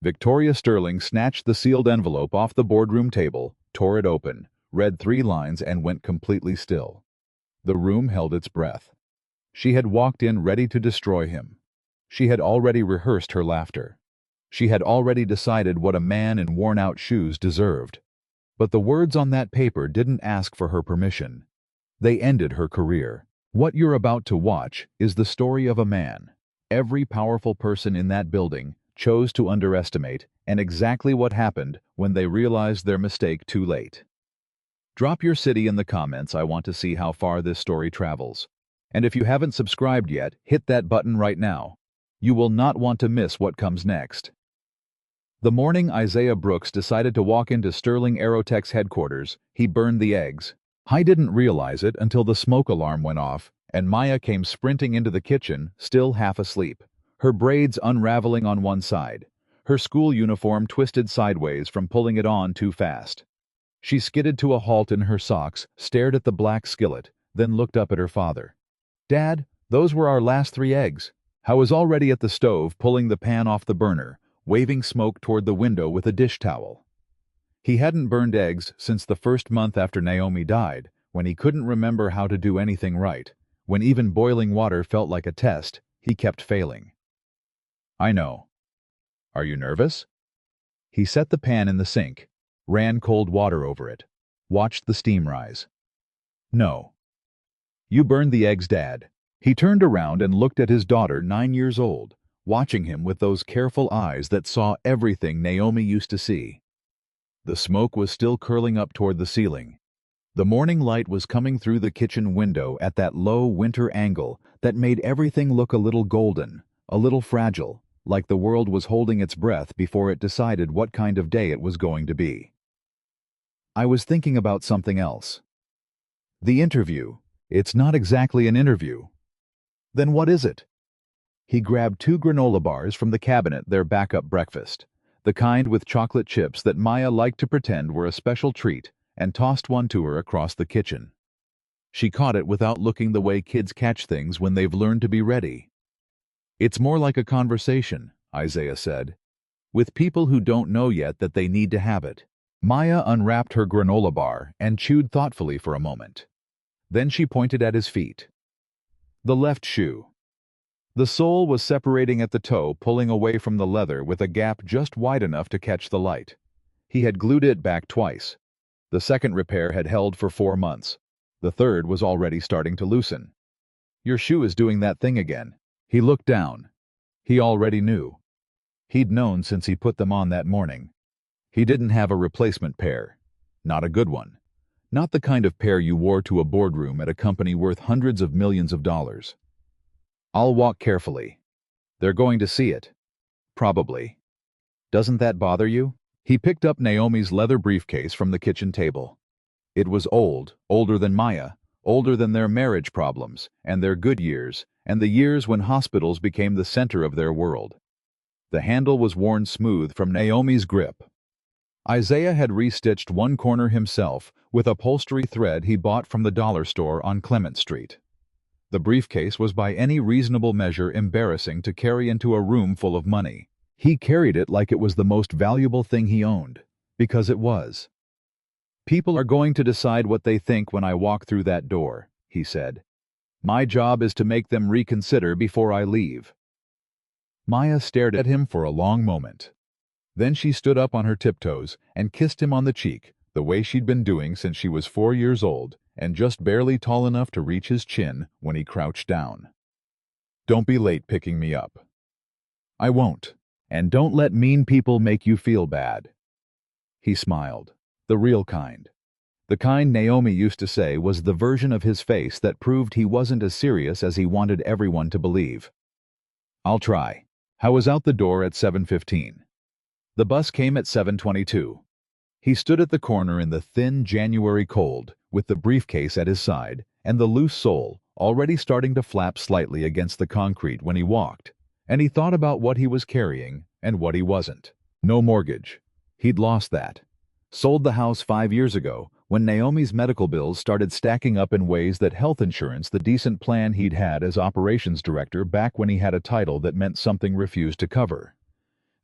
Victoria Sterling snatched the sealed envelope off the boardroom table, tore it open, read 3 lines, and went completely still. The room held its breath. She had walked in ready to destroy him. She had already rehearsed her laughter. She had already decided what a man in worn-out shoes deserved. But the words on that paper didn't ask for her permission. They ended her career. What you're about to watch is the story of a man. Every powerful person in that building chose to underestimate, and exactly what happened when they realized their mistake too late. Drop your city in the comments. I want to see how far this story travels. And if you haven't subscribed yet, hit that button right now. You will not want to miss what comes next. The morning Isaiah Brooks decided to walk into Sterling Aerotech's headquarters, he burned the eggs. I didn't realize it until the smoke alarm went off, and Maya came sprinting into the kitchen, still half asleep, her braids unraveling on one side, her school uniform twisted sideways from pulling it on too fast. She skidded to a halt in her socks, stared at the black skillet, then looked up at her father. "Dad, those were our last 3 eggs." I was already at the stove, pulling the pan off the burner, waving smoke toward the window with a dish towel. He hadn't burned eggs since the first month after Naomi died, when he couldn't remember how to do anything right. When even boiling water felt like a test, he kept failing. "I know. Are you nervous?" He set the pan in the sink, ran cold water over it, watched the steam rise. "No. You burned the eggs, Dad." He turned around and looked at his daughter, 9 years old, watching him with those careful eyes that saw everything Naomi used to see. The smoke was still curling up toward the ceiling. The morning light was coming through the kitchen window at that low winter angle that made everything look a little golden, a little fragile, like the world was holding its breath before it decided what kind of day it was going to be. "I was thinking about something else." "The interview. It's not exactly an interview." "Then what is it?" He grabbed 2 granola bars from the cabinet, their backup breakfast, the kind with chocolate chips that Maya liked to pretend were a special treat, and tossed one to her across the kitchen. She caught it without looking, the way kids catch things when they've learned to be ready. "It's more like a conversation," Isaiah said, "with people who don't know yet that they need to have it." Maya unwrapped her granola bar and chewed thoughtfully for a moment. Then she pointed at his feet. The left shoe. The sole was separating at the toe, pulling away from the leather with a gap just wide enough to catch the light. He had glued it back twice. The second repair had held for 4 months. The third was already starting to loosen. "Your shoe is doing that thing again." He looked down. He already knew. He'd known since he put them on that morning. He didn't have a replacement pair. Not a good one. Not the kind of pair you wore to a boardroom at a company worth hundreds of millions of dollars. "I'll walk carefully. They're going to see it." "Probably. Doesn't that bother you?" He picked up Naomi's leather briefcase from the kitchen table. It was old, older than Maya, older than their marriage problems, and their good years, and the years when hospitals became the center of their world. The handle was worn smooth from Naomi's grip. Isaiah had restitched one corner himself with upholstery thread he bought from the dollar store on Clement Street. The briefcase was by any reasonable measure embarrassing to carry into a room full of money. He carried it like it was the most valuable thing he owned, because it was. "People are going to decide what they think when I walk through that door," he said. "My job is to make them reconsider before I leave." Maya stared at him for a long moment. Then she stood up on her tiptoes and kissed him on the cheek, the way she'd been doing since she was 4 years old, and just barely tall enough to reach his chin when he crouched down. "Don't be late picking me up." "I won't. And don't let mean people make you feel bad." He smiled. The real kind. The kind Naomi used to say was the version of his face that proved he wasn't as serious as he wanted everyone to believe. "I'll try." I was out the door at 7:15. The bus came at 7:22. He stood at the corner in the thin January cold, with the briefcase at his side, and the loose sole already starting to flap slightly against the concrete when he walked, and he thought about what he was carrying and what he wasn't. No mortgage. He'd lost that. Sold the house 5 years ago, when Naomi's medical bills started stacking up in ways that health insurance, the decent plan he'd had as operations director back when he had a title that meant something, refused to cover.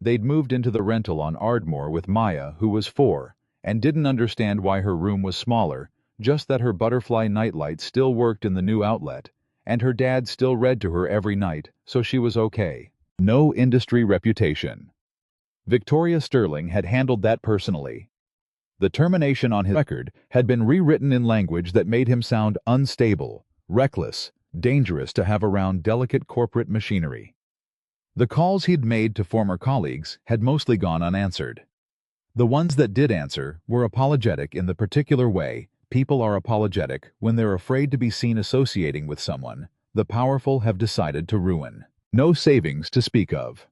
They'd moved into the rental on Ardmore with Maya, who was 4, and didn't understand why her room was smaller, just that her butterfly nightlight still worked in the new outlet, and her dad still read to her every night, so she was okay. No industry reputation. Victoria Sterling had handled that personally. The termination on his record had been rewritten in language that made him sound unstable, reckless, dangerous to have around delicate corporate machinery. The calls he'd made to former colleagues had mostly gone unanswered. The ones that did answer were apologetic in the particular way people are apologetic when they're afraid to be seen associating with someone the powerful have decided to ruin. No savings to speak of.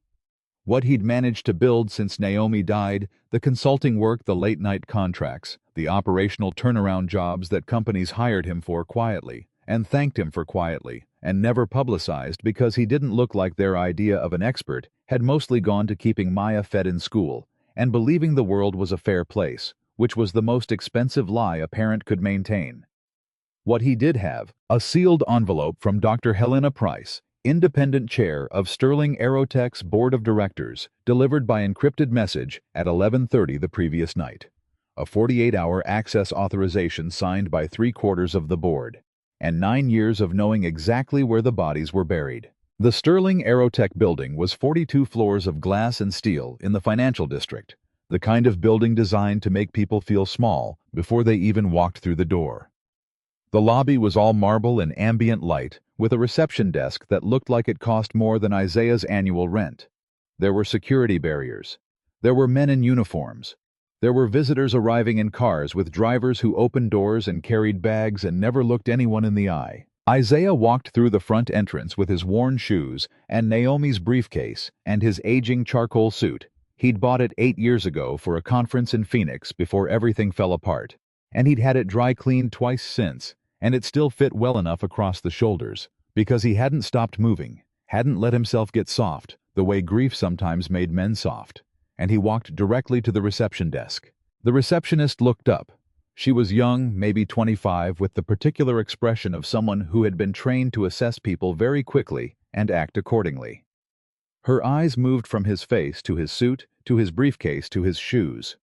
What he'd managed to build since Naomi died, the consulting work, the late-night contracts, the operational turnaround jobs that companies hired him for quietly, and thanked him for quietly, and never publicized because he didn't look like their idea of an expert, had mostly gone to keeping Maya fed in school, and believing the world was a fair place, which was the most expensive lie a parent could maintain. What he did have, a sealed envelope from Dr. Helena Price, independent chair of Sterling Aerotech's board of directors, delivered by encrypted message at 11:30 the previous night. A 48-hour access authorization signed by 3/4 of the board, and 9 years of knowing exactly where the bodies were buried. The Sterling Aerotech building was 42 floors of glass and steel in the financial district, the kind of building designed to make people feel small before they even walked through the door. The lobby was all marble and ambient light, with a reception desk that looked like it cost more than Isaiah's annual rent. There were security barriers. There were men in uniforms. There were visitors arriving in cars with drivers who opened doors and carried bags and never looked anyone in the eye. Isaiah walked through the front entrance with his worn shoes and Naomi's briefcase and his aging charcoal suit. He'd bought it 8 years ago for a conference in Phoenix before everything fell apart, and he'd had it dry cleaned twice since, and it still fit well enough across the shoulders, because he hadn't stopped moving, hadn't let himself get soft, the way grief sometimes made men soft, and he walked directly to the reception desk. The receptionist looked up. She was young, maybe 25, with the particular expression of someone who had been trained to assess people very quickly and act accordingly. Her eyes moved from his face to his suit, to his briefcase, to his shoes.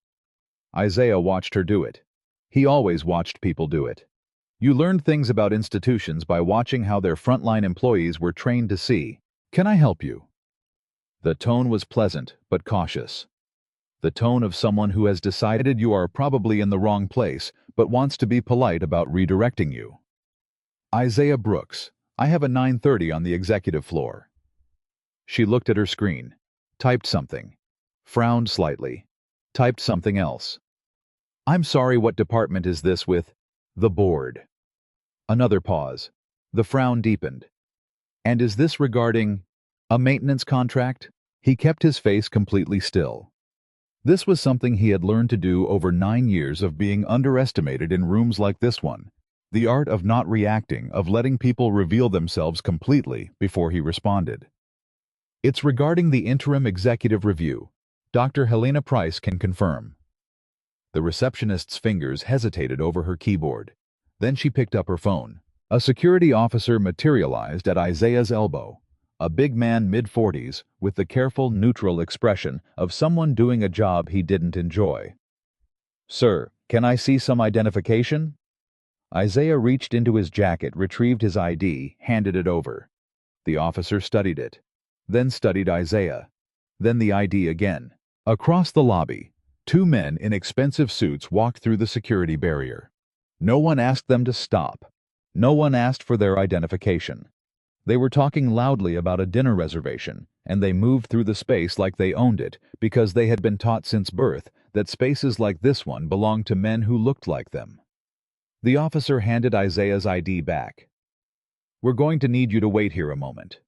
Isaiah watched her do it. He always watched people do it. You learned things about institutions by watching how their frontline employees were trained to see. "Can I help you?" The tone was pleasant, but cautious. The tone of someone who has decided you are probably in the wrong place, but wants to be polite about redirecting you. "Isaiah Brooks, I have a 9:30 on the executive floor." She looked at her screen, typed something, frowned slightly, typed something else. "I'm sorry, what department is this with?" "The board." Another pause. The frown deepened. "And is this regarding a maintenance contract?" He kept his face completely still. This was something he had learned to do over 9 years of being underestimated in rooms like this one. The art of not reacting, of letting people reveal themselves completely before he responded. "It's regarding the interim executive review. Dr. Helena Price can confirm." The receptionist's fingers hesitated over her keyboard. Then she picked up her phone. A security officer materialized at Isaiah's elbow. A big man mid-40s, with the careful, neutral expression of someone doing a job he didn't enjoy. "Sir, can I see some identification?" Isaiah reached into his jacket, retrieved his ID, handed it over. The officer studied it, then studied Isaiah, then the ID again. Across the lobby, 2 men in expensive suits walked through the security barrier. No one asked them to stop. No one asked for their identification. They were talking loudly about a dinner reservation, and they moved through the space like they owned it because they had been taught since birth that spaces like this one belonged to men who looked like them. The officer handed Isaiah's ID back. "We're going to need you to wait here a moment."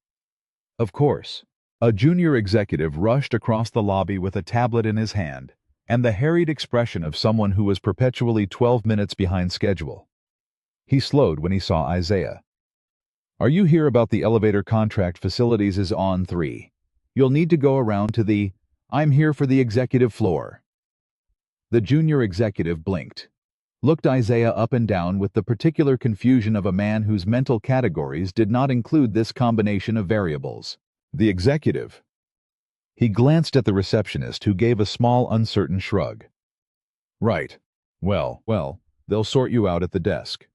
"Of course." A junior executive rushed across the lobby with a tablet in his hand, and the harried expression of someone who was perpetually 12 minutes behind schedule. He slowed when he saw Isaiah. "Are you here about the elevator contract? Facilities is on 3. You'll need to go around to the, I'm here for the executive floor." The junior executive blinked, looked Isaiah up and down with the particular confusion of a man whose mental categories did not include this combination of variables. "The executive." He glanced at the receptionist, who gave a small, uncertain shrug. Right. Well, they'll sort you out at the desk.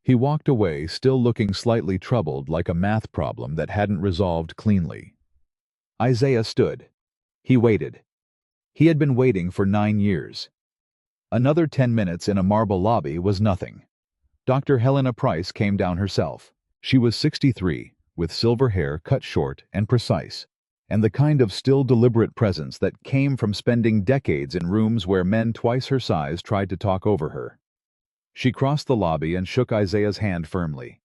He walked away, still looking slightly troubled, like a math problem that hadn't resolved cleanly. Isaiah stood. He waited. He had been waiting for 9 years. Another 10 minutes in a marble lobby was nothing. Dr. Helena Price came down herself. She was 63, with silver hair cut short and precise, and the kind of still deliberate presence that came from spending decades in rooms where men twice her size tried to talk over her. She crossed the lobby and shook Isaiah's hand firmly.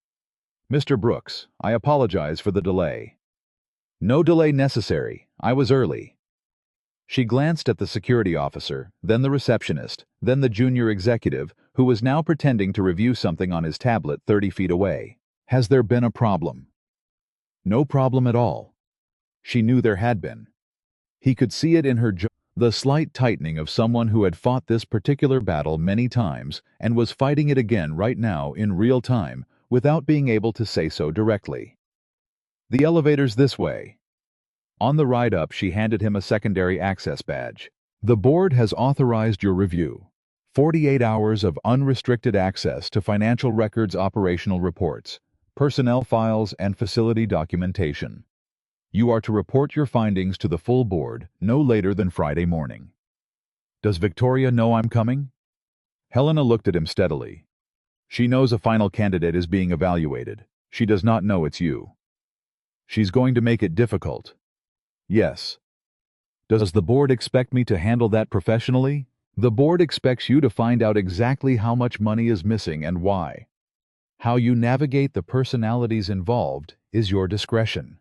"Mr. Brooks, I apologize for the delay." "No delay necessary. I was early." She glanced at the security officer, then the receptionist, then the junior executive, who was now pretending to review something on his tablet 30 feet away. "Has there been a problem?" "No problem at all." She knew there had been. He could see it in her jaw, the slight tightening of someone who had fought this particular battle many times and was fighting it again right now in real time without being able to say so directly. "The elevator's this way." On the ride up, she handed him a secondary access badge. "The board has authorized your review. 48 hours of unrestricted access to financial records, operational reports, personnel files, and facility documentation. You are to report your findings to the full board no later than Friday morning." "Does Victoria know I'm coming?" Helena looked at him steadily. "She knows a final candidate is being evaluated. She does not know it's you." "She's going to make it difficult." "Yes." "Does the board expect me to handle that professionally?" "The board expects you to find out exactly how much money is missing and why. How you navigate the personalities involved is your discretion."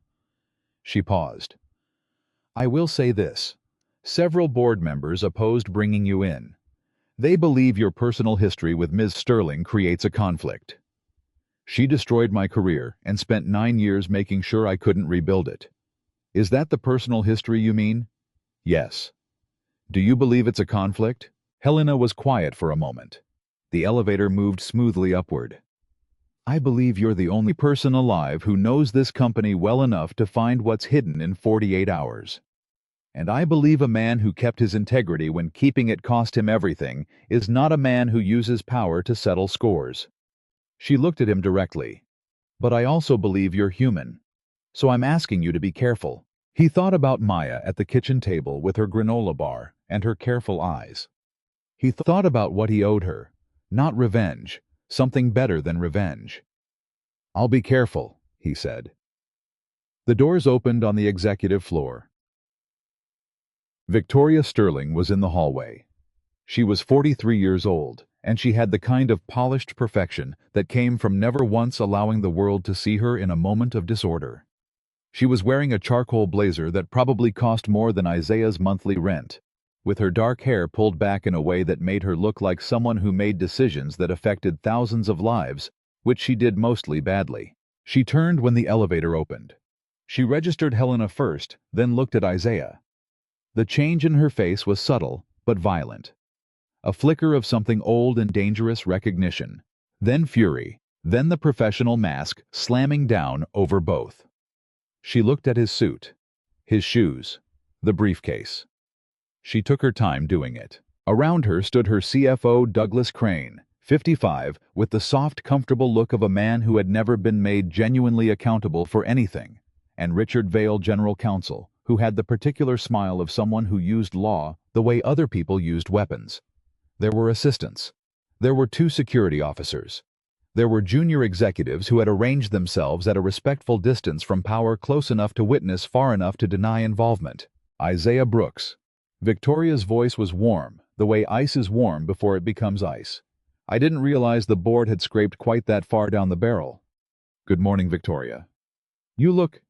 She paused. "I will say this. Several board members opposed bringing you in. They believe your personal history with Ms. Sterling creates a conflict. She destroyed my career and spent 9 years making sure I couldn't rebuild it. Is that the personal history you mean?" "Yes." "Do you believe it's a conflict?" Helena was quiet for a moment. The elevator moved smoothly upward. "I believe you're the only person alive who knows this company well enough to find what's hidden in 48 hours. And I believe a man who kept his integrity when keeping it cost him everything is not a man who uses power to settle scores." She looked at him directly. "But I also believe you're human. So I'm asking you to be careful." He thought about Maya at the kitchen table with her granola bar and her careful eyes. He thought about what he owed her. Not revenge, something better than revenge. "I'll be careful," he said. The doors opened on the executive floor. Victoria Sterling was in the hallway. She was 43 years old, and she had the kind of polished perfection that came from never once allowing the world to see her in a moment of disorder. She was wearing a charcoal blazer that probably cost more than Isaiah's monthly rent, with her dark hair pulled back in a way that made her look like someone who made decisions that affected thousands of lives, which she did mostly badly. She turned when the elevator opened. She registered Helena first, then looked at Isaiah. The change in her face was subtle, but violent. A flicker of something old and dangerous: recognition, then fury, then the professional mask slamming down over both. She looked at his suit, his shoes, the briefcase. She took her time doing it. Around her stood her CFO, Douglas Crane, 55, with the soft, comfortable look of a man who had never been made genuinely accountable for anything, and Richard Vail, General Counsel, who had the particular smile of someone who used law the way other people used weapons. There were assistants. There were 2 security officers. There were junior executives who had arranged themselves at a respectful distance from power, close enough to witness, far enough to deny involvement. Isaiah Brooks. Victoria's voice was warm, the way ice is warm before it becomes ice. "I didn't realize the board had scraped quite that far down the barrel." "Good morning, Victoria." "You look—"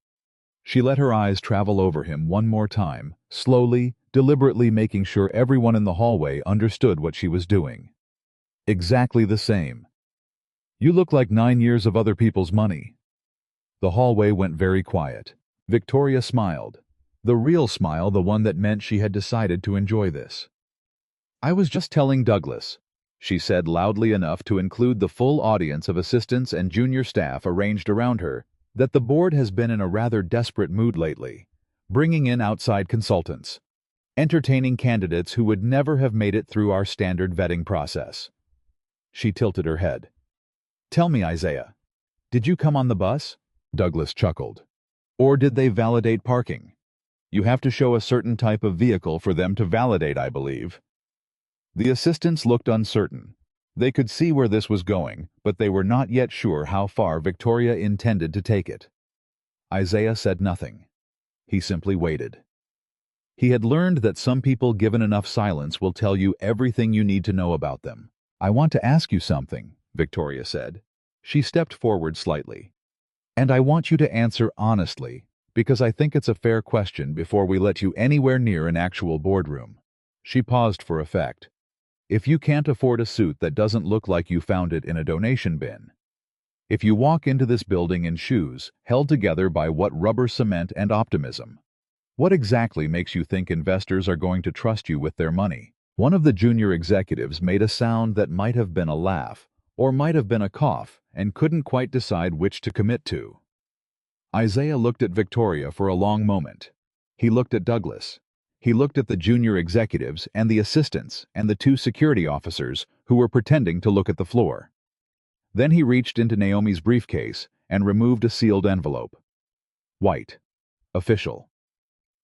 She let her eyes travel over him one more time, slowly, deliberately, making sure everyone in the hallway understood what she was doing. "Exactly the same. You look like 9 years of other people's money." The hallway went very quiet. Victoria smiled. The real smile, the one that meant she had decided to enjoy this. "I was just telling Douglas," she said loudly enough to include the full audience of assistants and junior staff arranged around her, "that the board has been in a rather desperate mood lately. bringing in outside consultants, entertaining candidates who would never have made it through our standard vetting process. She tilted her head. Tell me, Isaiah, did you come on the bus? Douglas chuckled. Or did they validate parking? You have to show a certain type of vehicle for them to validate, I believe. The assistants looked uncertain. They could see where this was going, but they were not yet sure how far Victoria intended to take it. Isaiah said nothing. He simply waited. He had learned that some people given enough silence will tell you everything you need to know about them. I want to ask you something, Victoria said. She stepped forward slightly. And I want you to answer honestly, because I think it's a fair question before we let you anywhere near an actual boardroom. She paused for effect. If you can't afford a suit that doesn't look like you found it in a donation bin, if you walk into this building in shoes held together by what rubber cement and optimism, what exactly makes you think investors are going to trust you with their money? One of the junior executives made a sound that might have been a laugh, or might have been a cough, and couldn't quite decide which to commit to. Isaiah looked at Victoria for a long moment. He looked at Douglas. He looked at the junior executives and the assistants and the 2 security officers who were pretending to look at the floor. Then he reached into Naomi's briefcase and removed a sealed envelope. White. Official.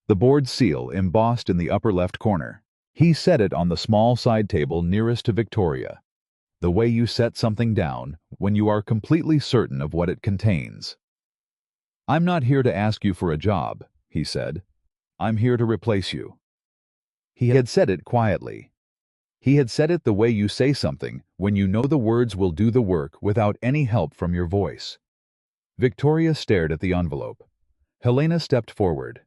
The board seal embossed in the upper left corner. He set it on the small side table nearest to Victoria. The way you set something down when you are completely certain of what it contains. I'm not here to ask you for a job, he said. I'm here to replace you. He had said it quietly. He had said it the way you say something when you know the words will do the work without any help from your voice. Victoria stared at the envelope. Helena stepped forward.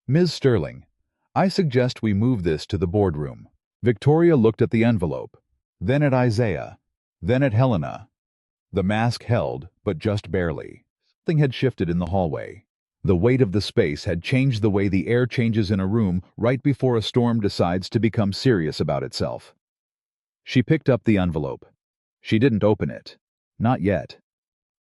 Ms. Sterling, I suggest we move this to the boardroom. Victoria looked at the envelope, then at Isaiah, then at Helena. The mask held, but just barely. Something had shifted in the hallway. The weight of the space had changed the way the air changes in a room right before a storm decides to become serious about itself. She picked up the envelope. She didn't open it. Not yet.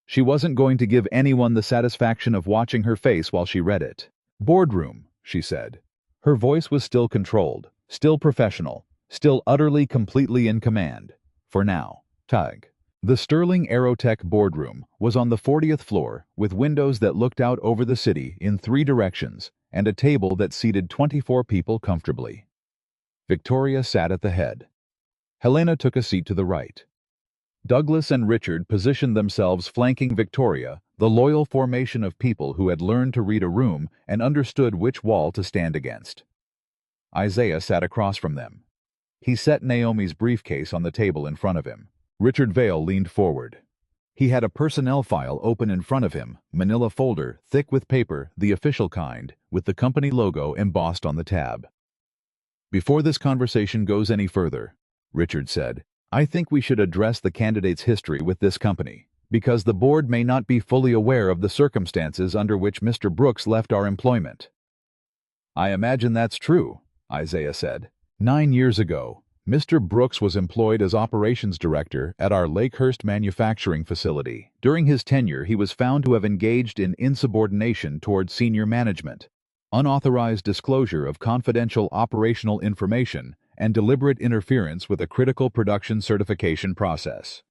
She wasn't going to give anyone the satisfaction of watching her face while she read it. Boardroom, she said. Her voice was still controlled, still professional, still utterly completely in command. For now. Tug. The Sterling Aerotech boardroom was on the 40th floor with windows that looked out over the city in 3 directions and a table that seated 24 people comfortably. Victoria sat at the head. Helena took a seat to the right. Douglas and Richard positioned themselves flanking Victoria, the loyal formation of people who had learned to read a room and understood which wall to stand against. Isaiah sat across from them. He set Naomi's briefcase on the table in front of him. Richard Vale leaned forward. He had a personnel file open in front of him, manila folder, thick with paper, the official kind, with the company logo embossed on the tab. Before this conversation goes any further, Richard said, I think we should address the candidate's history with this company, because the board may not be fully aware of the circumstances under which Mr. Brooks left our employment. I imagine that's true, Isaiah said. 9 years ago, Mr. Brooks was employed as operations director at our Lakehurst manufacturing facility. During his tenure, he was found to have engaged in insubordination toward senior management, unauthorized disclosure of confidential operational information, and deliberate interference with a critical production certification process.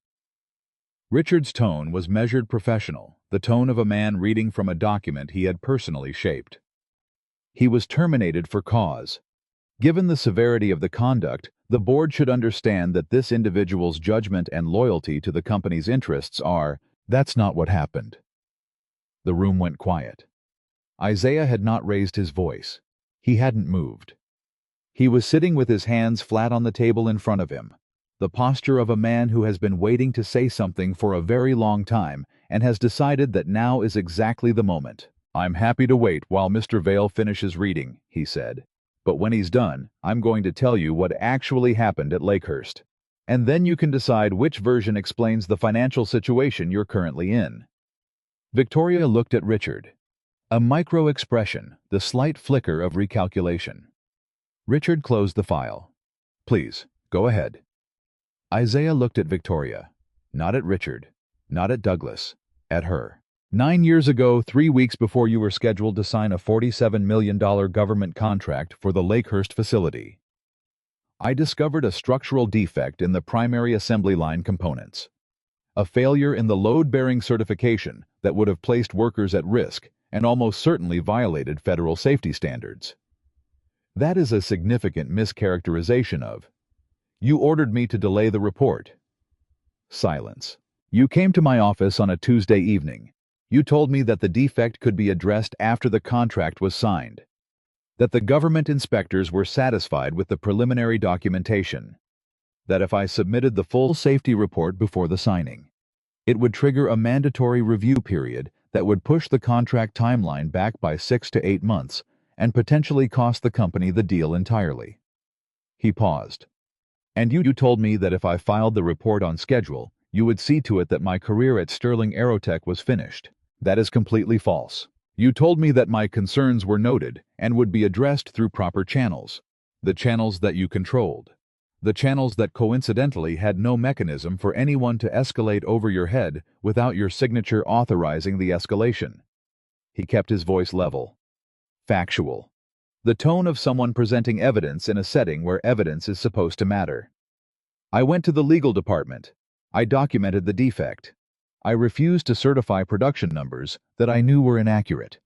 Richard's tone was measured professional, the tone of a man reading from a document he had personally shaped. He was terminated for cause. Given the severity of the conduct, the board should understand that this individual's judgment and loyalty to the company's interests are, that's not what happened. The room went quiet. Isaiah had not raised his voice. He hadn't moved. He was sitting with his hands flat on the table in front of him, the posture of a man who has been waiting to say something for a very long time and has decided that now is exactly the moment. I'm happy to wait while Mr. Vale finishes reading, he said. But when he's done, I'm going to tell you what actually happened at Lakehurst. And then you can decide which version explains the financial situation you're currently in. Victoria looked at Richard. A micro-expression, the slight flicker of recalculation. Richard closed the file. Please, go ahead. Isaiah looked at Victoria. Not at Richard. Not at Douglas. At her. 9 years ago, 3 weeks before you were scheduled to sign a $47 million government contract for the Lakehurst facility, I discovered a structural defect in the primary assembly line components. A failure in the load-bearing certification that would have placed workers at risk and almost certainly violated federal safety standards. That is a significant mischaracterization of. You ordered me to delay the report. Silence. You came to my office on a Tuesday evening. You told me that the defect could be addressed after the contract was signed, that the government inspectors were satisfied with the preliminary documentation, that if I submitted the full safety report before the signing, it would trigger a mandatory review period that would push the contract timeline back by 6 to 8 months and potentially cost the company the deal entirely. He paused. And you told me that if I filed the report on schedule, you would see to it that my career at Sterling Aerotech was finished. That is completely false. You told me that my concerns were noted and would be addressed through proper channels, the channels that you controlled, the channels that coincidentally had no mechanism for anyone to escalate over your head without your signature authorizing the escalation. He kept his voice level. Factual. The tone of someone presenting evidence in a setting where evidence is supposed to matter. I went to the legal department. I documented the defect. I refused to certify production numbers that I knew were inaccurate.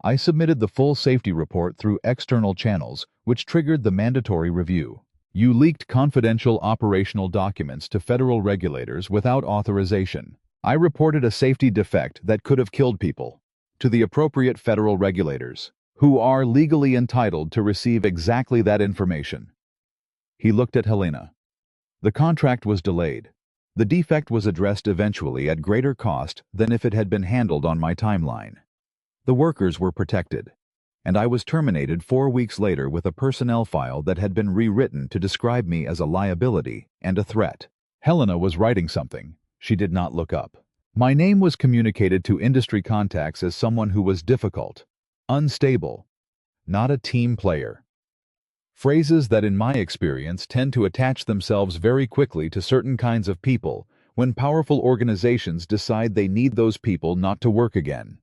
I submitted the full safety report through external channels, which triggered the mandatory review. You leaked confidential operational documents to federal regulators without authorization. I reported a safety defect that could have killed people to the appropriate federal regulators, who are legally entitled to receive exactly that information. He looked at Helena. The contract was delayed. The defect was addressed eventually at greater cost than if it had been handled on my timeline. The workers were protected, and I was terminated 4 weeks later with a personnel file that had been rewritten to describe me as a liability and a threat. Helena was writing something. She did not look up. My name was communicated to industry contacts as someone who was difficult, unstable, not a team player. Phrases that in my experience tend to attach themselves very quickly to certain kinds of people when powerful organizations decide they need those people not to work again.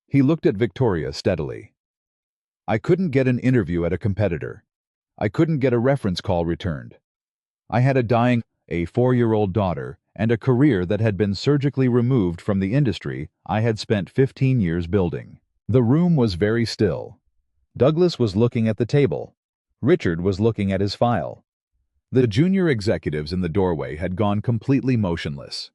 He looked at Victoria steadily. I couldn't get an interview at a competitor. I couldn't get a reference call returned. I had a 4-year-old daughter and a career that had been surgically removed from the industry I had spent 15 years building. The room was very still. Douglas was looking at the table. Richard was looking at his file. The junior executives in the doorway had gone completely motionless.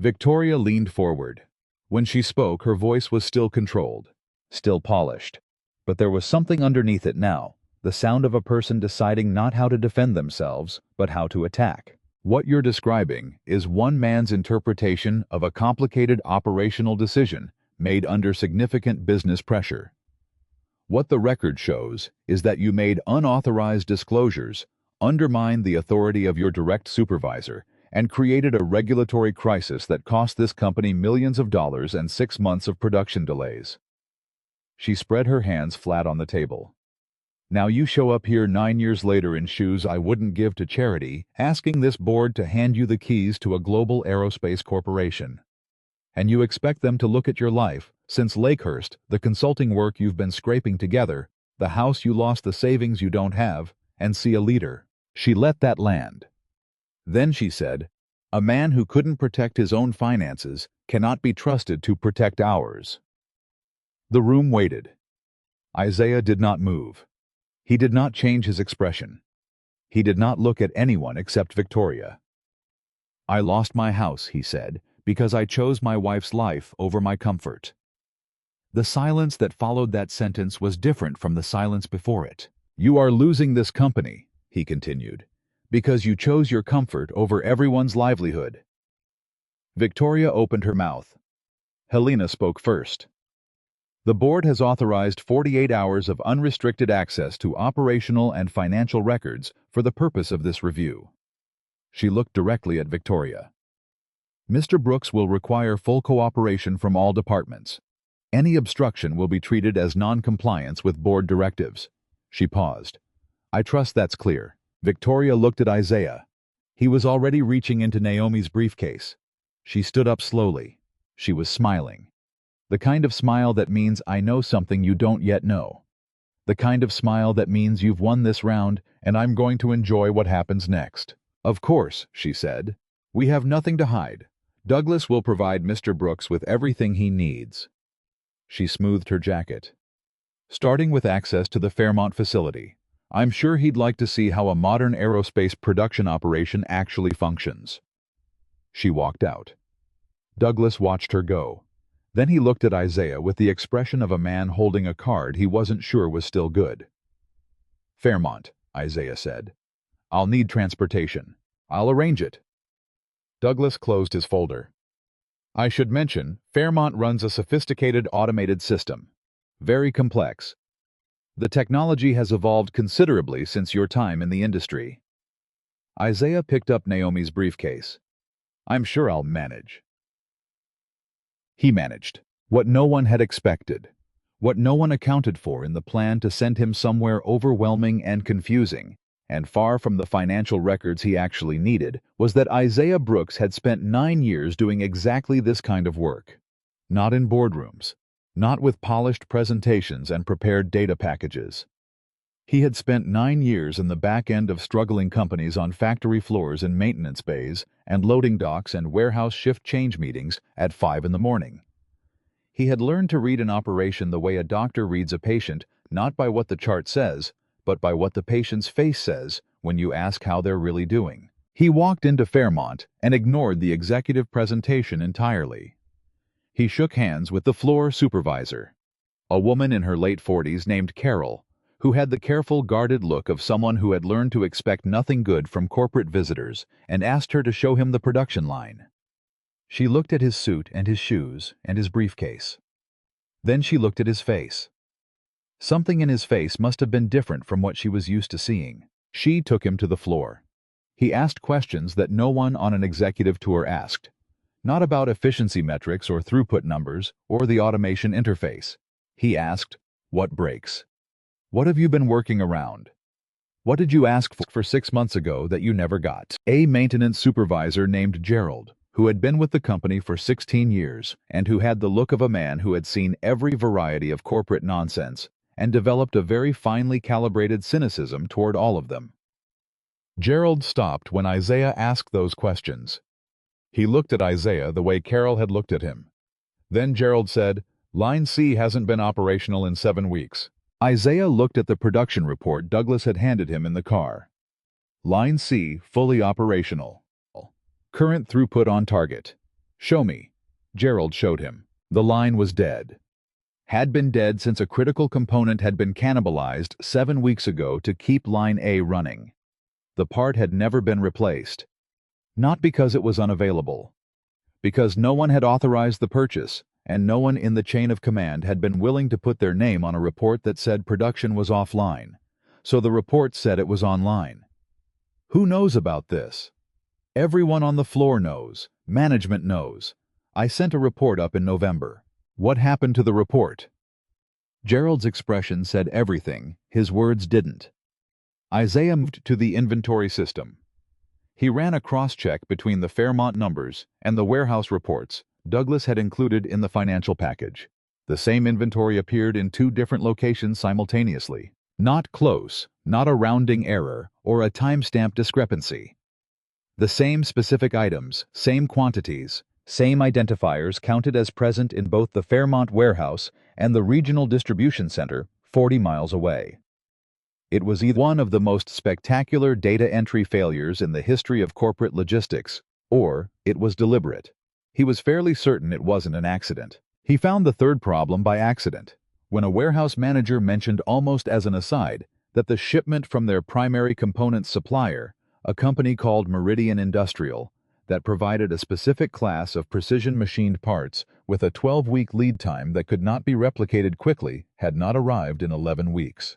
Victoria leaned forward. When she spoke, her voice was still controlled, still polished. But there was something underneath it now, the sound of a person deciding not how to defend themselves, but how to attack. What you're describing is one man's interpretation of a complicated operational decision made under significant business pressure. What the record shows is that you made unauthorized disclosures, undermined the authority of your direct supervisor, and created a regulatory crisis that cost this company millions of dollars and 6 months of production delays. She spread her hands flat on the table. Now you show up here 9 years later in shoes I wouldn't give to charity, asking this board to hand you the keys to a global aerospace corporation. And you expect them to look at your life, since Lakehurst, the consulting work you've been scraping together, the house you lost the savings you don't have, and see a leader. She let that land. Then she said, a man who couldn't protect his own finances cannot be trusted to protect ours. The room waited. Isaiah did not move. He did not change his expression. He did not look at anyone except Victoria. I lost my house, he said, because I chose my wife's life over my comfort. The silence that followed that sentence was different from the silence before it. You are losing this company, he continued, because you chose your comfort over everyone's livelihood. Victoria opened her mouth. Helena spoke first. The board has authorized 48 hours of unrestricted access to operational and financial records for the purpose of this review. She looked directly at Victoria. Mr. Brooks will require full cooperation from all departments. Any obstruction will be treated as non-compliance with board directives. She paused. I trust that's clear. Victoria looked at Isaiah. He was already reaching into Naomi's briefcase. She stood up slowly. She was smiling. The kind of smile that means I know something you don't yet know. The kind of smile that means you've won this round and I'm going to enjoy what happens next. Of course, she said. We have nothing to hide. Douglas will provide Mr. Brooks with everything he needs. She smoothed her jacket. Starting with access to the Fairmont facility. I'm sure he'd like to see how a modern aerospace production operation actually functions. She walked out. Douglas watched her go. Then he looked at Isaiah with the expression of a man holding a card he wasn't sure was still good. Fairmont, Isaiah said. I'll need transportation. I'll arrange it. Douglas closed his folder. I should mention, Fairmont runs a sophisticated automated system. Very complex. The technology has evolved considerably since your time in the industry. Isaiah picked up Naomi's briefcase. I'm sure I'll manage. He managed. What no one had expected. What no one accounted for in the plan to send him somewhere overwhelming and confusing, and far from the financial records he actually needed, was that Isaiah Brooks had spent 9 years doing exactly this kind of work. Not in boardrooms. Not with polished presentations and prepared data packages. He had spent 9 years in the back end of struggling companies on factory floors and maintenance bays and loading docks and warehouse shift change meetings at 5 in the morning. He had learned to read an operation the way a doctor reads a patient, not by what the chart says, but by what the patient's face says when you ask how they're really doing. He walked into Fairmont and ignored the executive presentation entirely. He shook hands with the floor supervisor, a woman in her late 40s named Carol, who had the careful, guarded look of someone who had learned to expect nothing good from corporate visitors, and asked her to show him the production line. She looked at his suit and his shoes and his briefcase. Then she looked at his face. Something in his face must have been different from what she was used to seeing. She took him to the floor. He asked questions that no one on an executive tour asked. Not about efficiency metrics or throughput numbers or the automation interface. He asked, what breaks? What have you been working around? What did you ask for 6 months ago that you never got? A maintenance supervisor named Gerald, who had been with the company for 16 years and who had the look of a man who had seen every variety of corporate nonsense and developed a very finely calibrated cynicism toward all of them. Gerald stopped when Isaiah asked those questions. He looked at Isaiah the way Carol had looked at him. Then Gerald said, Line C hasn't been operational in 7 weeks. Isaiah looked at the production report Douglas had handed him in the car. Line C fully operational. Current throughput on target. Show me. Gerald showed him. The line was dead. Had been dead since a critical component had been cannibalized 7 weeks ago to keep Line A running. The part had never been replaced. Not because it was unavailable. Because no one had authorized the purchase, and no one in the chain of command had been willing to put their name on a report that said production was offline. So the report said it was online. Who knows about this? Everyone on the floor knows. Management knows. I sent a report up in November. What happened to the report? Gerald's expression said everything, his words didn't. Isaiah moved to the inventory system. He ran a cross-check between the Fairmont numbers and the warehouse reports Douglas had included in the financial package. The same inventory appeared in 2 different locations simultaneously. Not close, not a rounding error, or a timestamp discrepancy. The same specific items, same quantities, same identifiers counted as present in both the Fairmont warehouse and the regional distribution center 40 miles away. It was either one of the most spectacular data entry failures in the history of corporate logistics, or it was deliberate. He was fairly certain it wasn't an accident. He found the third problem by accident, when a warehouse manager mentioned almost as an aside that the shipment from their primary component supplier, a company called Meridian Industrial, that provided a specific class of precision-machined parts with a 12-week lead time that could not be replicated quickly, had not arrived in 11 weeks.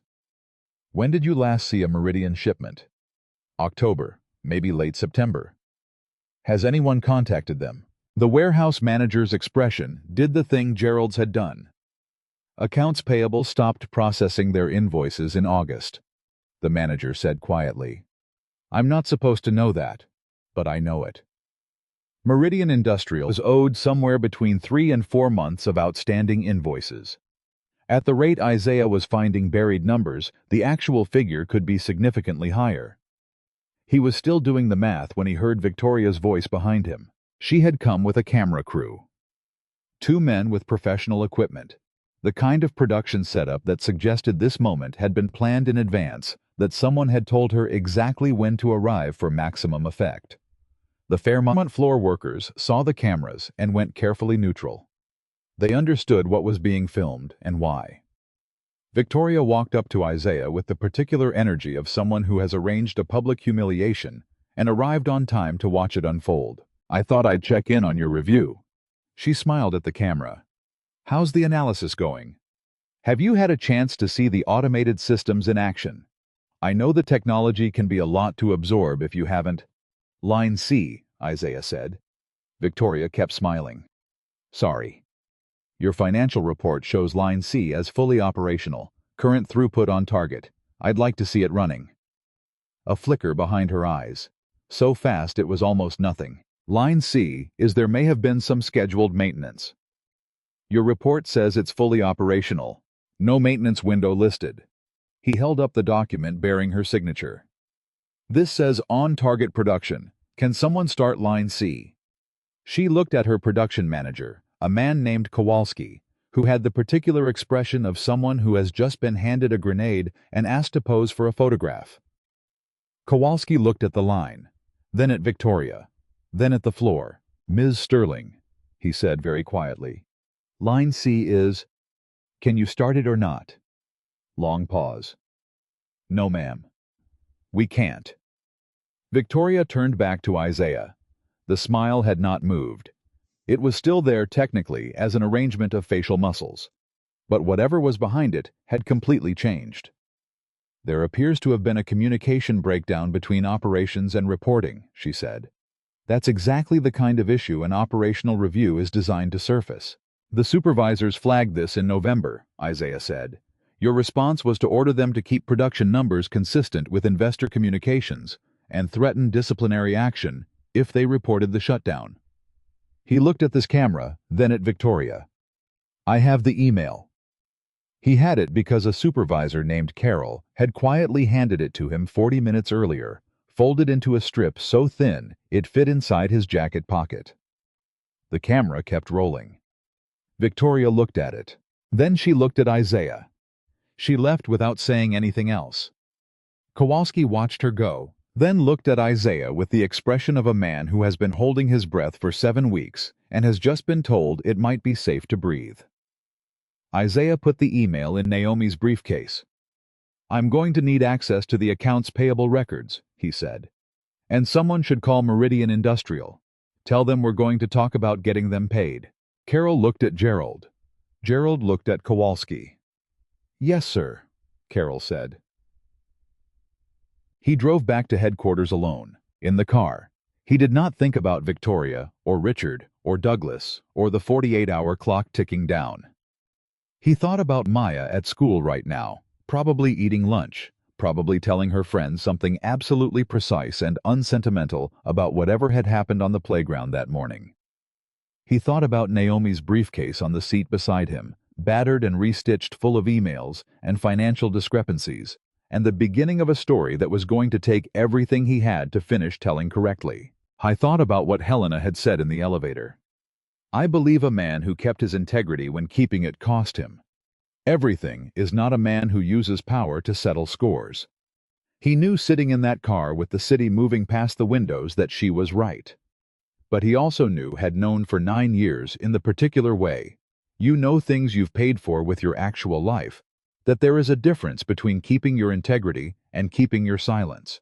When did you last see a Meridian shipment? October, maybe late September. Has anyone contacted them? The warehouse manager's expression did the thing Gerald's had done. Accounts payable stopped processing their invoices in August. The manager said quietly, I'm not supposed to know that, but I know it. Meridian Industrial was owed somewhere between 3 and 4 months of outstanding invoices. At the rate Isaiah was finding buried numbers, the actual figure could be significantly higher. He was still doing the math when he heard Victoria's voice behind him. She had come with a camera crew. 2 men with professional equipment. The kind of production setup that suggested this moment had been planned in advance, that someone had told her exactly when to arrive for maximum effect. The Fairmont floor workers saw the cameras and went carefully neutral. They understood what was being filmed and why. Victoria walked up to Isaiah with the particular energy of someone who has arranged a public humiliation and arrived on time to watch it unfold. "I thought I'd check in on your review." She smiled at the camera. "How's the analysis going? Have you had a chance to see the automated systems in action? I know the technology can be a lot to absorb if you haven't." "Line C," Isaiah said. Victoria kept smiling. "Sorry. Your financial report shows Line C as fully operational, current throughput on target. I'd like to see it running." A flicker behind her eyes. So fast it was almost nothing. "Line C is there may have been some scheduled maintenance. Your report says it's fully operational. No maintenance window listed." He held up the document bearing her signature. "This says on-target production. Can someone start Line C?" She looked at her production manager, a man named Kowalski, who had the particular expression of someone who has just been handed a grenade and asked to pose for a photograph. Kowalski looked at the line, then at Victoria, then at the floor. "Ms. Sterling," he said very quietly, "Line C is... Can you start it or not?" Long pause. "No, ma'am. We can't." Victoria turned back to Isaiah. The smile had not moved. It was still there technically as an arrangement of facial muscles. But whatever was behind it had completely changed. "There appears to have been a communication breakdown between operations and reporting," she said. "That's exactly the kind of issue an operational review is designed to surface." "The supervisors flagged this in November," Isaiah said. "Your response was to order them to keep production numbers consistent with investor communications and threaten disciplinary action if they reported the shutdown." He looked at this camera, then at Victoria. "I have the email." He had it because a supervisor named Carol had quietly handed it to him 40 minutes earlier, folded into a strip so thin it fit inside his jacket pocket. The camera kept rolling. Victoria looked at it. Then she looked at Isaiah. She left without saying anything else. Kowalski watched her go, then looked at Isaiah with the expression of a man who has been holding his breath for 7 weeks and has just been told it might be safe to breathe. Isaiah put the email in Naomi's briefcase. "I'm going to need access to the accounts payable records," he said. "And someone should call Meridian Industrial. Tell them we're going to talk about getting them paid." Carol looked at Gerald. Gerald looked at Kowalski. "Yes, sir," Carol said. He drove back to headquarters alone, in the car. He did not think about Victoria, or Richard, or Douglas, or the 48-hour clock ticking down. He thought about Maya at school right now, probably eating lunch, probably telling her friends something absolutely precise and unsentimental about whatever had happened on the playground that morning. He thought about Naomi's briefcase on the seat beside him, battered and restitched full of emails and financial discrepancies, and the beginning of a story that was going to take everything he had to finish telling correctly. I thought about what Helena had said in the elevator. "I believe a man who kept his integrity when keeping it cost him. Everything is not a man who uses power to settle scores." He knew sitting in that car with the city moving past the windows that she was right. But he also had known for 9 years in the particular way, you know things you've paid for with your actual life, that there is a difference between keeping your integrity and keeping your silence.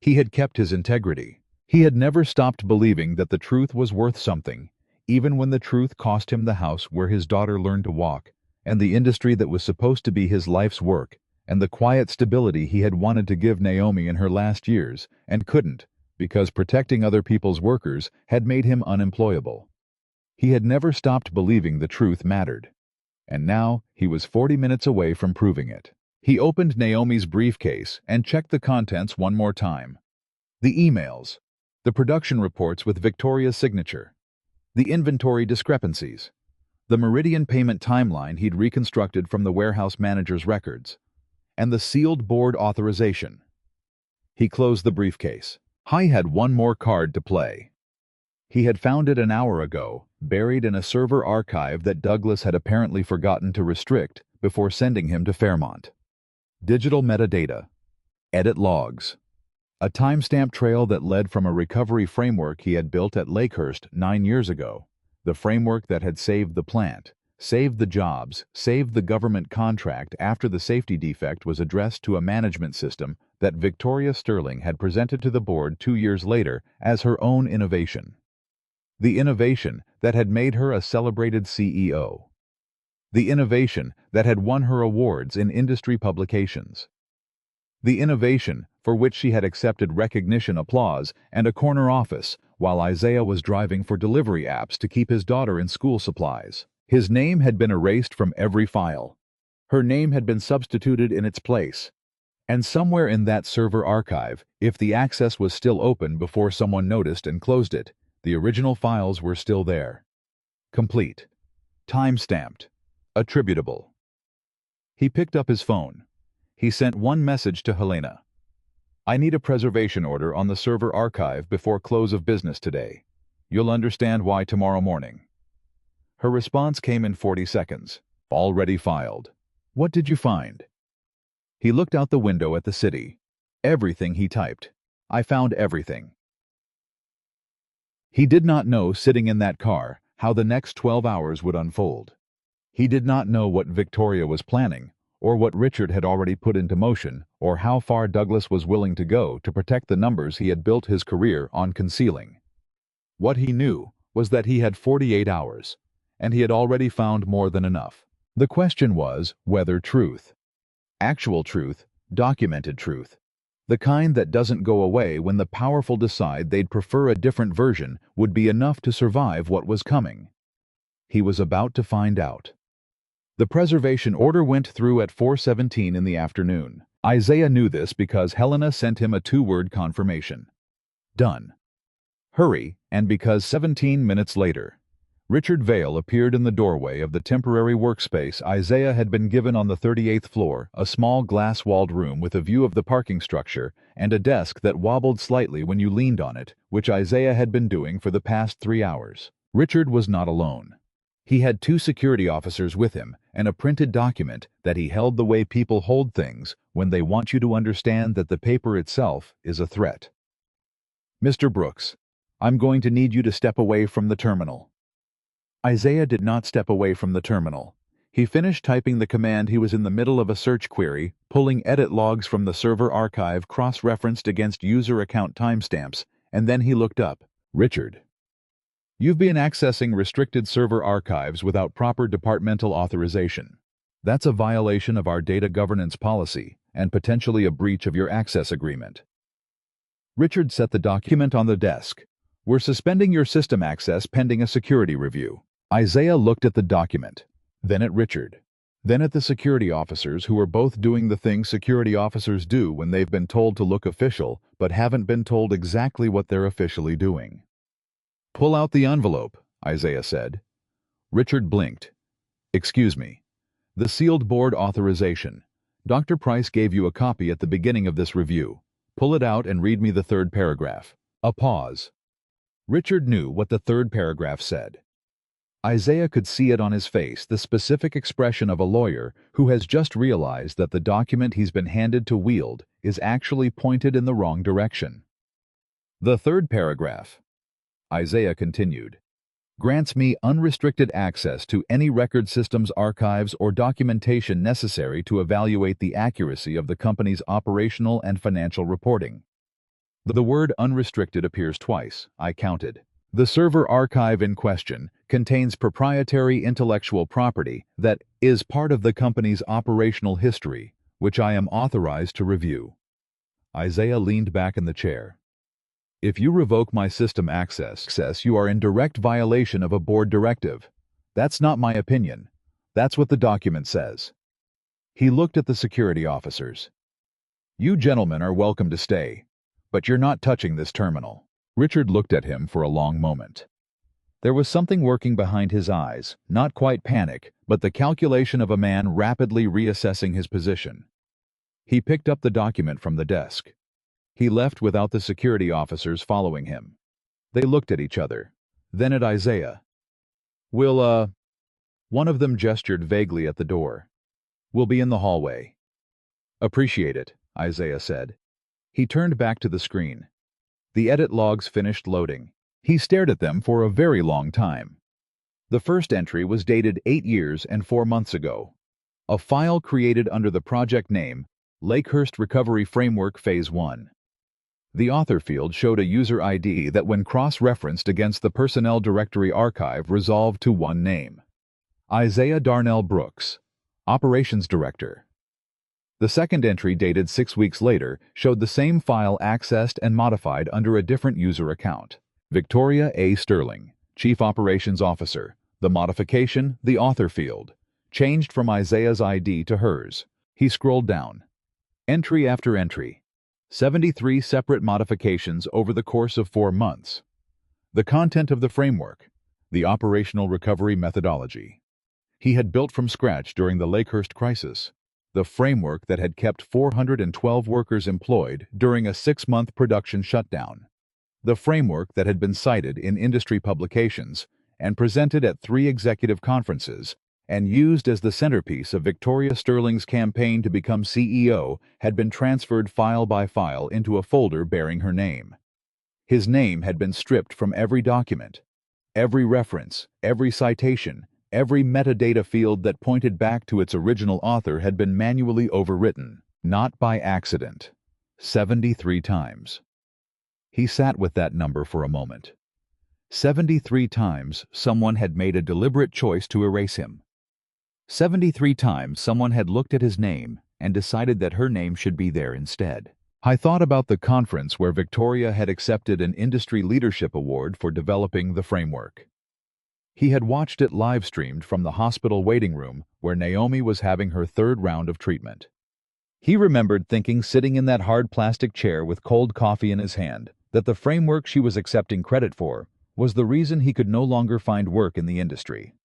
He had kept his integrity. He had never stopped believing that the truth was worth something, even when the truth cost him the house where his daughter learned to walk, and the industry that was supposed to be his life's work, and the quiet stability he had wanted to give Naomi in her last years, and couldn't, because protecting other people's workers had made him unemployable. He had never stopped believing the truth mattered. And now he was 40 minutes away from proving it. He opened Naomi's briefcase and checked the contents one more time. The emails. the production reports with Victoria's signature, the inventory discrepancies, the meridian payment timeline he'd reconstructed from the warehouse manager's records, and the sealed board authorization. He closed the briefcase. He had one more card to play. He had found it an hour ago, buried in a server archive that Douglas had apparently forgotten to restrict before sending him to Fairmont. Digital metadata. Edit logs. A timestamp trail that led from a recovery framework he had built at Lakehurst 9 years ago. The framework that had saved the plant, saved the jobs, saved the government contract after the safety defect was addressed to a management system that Victoria Sterling had presented to the board 2 years later as her own innovation. The innovation that had made her a celebrated CEO. The innovation that had won her awards in industry publications. The innovation for which she had accepted recognition, applause, and a corner office while Isaiah was driving for delivery apps to keep his daughter in school supplies. His name had been erased from every file. Her name had been substituted in its place. And somewhere in that server archive, if the access was still open before someone noticed and closed it, the original files were still there. Complete. Time-stamped. Attributable. He picked up his phone. He sent one message to Helena. I need a preservation order on the server archive before close of business today. You'll understand why tomorrow morning. Her response came in 40 seconds. Already filed. What did you find? He looked out the window at the city. Everything he typed. I found everything. He did not know, sitting in that car, how the next 12 hours would unfold. He did not know what Victoria was planning, or what Richard had already put into motion, or how far Douglas was willing to go to protect the numbers he had built his career on concealing. What he knew was that he had 48 hours, and he had already found more than enough. The question was whether truth. Actual truth, documented truth. The kind that doesn't go away when the powerful decide they'd prefer a different version would be enough to survive what was coming. He was about to find out. The preservation order went through at 4:17 in the afternoon. Isaiah knew this because Helena sent him a 2-word confirmation. Done. Hurry, and because 17 minutes later, Richard Vale appeared in the doorway of the temporary workspace Isaiah had been given on the 38th floor, a small glass-walled room with a view of the parking structure and a desk that wobbled slightly when you leaned on it, which Isaiah had been doing for the past 3 hours. Richard was not alone. He had 2 security officers with him and a printed document that he held the way people hold things when they want you to understand that the paper itself is a threat. Mr. Brooks, I'm going to need you to step away from the terminal. Isaiah did not step away from the terminal. He finished typing the command. He was in the middle of a search query, pulling edit logs from the server archive cross-referenced against user account timestamps, and then he looked up. Richard. You've been accessing restricted server archives without proper departmental authorization. That's a violation of our data governance policy and potentially a breach of your access agreement. Richard set the document on the desk. We're suspending your system access pending a security review. Isaiah looked at the document, then at Richard, then at the security officers who were both doing the thing security officers do when they've been told to look official but haven't been told exactly what they're officially doing. Pull out the envelope, Isaiah said. Richard blinked. Excuse me. The sealed board authorization. Dr. Price gave you a copy at the beginning of this review. Pull it out and read me the 3rd paragraph. A pause. Richard knew what the 3rd paragraph said. Isaiah could see it on his face, the specific expression of a lawyer who has just realized that the document he's been handed to wield is actually pointed in the wrong direction. The 3rd paragraph, Isaiah continued, grants me unrestricted access to any record systems, archives, or documentation necessary to evaluate the accuracy of the company's operational and financial reporting. The word unrestricted appears twice, I counted. The server archive in question contains proprietary intellectual property that is part of the company's operational history, which I am authorized to review. Isaiah leaned back in the chair. If you revoke my system access, you are in direct violation of a board directive. That's not my opinion. That's what the document says. He looked at the security officers. You gentlemen are welcome to stay, but you're not touching this terminal. Richard looked at him for a long moment. There was something working behind his eyes, not quite panic, but the calculation of a man rapidly reassessing his position. He picked up the document from the desk. He left without the security officers following him. They looked at each other, then at Isaiah. One of them gestured vaguely at the door. We'll be in the hallway. Appreciate it, Isaiah said. He turned back to the screen. The edit logs finished loading. He stared at them for a very long time. The first entry was dated 8 years and 4 months ago. A file created under the project name Lakehurst Recovery Framework Phase 1. The author field showed a user ID that when cross-referenced against the personnel directory archive resolved to one name. Isaiah Darnell Brooks, Operations Director. The second entry dated 6 weeks later showed the same file accessed and modified under a different user account. Victoria A. Sterling, Chief Operations Officer. The modification, the author field, changed from Isaiah's ID to hers. He scrolled down. Entry after entry. 73 separate modifications over the course of 4 months. The content of the framework, the operational recovery methodology. He had built from scratch during the Lakehurst crisis, the framework that had kept 412 workers employed during a 6-month production shutdown. The framework that had been cited in industry publications and presented at 3 executive conferences and used as the centerpiece of Victoria Sterling's campaign to become CEO had been transferred file by file into a folder bearing her name. His name had been stripped from every document. Every reference, every citation, every metadata field that pointed back to its original author had been manually overwritten, not by accident. 73 times. He sat with that number for a moment. 73 times someone had made a deliberate choice to erase him. 73 times someone had looked at his name and decided that her name should be there instead. I thought about the conference where Victoria had accepted an industry leadership award for developing the framework. He had watched it live-streamed from the hospital waiting room where Naomi was having her 3rd round of treatment. He remembered thinking, sitting in that hard plastic chair with cold coffee in his hand, that the framework she was accepting credit for was the reason he could no longer find work in the industry.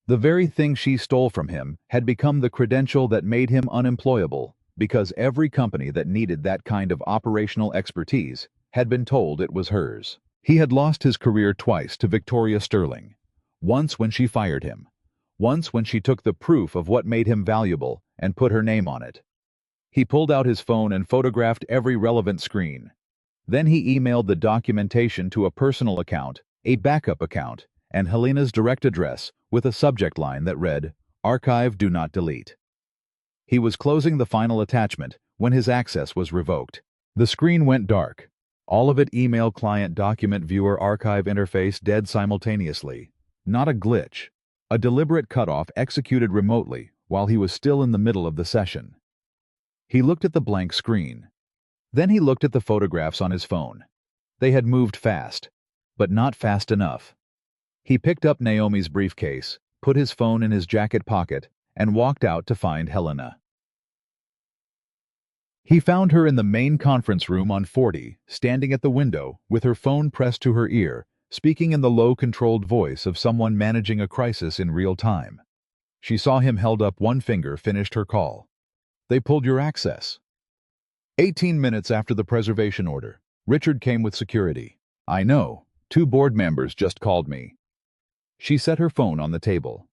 The very thing she stole from him had become the credential that made him unemployable, because every company that needed that kind of operational expertise had been told it was hers. He had lost his career twice to Victoria Sterling. Once when she fired him. Once when she took the proof of what made him valuable and put her name on it. He pulled out his phone and photographed every relevant screen. Then he emailed the documentation to a personal account, a backup account, and Helena's direct address with a subject line that read, "Archive do not delete." He was closing the final attachment when his access was revoked. The screen went dark. All of it email client document viewer archive interface dead simultaneously. Not a glitch. A deliberate cutoff executed remotely while he was still in the middle of the session. He looked at the blank screen. Then he looked at the photographs on his phone. They had moved fast, but not fast enough. He picked up Naomi's briefcase, put his phone in his jacket pocket, and walked out to find Helena. He found her in the main conference room on 40, standing at the window, with her phone pressed to her ear, speaking in the low, controlled voice of someone managing a crisis in real time. She saw him held up one finger, finished her call. They pulled your access. 18 minutes after the preservation order, Richard came with security. I know. 2 board members just called me. She set her phone on the table.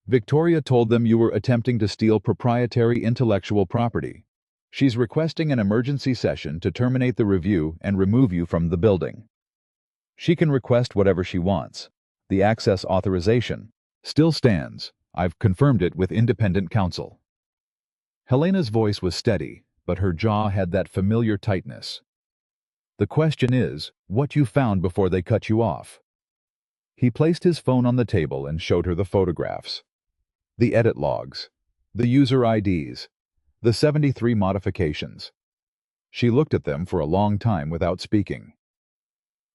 Victoria told them you were attempting to steal proprietary intellectual property. She's requesting an emergency session to terminate the review and remove you from the building. She can request whatever she wants. The access authorization still stands. I've confirmed it with independent counsel. Helena's voice was steady, but her jaw had that familiar tightness. The question is, what you found before they cut you off. He placed his phone on the table and showed her the photographs. The edit logs. The user IDs. The 73 modifications. She looked at them for a long time without speaking.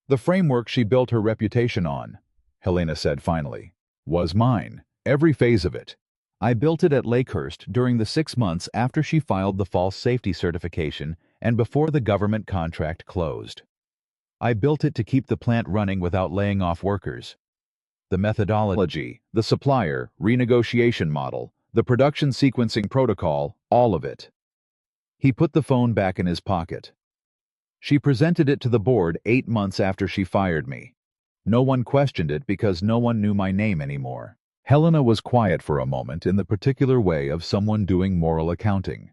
The framework she built her reputation on, Helena said finally, was mine, every phase of it. I built it at Lakehurst during the 6 months after she filed the false safety certification and before the government contract closed. I built it to keep the plant running without laying off workers. The methodology, the supplier, renegotiation model, the production sequencing protocol, all of it. He put the phone back in his pocket. She presented it to the board 8 months after she fired me. No one questioned it because no one knew my name anymore. Helena was quiet for a moment in the particular way of someone doing moral accounting.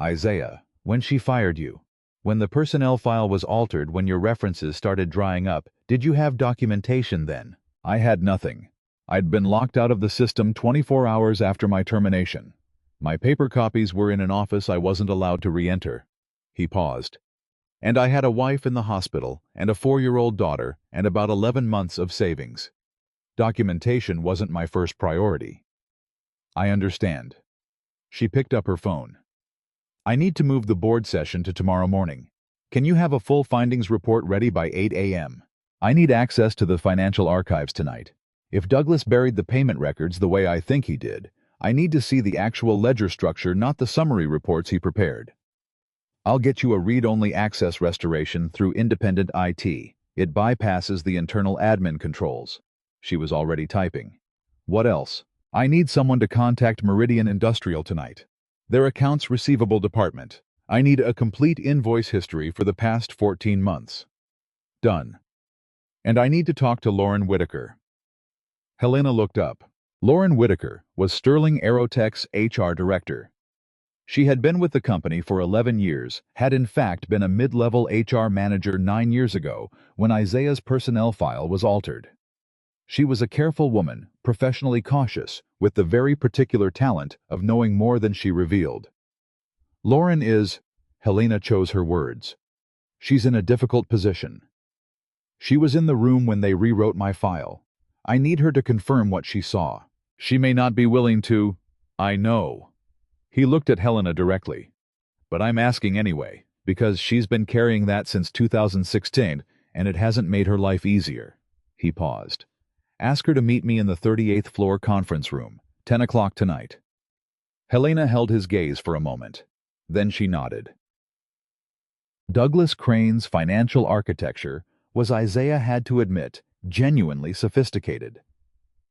Isaiah, when she fired you, when the personnel file was altered, when your references started drying up, did you have documentation then? I had nothing. I'd been locked out of the system 24 hours after my termination. My paper copies were in an office I wasn't allowed to re-enter. He paused. And I had a wife in the hospital, and a 4-year-old daughter, and about 11 months of savings. Documentation wasn't my first priority. I understand. She picked up her phone. I need to move the board session to tomorrow morning. Can you have a full findings report ready by 8 a.m.? I need access to the financial archives tonight. If Douglas buried the payment records the way I think he did, I need to see the actual ledger structure, not the summary reports he prepared. I'll get you a read-only access restoration through independent IT. It bypasses the internal admin controls. She was already typing. What else? I need someone to contact Meridian Industrial tonight. Their accounts receivable department. I need a complete invoice history for the past 14 months. Done. And I need to talk to Lauren Whitaker. Helena looked up. Lauren Whitaker was Sterling Aerotech's HR director. She had been with the company for 11 years, had in fact been a mid-level HR manager 9 years ago when Isaiah's personnel file was altered. She was a careful woman, professionally cautious, with the very particular talent of knowing more than she revealed. Lauren is, Helena chose her words. She's in a difficult position. She was in the room when they rewrote my file. I need her to confirm what she saw. She may not be willing to. I know. He looked at Helena directly. But I'm asking anyway, because she's been carrying that since 2016, and it hasn't made her life easier. He paused. Ask her to meet me in the 38th floor conference room, 10 o'clock tonight. Helena held his gaze for a moment. Then she nodded. Douglas Crane's financial architecture was, Isaiah had to admit, genuinely sophisticated.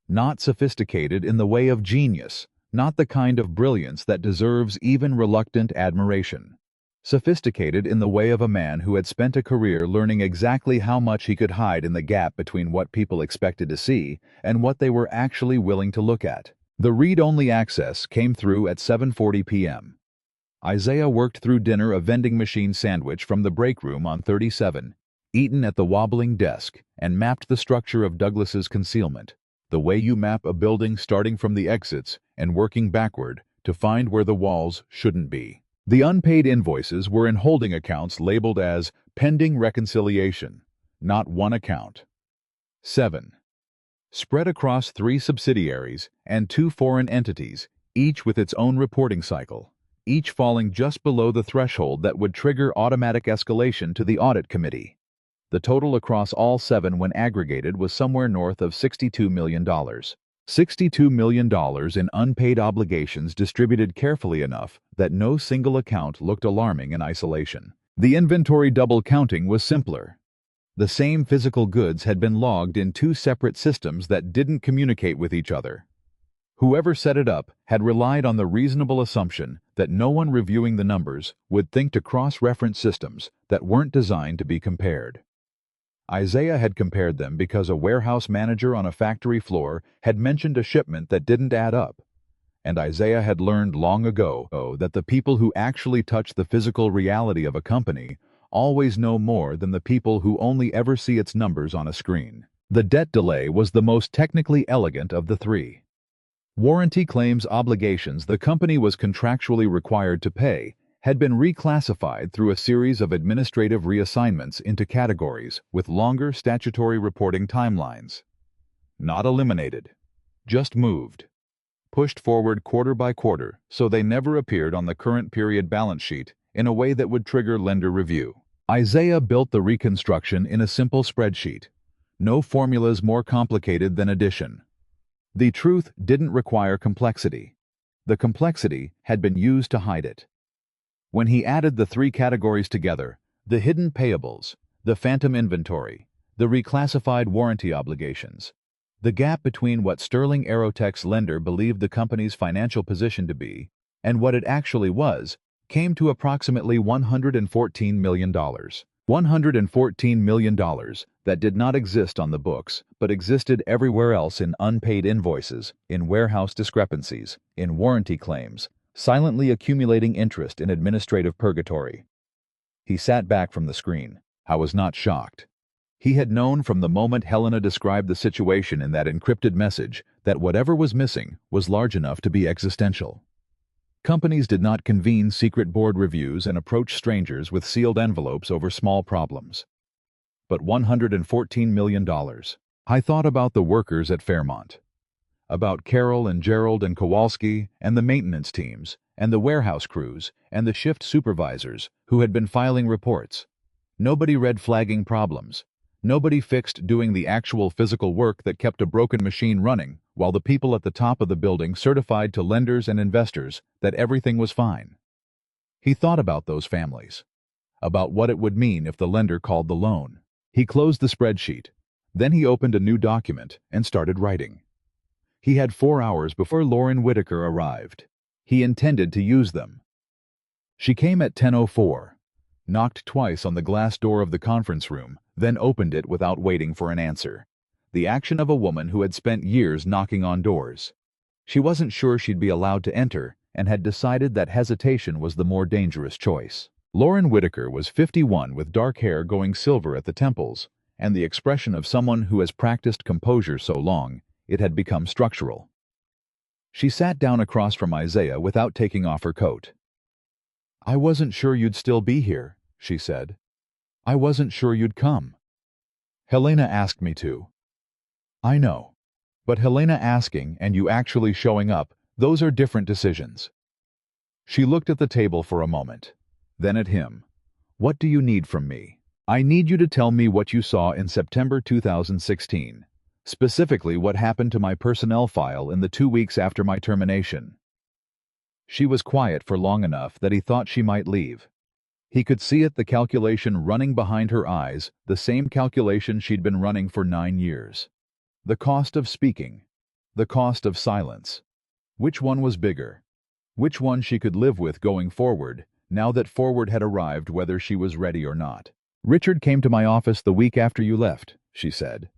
Not sophisticated in the way of genius, not the kind of brilliance that deserves even reluctant admiration. Sophisticated in the way of a man who had spent a career learning exactly how much he could hide in the gap between what people expected to see and what they were actually willing to look at. The read-only access came through at 7:40 p.m. Isaiah worked through dinner, a vending machine sandwich from the break room on 37, eaten at the wobbling desk, and mapped the structure of Douglas's concealment, the way you map a building starting from the exits and working backward to find where the walls shouldn't be. The unpaid invoices were in holding accounts labeled as pending reconciliation, not one account. 7. Spread across 3 subsidiaries and 2 foreign entities, each with its own reporting cycle, each falling just below the threshold that would trigger automatic escalation to the audit committee. The total across all 7 when aggregated was somewhere north of $62 million. $62 million in unpaid obligations distributed carefully enough that no single account looked alarming in isolation. The inventory double counting was simpler. The same physical goods had been logged in 2 separate systems that didn't communicate with each other. Whoever set it up had relied on the reasonable assumption that no one reviewing the numbers would think to cross-reference systems that weren't designed to be compared. Isaiah had compared them because a warehouse manager on a factory floor had mentioned a shipment that didn't add up. And Isaiah had learned long ago that the people who actually touch the physical reality of a company always know more than the people who only ever see its numbers on a screen. The debt delay was the most technically elegant of the 3. Warranty claims obligations the company was contractually required to pay had been reclassified through a series of administrative reassignments into categories with longer statutory reporting timelines. Not eliminated, just moved. Pushed forward quarter by quarter so they never appeared on the current period balance sheet in a way that would trigger lender review. Isaiah built the reconstruction in a simple spreadsheet. No formulas more complicated than addition. The truth didn't require complexity. The complexity had been used to hide it. When he added the 3 categories together, the hidden payables, The phantom inventory, the reclassified warranty obligations. The gap between what Sterling Aerotech's lender believed the company's financial position to be and what it actually was came to approximately $114 million. $114 million that did not exist on the books, but existed everywhere else in unpaid invoices, in warehouse discrepancies, in warranty claims, silently accumulating interest in administrative purgatory. He sat back from the screen. I was not shocked. He had known from the moment Helena described the situation in that encrypted message that whatever was missing was large enough to be existential. Companies did not convene secret board reviews and approach strangers with sealed envelopes over small problems. But $114 million. I thought about the workers at Fairmont. About Carol and Gerald and Kowalski and the maintenance teams and the warehouse crews and the shift supervisors who had been filing reports. Nobody red flagging problems. Nobody fixed doing the actual physical work that kept a broken machine running, while the people at the top of the building certified to lenders and investors that everything was fine. He thought about those families, about what it would mean if the lender called the loan. He closed the spreadsheet. Then he opened a new document and started writing. He had 4 hours before Lauren Whitaker arrived. He intended to use them. She came at 10:04, knocked twice on the glass door of the conference room, then opened it without waiting for an answer. The action of a woman who had spent years knocking on doors. She wasn't sure she'd be allowed to enter and had decided that hesitation was the more dangerous choice. Lauren Whitaker was 51 with dark hair going silver at the temples and the expression of someone who has practiced composure so long it had become structural. She sat down across from Isaiah without taking off her coat. "I wasn't sure you'd still be here," she said. "I wasn't sure you'd come. Helena asked me to." "I know. But Helena asking and you actually showing up, those are different decisions." She looked at the table for a moment, then at him. "What do you need from me?" "I need you to tell me what you saw in September 2016. Specifically what happened to my personnel file in the 2 weeks after my termination." She was quiet for long enough that he thought she might leave. He could see it, the calculation running behind her eyes, the same calculation she'd been running for 9 years. The cost of speaking. The cost of silence. Which one was bigger? Which one she could live with going forward, now that forward had arrived whether she was ready or not. "Richard came to my office the week after you left," she said.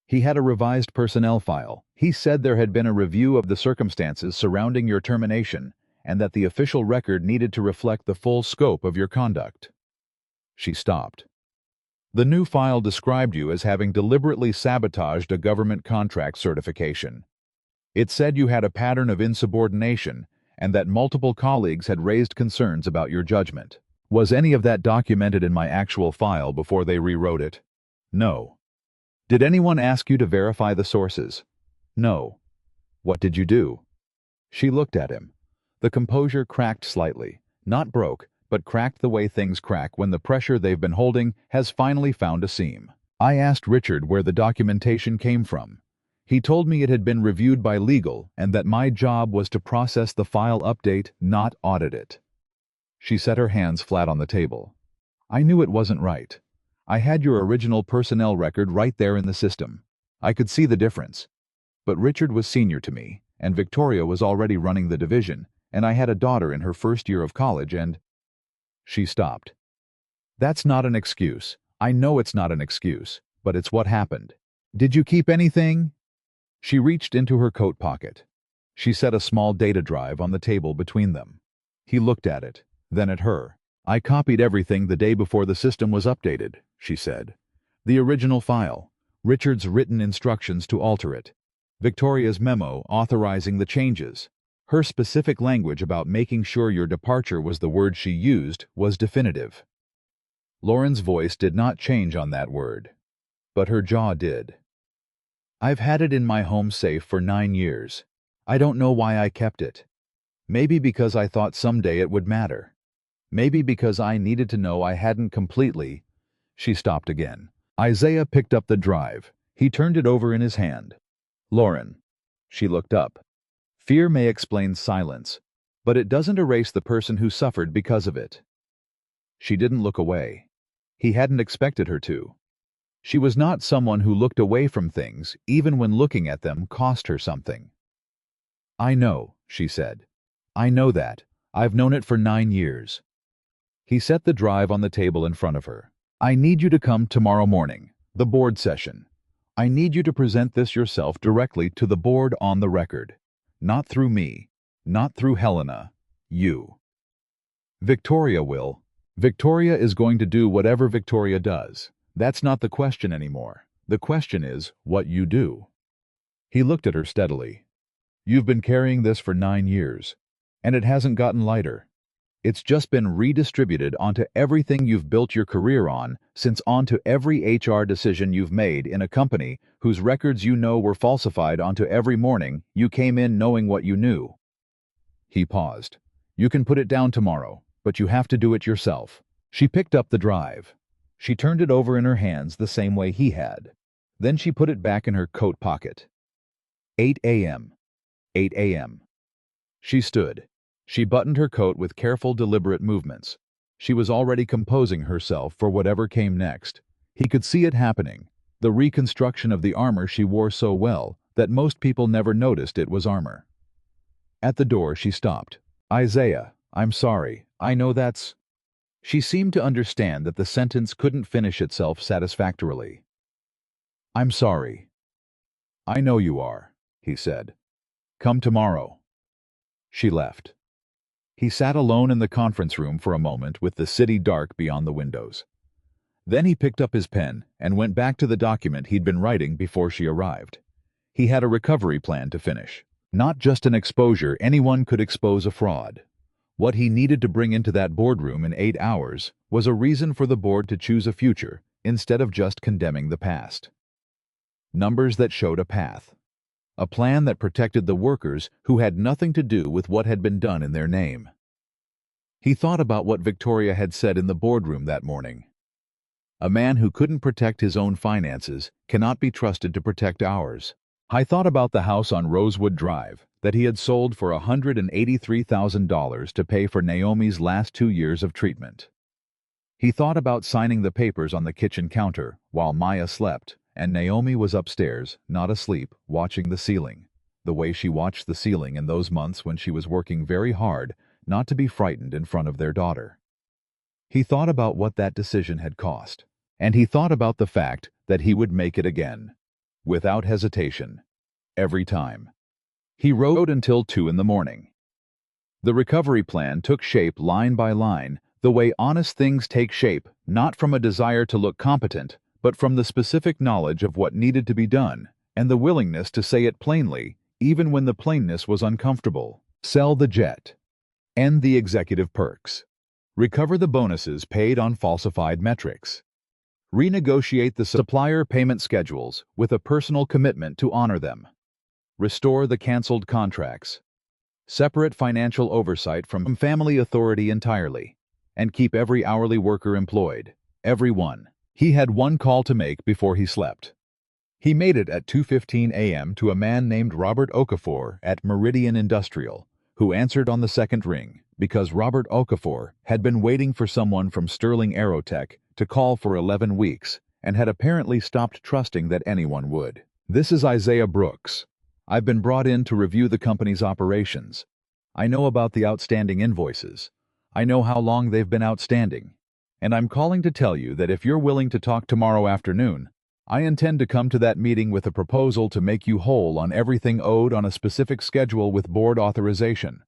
"He had a revised personnel file. He said there had been a review of the circumstances surrounding your termination and that the official record needed to reflect the full scope of your conduct." She stopped. "The new file described you as having deliberately sabotaged a government contract certification. It said you had a pattern of insubordination and that multiple colleagues had raised concerns about your judgment. Was any of that documented in my actual file before they rewrote it? No. Did anyone ask you to verify the sources? No. What did you do?" She looked at him. The composure cracked slightly, not broke, but cracked the way things crack when the pressure they've been holding has finally found a seam. "I asked Richard where the documentation came from. He told me it had been reviewed by legal and that my job was to process the file update, not audit it." She set her hands flat on the table. "I knew it wasn't right. I had your original personnel record right there in the system. I could see the difference. But Richard was senior to me, and Victoria was already running the division, and I had a daughter in her first year of college and—" She stopped. "That's not an excuse. I know it's not an excuse, but it's what happened. Did you keep anything?" She reached into her coat pocket. She set a small data drive on the table between them. He looked at it, then at her. "I copied everything the day before the system was updated," she said. "The original file, Richard's written instructions to alter it, Victoria's memo authorizing the changes. Her specific language about making sure your departure was the word she used was definitive." Lauren's voice did not change on that word, but her jaw did. "I've had it in my home safe for 9 years. I don't know why I kept it. Maybe because I thought someday it would matter. Maybe because I needed to know I hadn't completely—" She stopped again. Isaiah picked up the drive. He turned it over in his hand. "Lauren." She looked up. "Fear may explain silence, but it doesn't erase the person who suffered because of it." She didn't look away. He hadn't expected her to. She was not someone who looked away from things, even when looking at them cost her something. "I know," she said. "I know that. I've known it for 9 years." He set the drive on the table in front of her. "I need you to come tomorrow morning, the board session. I need you to present this yourself directly to the board on the record. Not through me, not through Helena. You. Victoria will. Victoria is going to do whatever Victoria does. That's not the question anymore. The question is what you do." He looked at her steadily. "You've been carrying this for 9 years, and it hasn't gotten lighter. It's just been redistributed onto everything you've built your career on, since onto every HR decision you've made in a company whose records you know were falsified onto every morning you came in knowing what you knew." He paused. "You can put it down tomorrow, but you have to do it yourself." She picked up the drive. She turned it over in her hands the same way he had. Then she put it back in her coat pocket. 8 a.m. 8 a.m. She stood. She buttoned her coat with careful, deliberate movements. She was already composing herself for whatever came next. He could see it happening, the reconstruction of the armor she wore so well that most people never noticed it was armor. At the door, she stopped. "Isaiah, I'm sorry. I know that's—" She seemed to understand that the sentence couldn't finish itself satisfactorily. "I'm sorry." "I know you are," he said. "Come tomorrow." She left. He sat alone in the conference room for a moment with the city dark beyond the windows. Then he picked up his pen and went back to the document he'd been writing before she arrived. He had a recovery plan to finish. Not just an exposure anyone could expose a fraud. What he needed to bring into that boardroom in 8 hours was a reason for the board to choose a future instead of just condemning the past. Numbers that showed a path. A plan that protected the workers who had nothing to do with what had been done in their name. He thought about what Victoria had said in the boardroom that morning. "A man who couldn't protect his own finances cannot be trusted to protect ours." I thought about the house on Rosewood Drive that he had sold for $183,000 to pay for Naomi's last 2 years of treatment. He thought about signing the papers on the kitchen counter while Maya slept and Naomi was upstairs, not asleep, watching the ceiling, the way she watched the ceiling in those months when she was working very hard not to be frightened in front of their daughter. He thought about what that decision had cost, and he thought about the fact that he would make it again, without hesitation, every time. He wrote until 2 in the morning. The recovery plan took shape line by line, the way honest things take shape, not from a desire to look competent, but from the specific knowledge of what needed to be done, and the willingness to say it plainly, even when the plainness was uncomfortable. Sell the jet. End the executive perks. Recover the bonuses paid on falsified metrics. Renegotiate the supplier payment schedules with a personal commitment to honor them. Restore the canceled contracts. Separate financial oversight from family authority entirely. And keep every hourly worker employed. Every one. He had one call to make before he slept. He made it at 2:15 a.m. to a man named Robert Okafor at Meridian Industrial, who answered on the second ring because Robert Okafor had been waiting for someone from Sterling Aerotech to call for 11 weeks and had apparently stopped trusting that anyone would. "This is Isaiah Brooks. I've been brought in to review the company's operations. I know about the outstanding invoices. I know how long they've been outstanding. And I'm calling to tell you that if you're willing to talk tomorrow afternoon, I intend to come to that meeting with a proposal to make you whole on everything owed on a specific schedule with board authorization."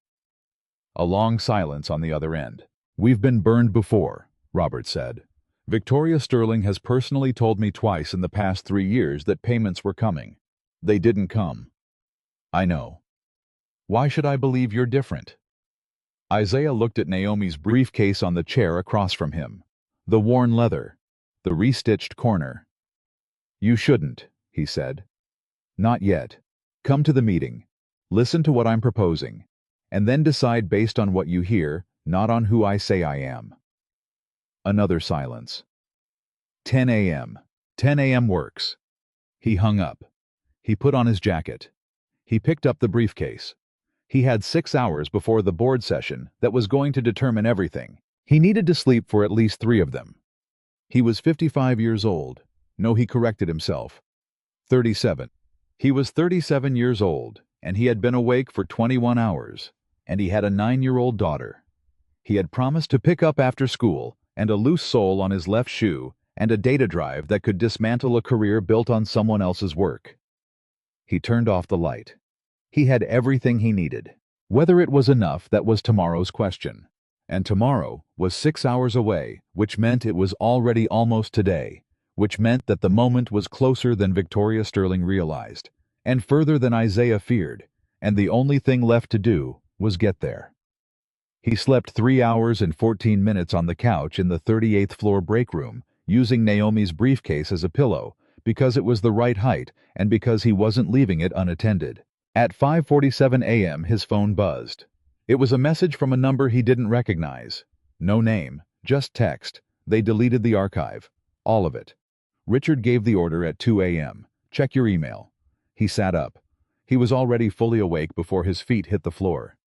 A long silence on the other end. "We've been burned before," Robert said. "Victoria Sterling has personally told me twice in the past 3 years that payments were coming. They didn't come." "I know. Why should I believe you're different?" Isaiah looked at Naomi's briefcase on the chair across from him. The worn leather. The restitched corner. "You shouldn't," he said. "Not yet. Come to the meeting. Listen to what I'm proposing. And then decide based on what you hear, not on who I say I am." Another silence. 10 a.m. 10 a.m. works. He hung up. He put on his jacket. He picked up the briefcase. He had 6 hours before the board session that was going to determine everything. He needed to sleep for at least 3 of them. He was 55 years old. No, he corrected himself. 37. He was 37 years old, and he had been awake for 21 hours, and he had a 9-year-old daughter. He had promised to pick up after school, and a loose sole on his left shoe, and a data drive that could dismantle a career built on someone else's work. He turned off the light. He had everything he needed. Whether it was enough, that was tomorrow's question. And tomorrow was 6 hours away, which meant it was already almost today, which meant that the moment was closer than Victoria Sterling realized, and further than Isaiah feared, and the only thing left to do was get there. He slept 3 hours and 14 minutes on the couch in the 38th floor break room, using Naomi's briefcase as a pillow, because it was the right height and because he wasn't leaving it unattended. At 5:47 a.m. his phone buzzed. It was a message from a number he didn't recognize. No name, just text. They deleted the archive. All of it. Richard gave the order at 2 a.m. Check your email. He sat up. He was already fully awake before his feet hit the floor.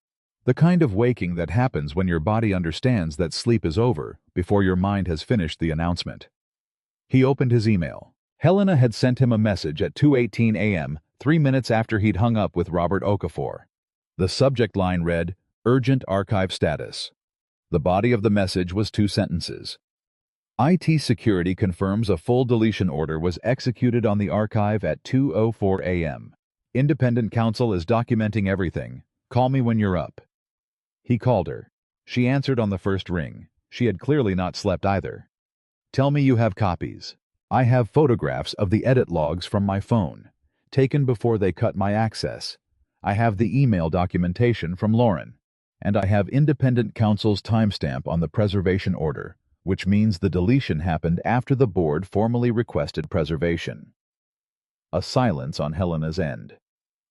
The kind of waking that happens when your body understands that sleep is over before your mind has finished the announcement. He opened his email. Helena had sent him a message at 2:18 a.m., 3 minutes after he'd hung up with Robert Okafor. The subject line read, "Urgent archive status." The body of the message was 2 sentences. IT security confirms a full deletion order was executed on the archive at 2:04 a.m. Independent counsel is documenting everything. Call me when you're up. He called her. She answered on the first ring. She had clearly not slept either. Tell me you have copies. I have photographs of the edit logs from my phone, taken before they cut my access. I have the email documentation from Lauren. And I have independent counsel's timestamp on the preservation order, which means the deletion happened after the board formally requested preservation. A silence on Helena's end.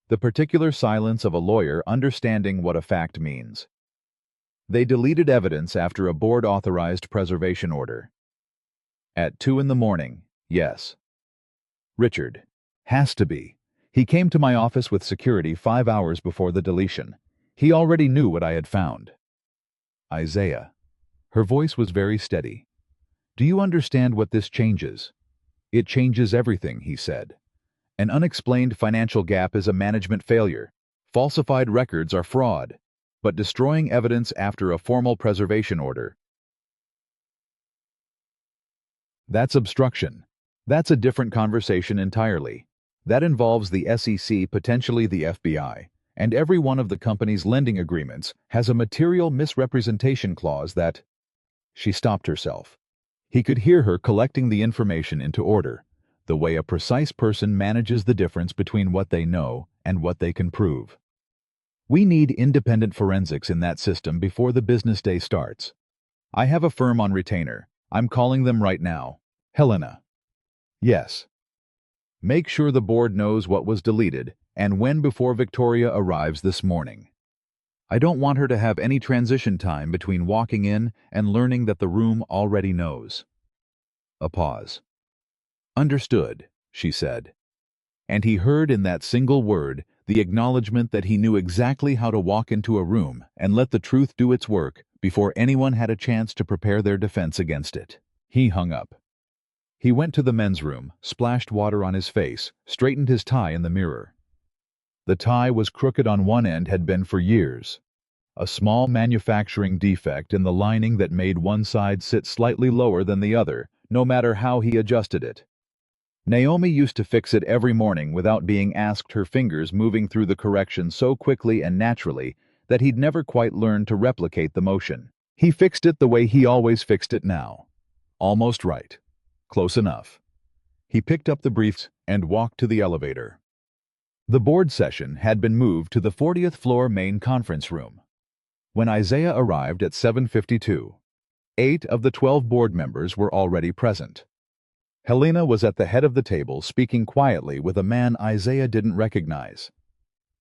The particular silence of a lawyer understanding what a fact means. They deleted evidence after a board-authorized preservation order. At 2 in the morning, yes. Richard. Has to be. He came to my office with security 5 hours before the deletion. He already knew what I had found. Isaiah. Her voice was very steady. Do you understand what this changes? It changes everything, he said. An unexplained financial gap is a management failure. Falsified records are fraud. But destroying evidence after a formal preservation order, that's obstruction. That's a different conversation entirely. That involves the SEC, potentially the FBI, and every one of the company's lending agreements has a material misrepresentation clause that... She stopped herself. He could hear her collecting the information into order, the way a precise person manages the difference between what they know and what they can prove. We need independent forensics in that system before the business day starts. I have a firm on retainer. I'm calling them right now. Helena. Yes. Make sure the board knows what was deleted and when before Victoria arrives this morning. I don't want her to have any transition time between walking in and learning that the room already knows. A pause. Understood, she said. And he heard in that single word the acknowledgement that he knew exactly how to walk into a room and let the truth do its work before anyone had a chance to prepare their defense against it. He hung up. He went to the men's room, splashed water on his face, straightened his tie in the mirror. The tie was crooked on one end, had been for years. A small manufacturing defect in the lining that made one side sit slightly lower than the other, no matter how he adjusted it. Naomi used to fix it every morning without being asked, her fingers moving through the correction so quickly and naturally that he'd never quite learned to replicate the motion. He fixed it the way he always fixed it now. Almost right. Close enough. He picked up the briefs and walked to the elevator. The board session had been moved to the 40th floor main conference room. When Isaiah arrived at 7:52, 8 of the 12 board members were already present. Helena was at the head of the table, speaking quietly with a man Isaiah didn't recognize.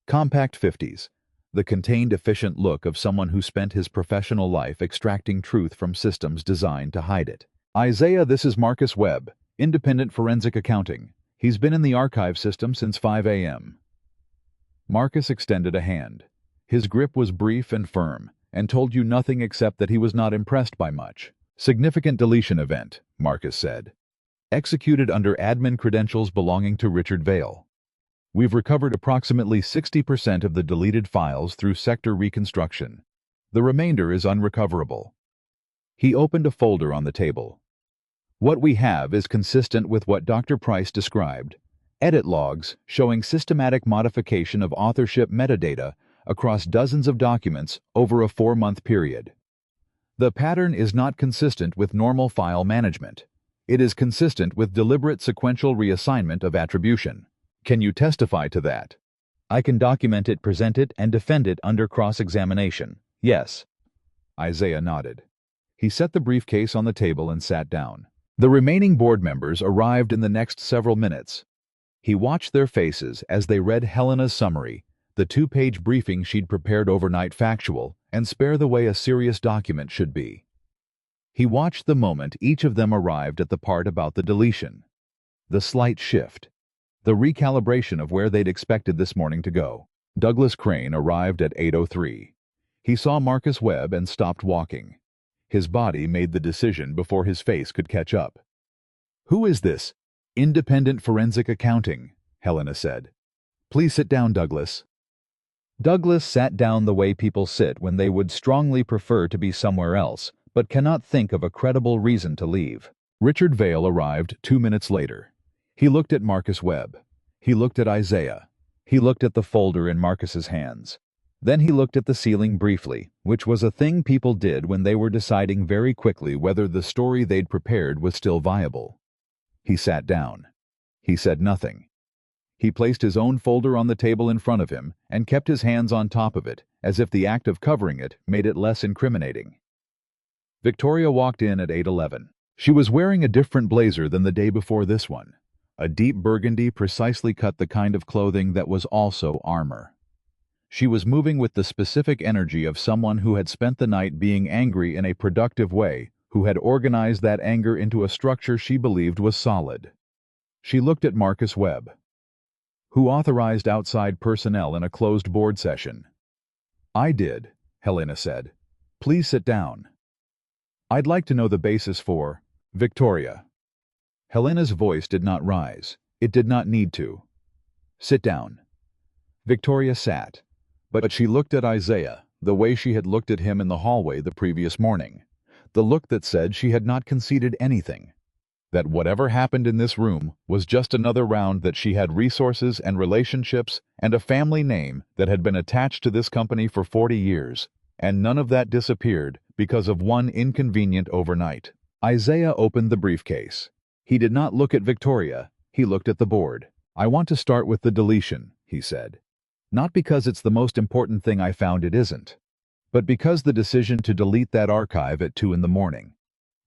Compact 50s, the contained, efficient look of someone who spent his professional life extracting truth from systems designed to hide it. Isaiah, this is Marcus Webb, independent forensic accounting. He's been in the archive system since 5 a.m. Marcus extended a hand. His grip was brief and firm, and told you nothing except that he was not impressed by much. Significant deletion event, Marcus said. Executed under admin credentials belonging to Richard Vale. We've recovered approximately 60% of the deleted files through sector reconstruction. The remainder is unrecoverable. He opened a folder on the table. What we have is consistent with what Dr. Price described. Edit logs showing systematic modification of authorship metadata across dozens of documents over a 4-month period. The pattern is not consistent with normal file management. It is consistent with deliberate sequential reassignment of attribution. Can you testify to that? I can document it, present it, and defend it under cross-examination. Yes. Isaiah nodded. He set the briefcase on the table and sat down. The remaining board members arrived in the next several minutes. He watched their faces as they read Helena's summary, the 2-page briefing she'd prepared overnight, factual, and spare the way a serious document should be. He watched the moment each of them arrived at the part about the deletion. The slight shift. The recalibration of where they'd expected this morning to go. Douglas Crane arrived at 8:03. He saw Marcus Webb and stopped walking. His body made the decision before his face could catch up. "Who is this? Independent forensic accounting," Helena said. "Please sit down, Douglas." Douglas sat down the way people sit when they would strongly prefer to be somewhere else, but cannot think of a credible reason to leave. Richard Vale arrived 2 minutes later. He looked at Marcus Webb. He looked at Isaiah. He looked at the folder in Marcus's hands. Then he looked at the ceiling briefly, which was a thing people did when they were deciding very quickly whether the story they'd prepared was still viable. He sat down. He said nothing. He placed his own folder on the table in front of him and kept his hands on top of it, as if the act of covering it made it less incriminating. Victoria walked in at 8:11. She was wearing a different blazer than the day before this one. A deep burgundy, precisely cut the kind of clothing that was also armor. She was moving with the specific energy of someone who had spent the night being angry in a productive way, who had organized that anger into a structure she believed was solid. She looked at Marcus Webb. "Who authorized outside personnel in a closed board session?" "I did," Helena said. "Please sit down." "I'd like to know the basis for—" "Victoria." Helena's voice did not rise. It did not need to. "Sit down." Victoria sat. But she looked at Isaiah, the way she had looked at him in the hallway the previous morning. The look that said she had not conceded anything. That whatever happened in this room was just another round, that she had resources and relationships and a family name that had been attached to this company for 40 years, and none of that disappeared because of one inconvenient overnight. Isaiah opened the briefcase. He did not look at Victoria, he looked at the board. "I want to start with the deletion," he said. "Not because it's the most important thing I found, it isn't, but because the decision to delete that archive at 2 in the morning,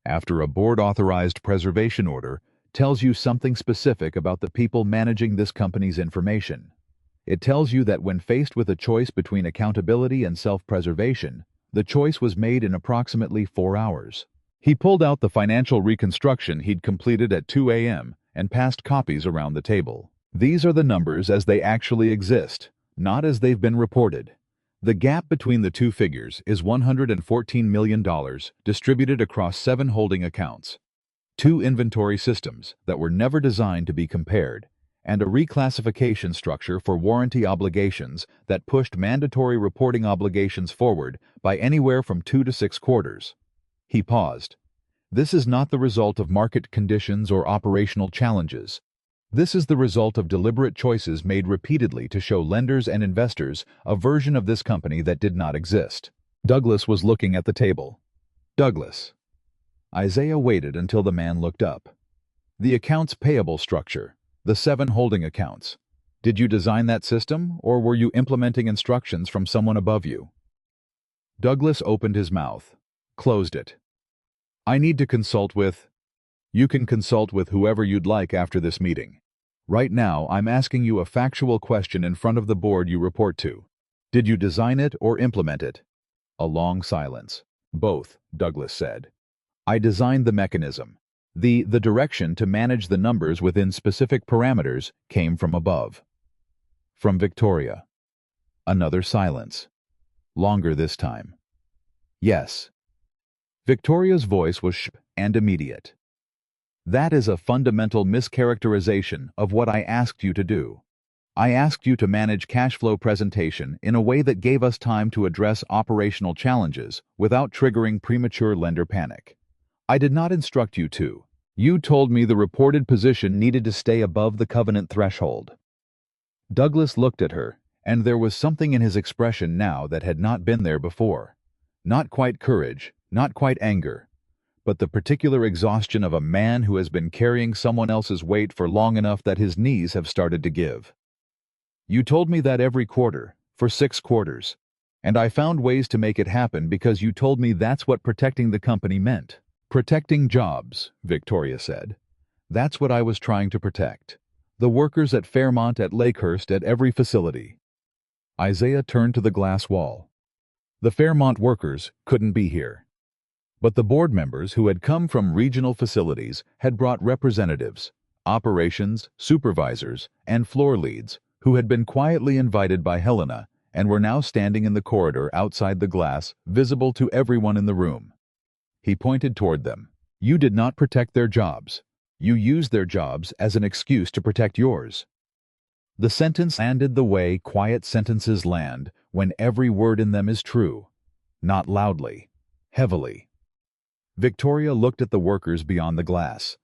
after a board-authorized preservation order, tells you something specific about the people managing this company's information. It tells you that when faced with a choice between accountability and self-preservation, the choice was made in approximately 4 hours. He pulled out the financial reconstruction he'd completed at 2 a.m. and passed copies around the table. These are the numbers as they actually exist, not as they've been reported. The gap between the two figures is $114 million distributed across 7 holding accounts, 2 inventory systems that were never designed to be compared, and a reclassification structure for warranty obligations that pushed mandatory reporting obligations forward by anywhere from 2 to 6 quarters. He paused. This is not the result of market conditions or operational challenges. This is the result of deliberate choices made repeatedly to show lenders and investors a version of this company that did not exist. Douglas was looking at the table. "Douglas." Isaiah waited until the man looked up. "The accounts payable structure, the 7 holding accounts. Did you design that system, or were you implementing instructions from someone above you?" Douglas opened his mouth, closed it. "I need to consult with—" "You can consult with whoever you'd like after this meeting. Right now, I'm asking you a factual question in front of the board you report to. Did you design it or implement it?" A long silence. "Both," Douglas said. "I designed the mechanism. The direction to manage the numbers within specific parameters came from above." From Victoria. Another silence. Longer this time. "Yes." Victoria's voice was sharp and immediate. "That is a fundamental mischaracterization of what I asked you to do. I asked you to manage cash flow presentation in a way that gave us time to address operational challenges without triggering premature lender panic. I did not instruct you to. You told me the reported position needed to stay above the covenant threshold." Douglas looked at her, and there was something in his expression now that had not been there before. Not quite courage, not quite anger, but the particular exhaustion of a man who has been carrying someone else's weight for long enough that his knees have started to give. "You told me that every quarter, for 6 quarters. And I found ways to make it happen because you told me that's what protecting the company meant." "Protecting jobs," Victoria said. "That's what I was trying to protect. The workers at Fairmont, at Lakehurst, at every facility." Isaiah turned to the glass wall. The Fairmont workers couldn't be here. But the board members who had come from regional facilities had brought representatives, operations, supervisors, and floor leads who had been quietly invited by Helena and were now standing in the corridor outside the glass, visible to everyone in the room. He pointed toward them. "You did not protect their jobs. You used their jobs as an excuse to protect yours." The sentence landed the way quiet sentences land when every word in them is true. Not loudly, heavily. Victoria looked at the workers beyond the glass.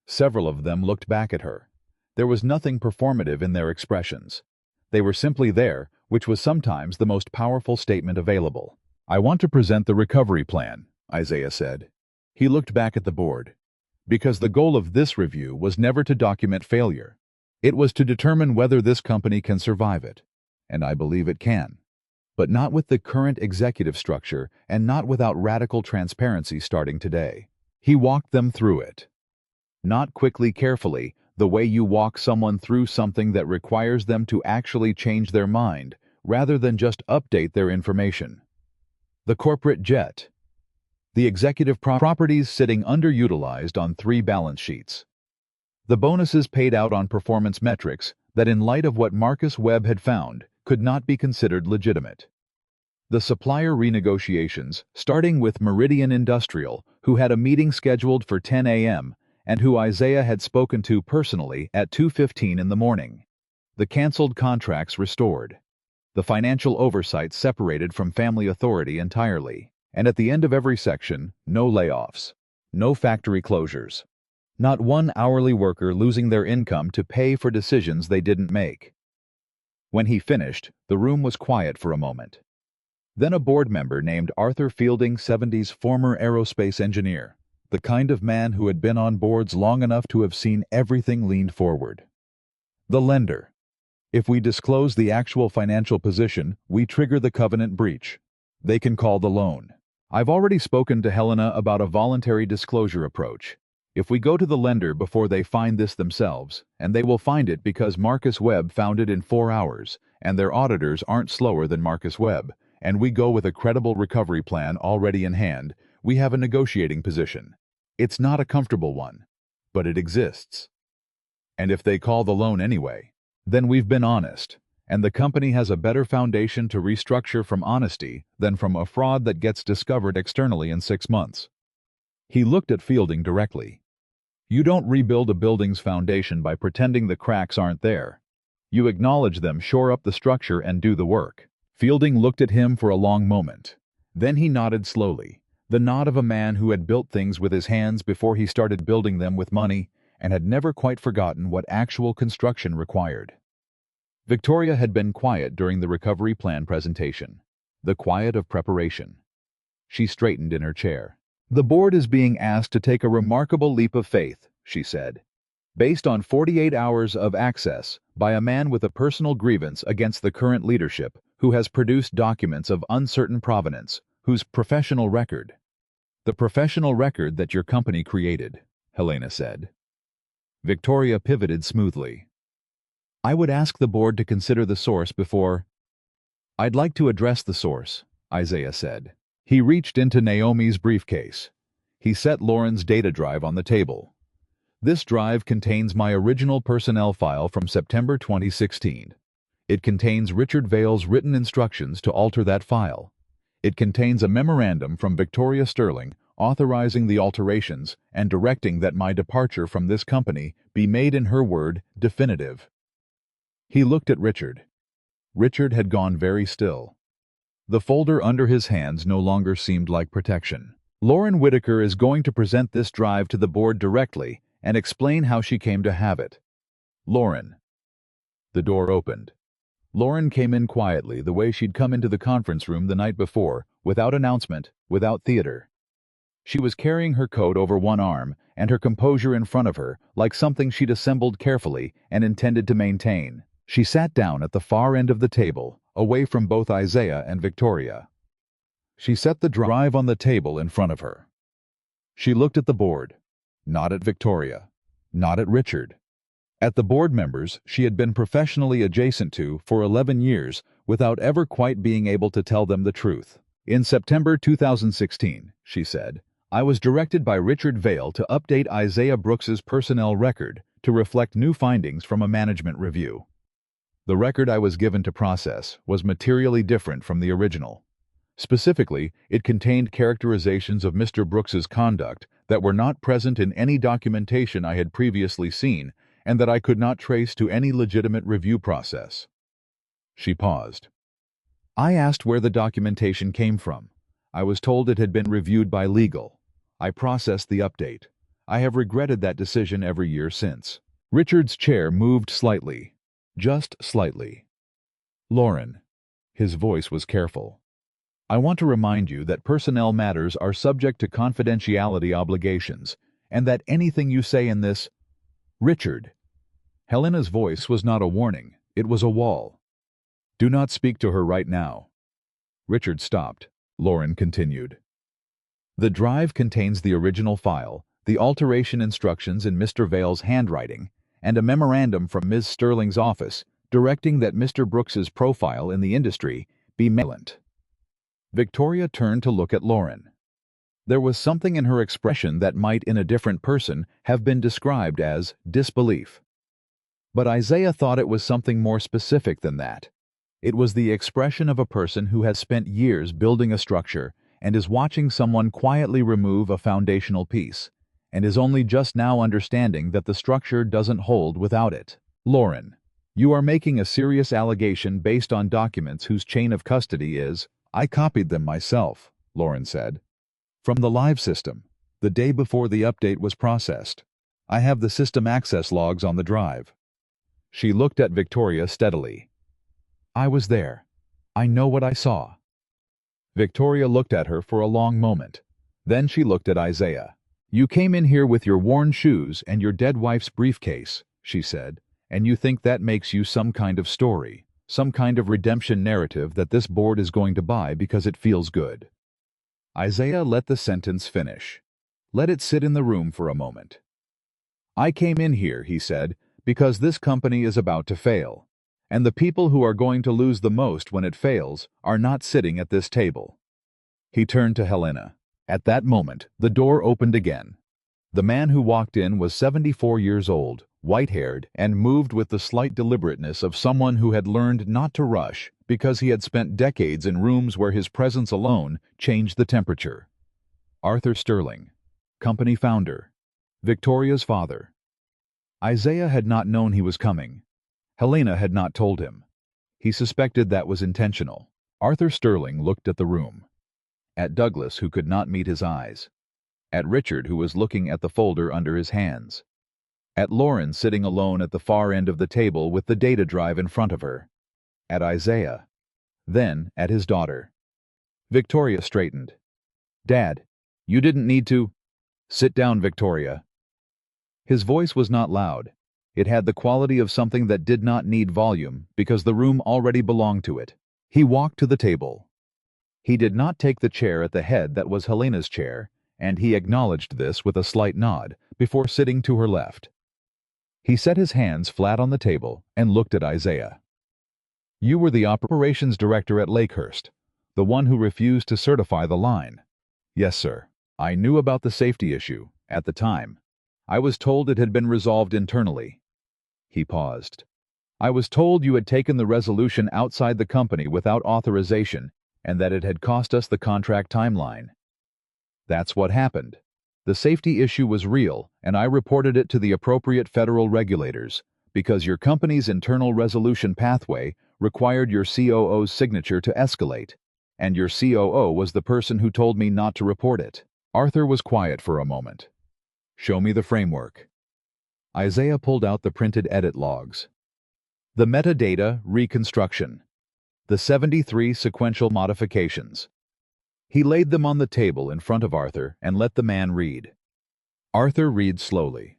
Several of them looked back at her. There was nothing performative in their expressions. They were simply there, which was sometimes the most powerful statement available. "I want to present the recovery plan," Isaiah said. He looked back at the board. "Because the goal of this review was never to document failure. It was to determine whether this company can survive it. And I believe it can. But not with the current executive structure and not without radical transparency starting today." He walked them through it. Not quickly, carefully, the way you walk someone through something that requires them to actually change their mind, rather than just update their information. The corporate jet. The executive properties sitting underutilized on 3 balance sheets. The bonuses paid out on performance metrics that, in light of what Marcus Webb had found, could not be considered legitimate. The supplier renegotiations, starting with Meridian Industrial, who had a meeting scheduled for 10 a.m., and who Isaiah had spoken to personally at 2:15 in the morning. The canceled contracts restored. The financial oversight separated from family authority entirely. And at the end of every section, no layoffs. No factory closures. Not one hourly worker losing their income to pay for decisions they didn't make. When he finished, the room was quiet for a moment. Then a board member named Arthur Fielding, 70s former aerospace engineer, the kind of man who had been on boards long enough to have seen everything, leaned forward. "The lender. If we disclose the actual financial position, we trigger the covenant breach. They can call the loan. I've already spoken to Helena about a voluntary disclosure approach. If we go to the lender before they find this themselves, and they will find it because Marcus Webb found it in 4 hours, and their auditors aren't slower than Marcus Webb, and we go with a credible recovery plan already in hand, we have a negotiating position. It's not a comfortable one, but it exists. And if they call the loan anyway, then we've been honest. And the company has a better foundation to restructure from honesty than from a fraud that gets discovered externally in 6 months." He looked at Fielding directly. "You don't rebuild a building's foundation by pretending the cracks aren't there. You acknowledge them, shore up the structure, and do the work." Fielding looked at him for a long moment. Then he nodded slowly, the nod of a man who had built things with his hands before he started building them with money and had never quite forgotten what actual construction required. Victoria had been quiet during the recovery plan presentation, the quiet of preparation. She straightened in her chair. "The board is being asked to take a remarkable leap of faith," she said, "based on 48 hours of access by a man with a personal grievance against the current leadership who has produced documents of uncertain provenance, whose professional record—" "The professional record that your company created," Helena said. Victoria pivoted smoothly. "I would ask the board to consider the source before—" "I'd like to address the source," Isaiah said. He reached into Naomi's briefcase. He set Lauren's data drive on the table. "This drive contains my original personnel file from September 2016. It contains Richard Vale's written instructions to alter that file. It contains a memorandum from Victoria Sterling authorizing the alterations and directing that my departure from this company be made in her word definitive. He looked at Richard. Richard had gone very still. The folder under his hands no longer seemed like protection. Lauren Whitaker is going to present this drive to the board directly and explain how she came to have it. Lauren. The door opened. Lauren came in quietly, the way she'd come into the conference room the night before, without announcement, without theater. She was carrying her coat over one arm and her composure in front of her, like something she'd assembled carefully and intended to maintain. She sat down at the far end of the table, away from both Isaiah and Victoria. She set the drive on the table in front of her. She looked at the board, not at Victoria, not at Richard. At the board members she had been professionally adjacent to for 11 years without ever quite being able to tell them the truth. In September 2016, she said, I was directed by Richard Vail to update Isaiah Brooks's personnel record to reflect new findings from a management review. The record I was given to process was materially different from the original. Specifically, it contained characterizations of Mr. Brooks's conduct that were not present in any documentation I had previously seen and that I could not trace to any legitimate review process. She paused. I asked where the documentation came from. I was told it had been reviewed by legal. I processed the update. I have regretted that decision every year since. Richard's chair moved slightly. Just slightly. Lauren. His voice was careful. I want to remind you that personnel matters are subject to confidentiality obligations, and that anything you say in this... Richard. Helena's voice was not a warning, it was a wall. Do not speak to her right now. Richard stopped. Lauren continued. The drive contains the original file, the alteration instructions in Mr. Vail's handwriting, and a memorandum from Ms. Sterling's office directing that Mr. Brooks's profile in the industry be malignant. Victoria turned to look at Lauren. There was something in her expression that might, in a different person, have been described as disbelief. But Isaiah thought it was something more specific than that. It was the expression of a person who has spent years building a structure and is watching someone quietly remove a foundational piece, and is only just now understanding that the structure doesn't hold without it. Lauren, you are making a serious allegation based on documents whose chain of custody is... I copied them myself, Lauren said. From the live system, the day before the update was processed. I have the system access logs on the drive. She looked at Victoria steadily. I was there. I know what I saw. Victoria looked at her for a long moment. Then she looked at Isaiah. You came in here with your worn shoes and your dead wife's briefcase, she said, and you think that makes you some kind of story, some kind of redemption narrative that this board is going to buy because it feels good. Isaiah let the sentence finish. Let it sit in the room for a moment. I came in here, he said, because this company is about to fail, and the people who are going to lose the most when it fails are not sitting at this table. He turned to Helena. At that moment, the door opened again. The man who walked in was 74 years old, white-haired, and moved with the slight deliberateness of someone who had learned not to rush because he had spent decades in rooms where his presence alone changed the temperature. Arthur Sterling, company founder, Victoria's father. Isaiah had not known he was coming. Helena had not told him. He suspected that was intentional. Arthur Sterling looked at the room. At Douglas, who could not meet his eyes. At Richard, who was looking at the folder under his hands. At Lauren sitting alone at the far end of the table with the data drive in front of her. At Isaiah. Then at his daughter. Victoria straightened. Dad, you didn't need to... Sit down, Victoria. His voice was not loud. It had the quality of something that did not need volume because the room already belonged to it. He walked to the table. He did not take the chair at the head that was Helena's chair, and he acknowledged this with a slight nod before sitting to her left. He set his hands flat on the table and looked at Isaiah. You were the operations director at Lakehurst, the one who refused to certify the line. Yes, sir. I knew about the safety issue at the time. I was told it had been resolved internally. He paused. I was told you had taken the resolution outside the company without authorization and that it had cost us the contract timeline. That's what happened. The safety issue was real, and I reported it to the appropriate federal regulators, because your company's internal resolution pathway required your COO's signature to escalate, and your COO was the person who told me not to report it. Arthur was quiet for a moment. Show me the framework. Isaiah pulled out the printed edit logs. The metadata reconstruction. The 73 sequential modifications. He laid them on the table in front of Arthur and let the man read. Arthur read slowly.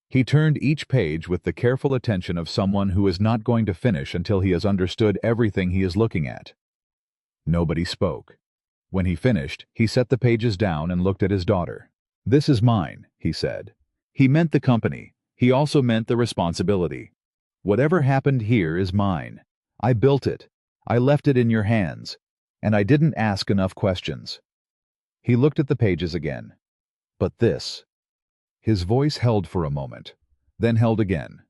He turned each page with the careful attention of someone who is not going to finish until he has understood everything he is looking at. Nobody spoke. When he finished, he set the pages down and looked at his daughter. "This is mine," he said. He meant the company. He also meant the responsibility. "Whatever happened here is mine. I built it. I left it in your hands. And I didn't ask enough questions." He looked at the pages again. "But this." His voice held for a moment, then held again.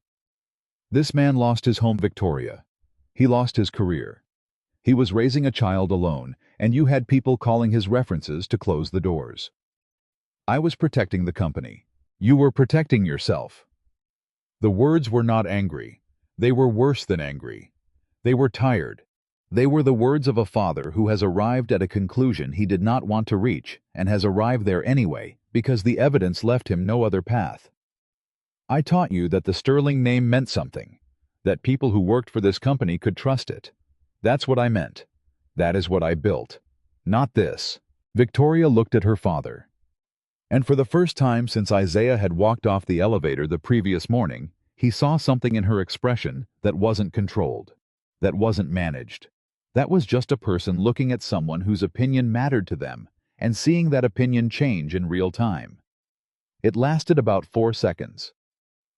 This man lost his home, Victoria. He lost his career. He was raising a child alone, and you had people calling his references to close the doors. I was protecting the company. You were protecting yourself. The words were not angry. They were worse than angry. They were tired. They were the words of a father who has arrived at a conclusion he did not want to reach and has arrived there anyway because the evidence left him no other path. I taught you that the Sterling name meant something, that people who worked for this company could trust it. That's what I meant. That is what I built. Not this. Victoria looked at her father. And for the first time since Isaiah had walked off the elevator the previous morning, he saw something in her expression that wasn't controlled, that wasn't managed. That was just a person looking at someone whose opinion mattered to them and seeing that opinion change in real time. It lasted about 4 seconds.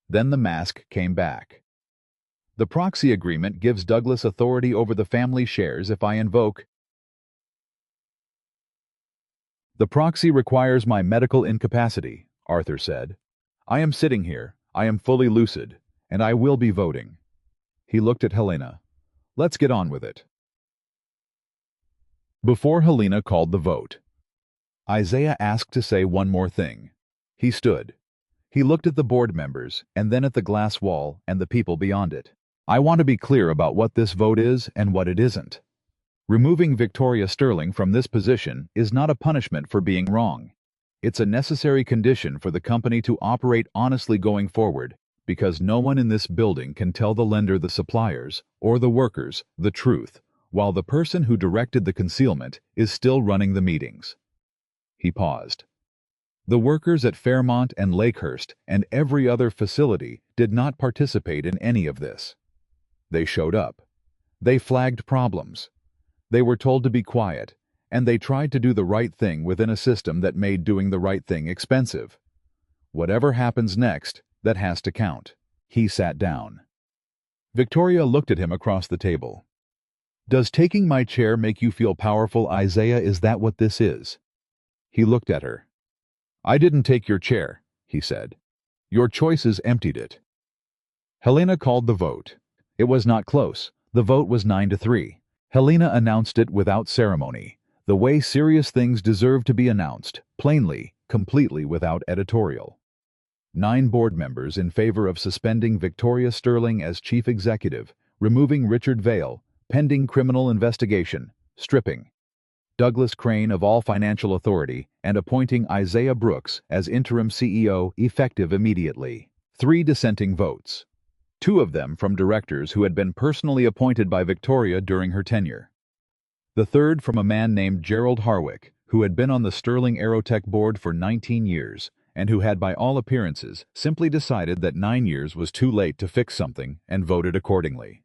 Then the mask came back. The proxy agreement gives Douglas authority over the family shares if I invoke. The proxy requires my medical incapacity, Arthur said. I am sitting here, I am fully lucid, and I will be voting. He looked at Helena. Let's get on with it. Before Helena called the vote, Isaiah asked to say one more thing. He stood. He looked at the board members and then at the glass wall and the people beyond it. I want to be clear about what this vote is and what it isn't. Removing Victoria Sterling from this position is not a punishment for being wrong. It's a necessary condition for the company to operate honestly going forward, because no one in this building can tell the lender, the suppliers, or the workers the truth, while the person who directed the concealment is still running the meetings. He paused. The workers at Fairmont and Lakehurst and every other facility did not participate in any of this. They showed up. They flagged problems. They were told to be quiet, and they tried to do the right thing within a system that made doing the right thing expensive. Whatever happens next, that has to count. He sat down. Victoria looked at him across the table. Does taking my chair make you feel powerful, Isaiah? Is that what this is? He looked at her. I didn't take your chair, he said. Your choices emptied it. Helena called the vote. It was not close. The vote was 9-3. Helena announced it without ceremony, the way serious things deserve to be announced, plainly, completely without editorial. 9 board members in favor of suspending Victoria Sterling as chief executive, removing Richard Vail, pending criminal investigation, stripping Douglas Crane of all financial authority, and appointing Isaiah Brooks as interim CEO effective immediately. 3 dissenting votes. 2 of them from directors who had been personally appointed by Victoria during her tenure. The third from a man named Gerald Harwick, who had been on the Sterling Aerotech board for 19 years, and who had by all appearances simply decided that 9 years was too late to fix something and voted accordingly.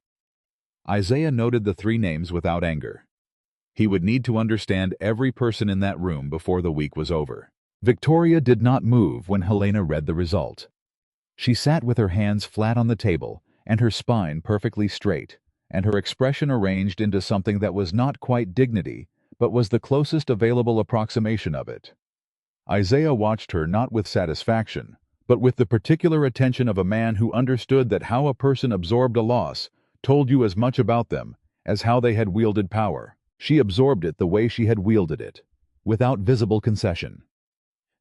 Isaiah noted the 3 names without anger. He would need to understand every person in that room before the week was over. Victoria did not move when Helena read the result. She sat with her hands flat on the table and her spine perfectly straight, and her expression arranged into something that was not quite dignity, but was the closest available approximation of it. Isaiah watched her not with satisfaction, but with the particular attention of a man who understood that how a person absorbed a loss told you as much about them as how they had wielded power. She absorbed it the way she had wielded it, without visible concession.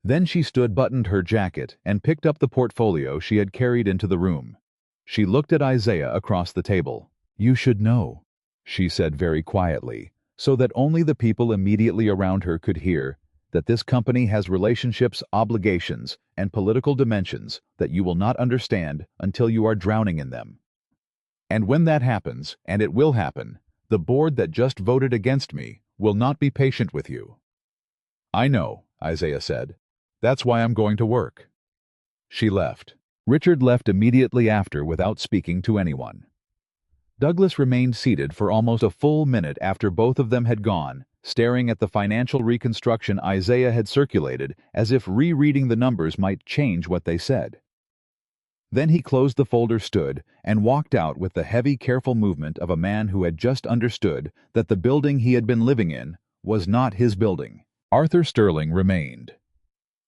Then she buttoned her jacket and picked up the portfolio she had carried into the room. She looked at Isaiah across the table. "You should know," she said very quietly, so that only the people immediately around her could hear, "that this company has relationships, obligations, and political dimensions that you will not understand until you are drowning in them. And when that happens, and it will happen, the board that just voted against me will not be patient with you." "I know," Isaiah said. "That's why I'm going to work." She left. Richard left immediately after without speaking to anyone. Douglas remained seated for almost a full minute after both of them had gone, staring at the financial reconstruction Isaiah had circulated as if rereading the numbers might change what they said. Then he closed the folder, stood, and walked out with the heavy, careful movement of a man who had just understood that the building he had been living in was not his building. Arthur Sterling remained.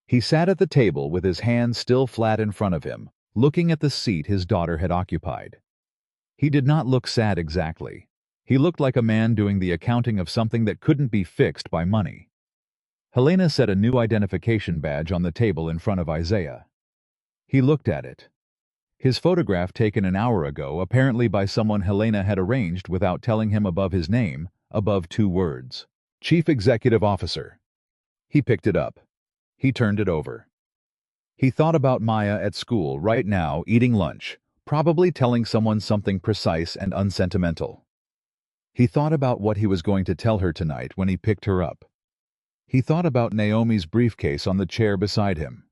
He sat at the table with his hands still flat in front of him, looking at the seat his daughter had occupied. He did not look sad exactly. He looked like a man doing the accounting of something that couldn't be fixed by money. Helena set a new identification badge on the table in front of Isaiah. He looked at it. His photograph taken an hour ago, apparently by someone Helena had arranged without telling him above his name, above 2 words. Chief Executive Officer. He picked it up. He turned it over. He thought about Maya at school right now, eating lunch, probably telling someone something precise and unsentimental. He thought about what he was going to tell her tonight when he picked her up. He thought about Naomi's briefcase on the chair beside him.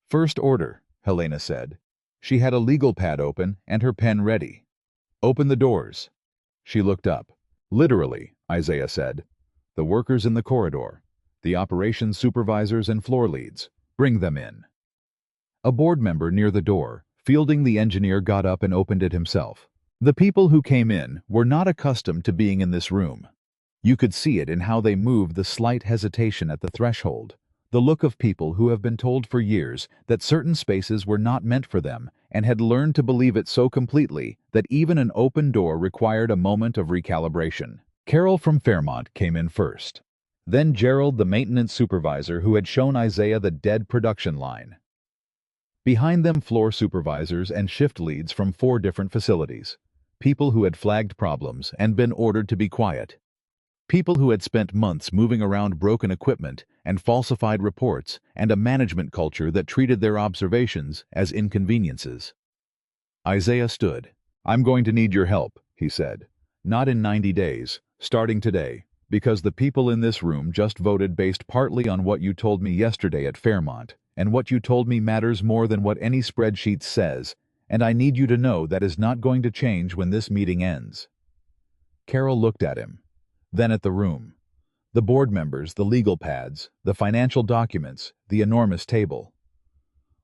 "First order," Helena said. She had a legal pad open and her pen ready. "Open the doors." She looked up. "Literally," Isaiah said. "The workers in the corridor. The operations supervisors and floor leads. Bring them in." A board member near the door, Fielding the engineer, got up and opened it himself. The people who came in were not accustomed to being in this room. You could see it in how they moved, the slight hesitation at the threshold, the look of people who have been told for years that certain spaces were not meant for them and had learned to believe it so completely that even an open door required a moment of recalibration. Carol from Fairmont came in first. Then Gerald, the maintenance supervisor who had shown Isaiah the dead production line. Behind them, floor supervisors and shift leads from 4 different facilities. People who had flagged problems and been ordered to be quiet. People who had spent months moving around broken equipment and falsified reports, and a management culture that treated their observations as inconveniences. Isaiah stood. "I'm going to need your help," he said. "Not in 90 days, starting today, because the people in this room just voted based partly on what you told me yesterday at Fairmont, and what you told me matters more than what any spreadsheet says, and I need you to know that is not going to change when this meeting ends." Carol looked at him, then at the room. The board members, the legal pads, the financial documents, the enormous table.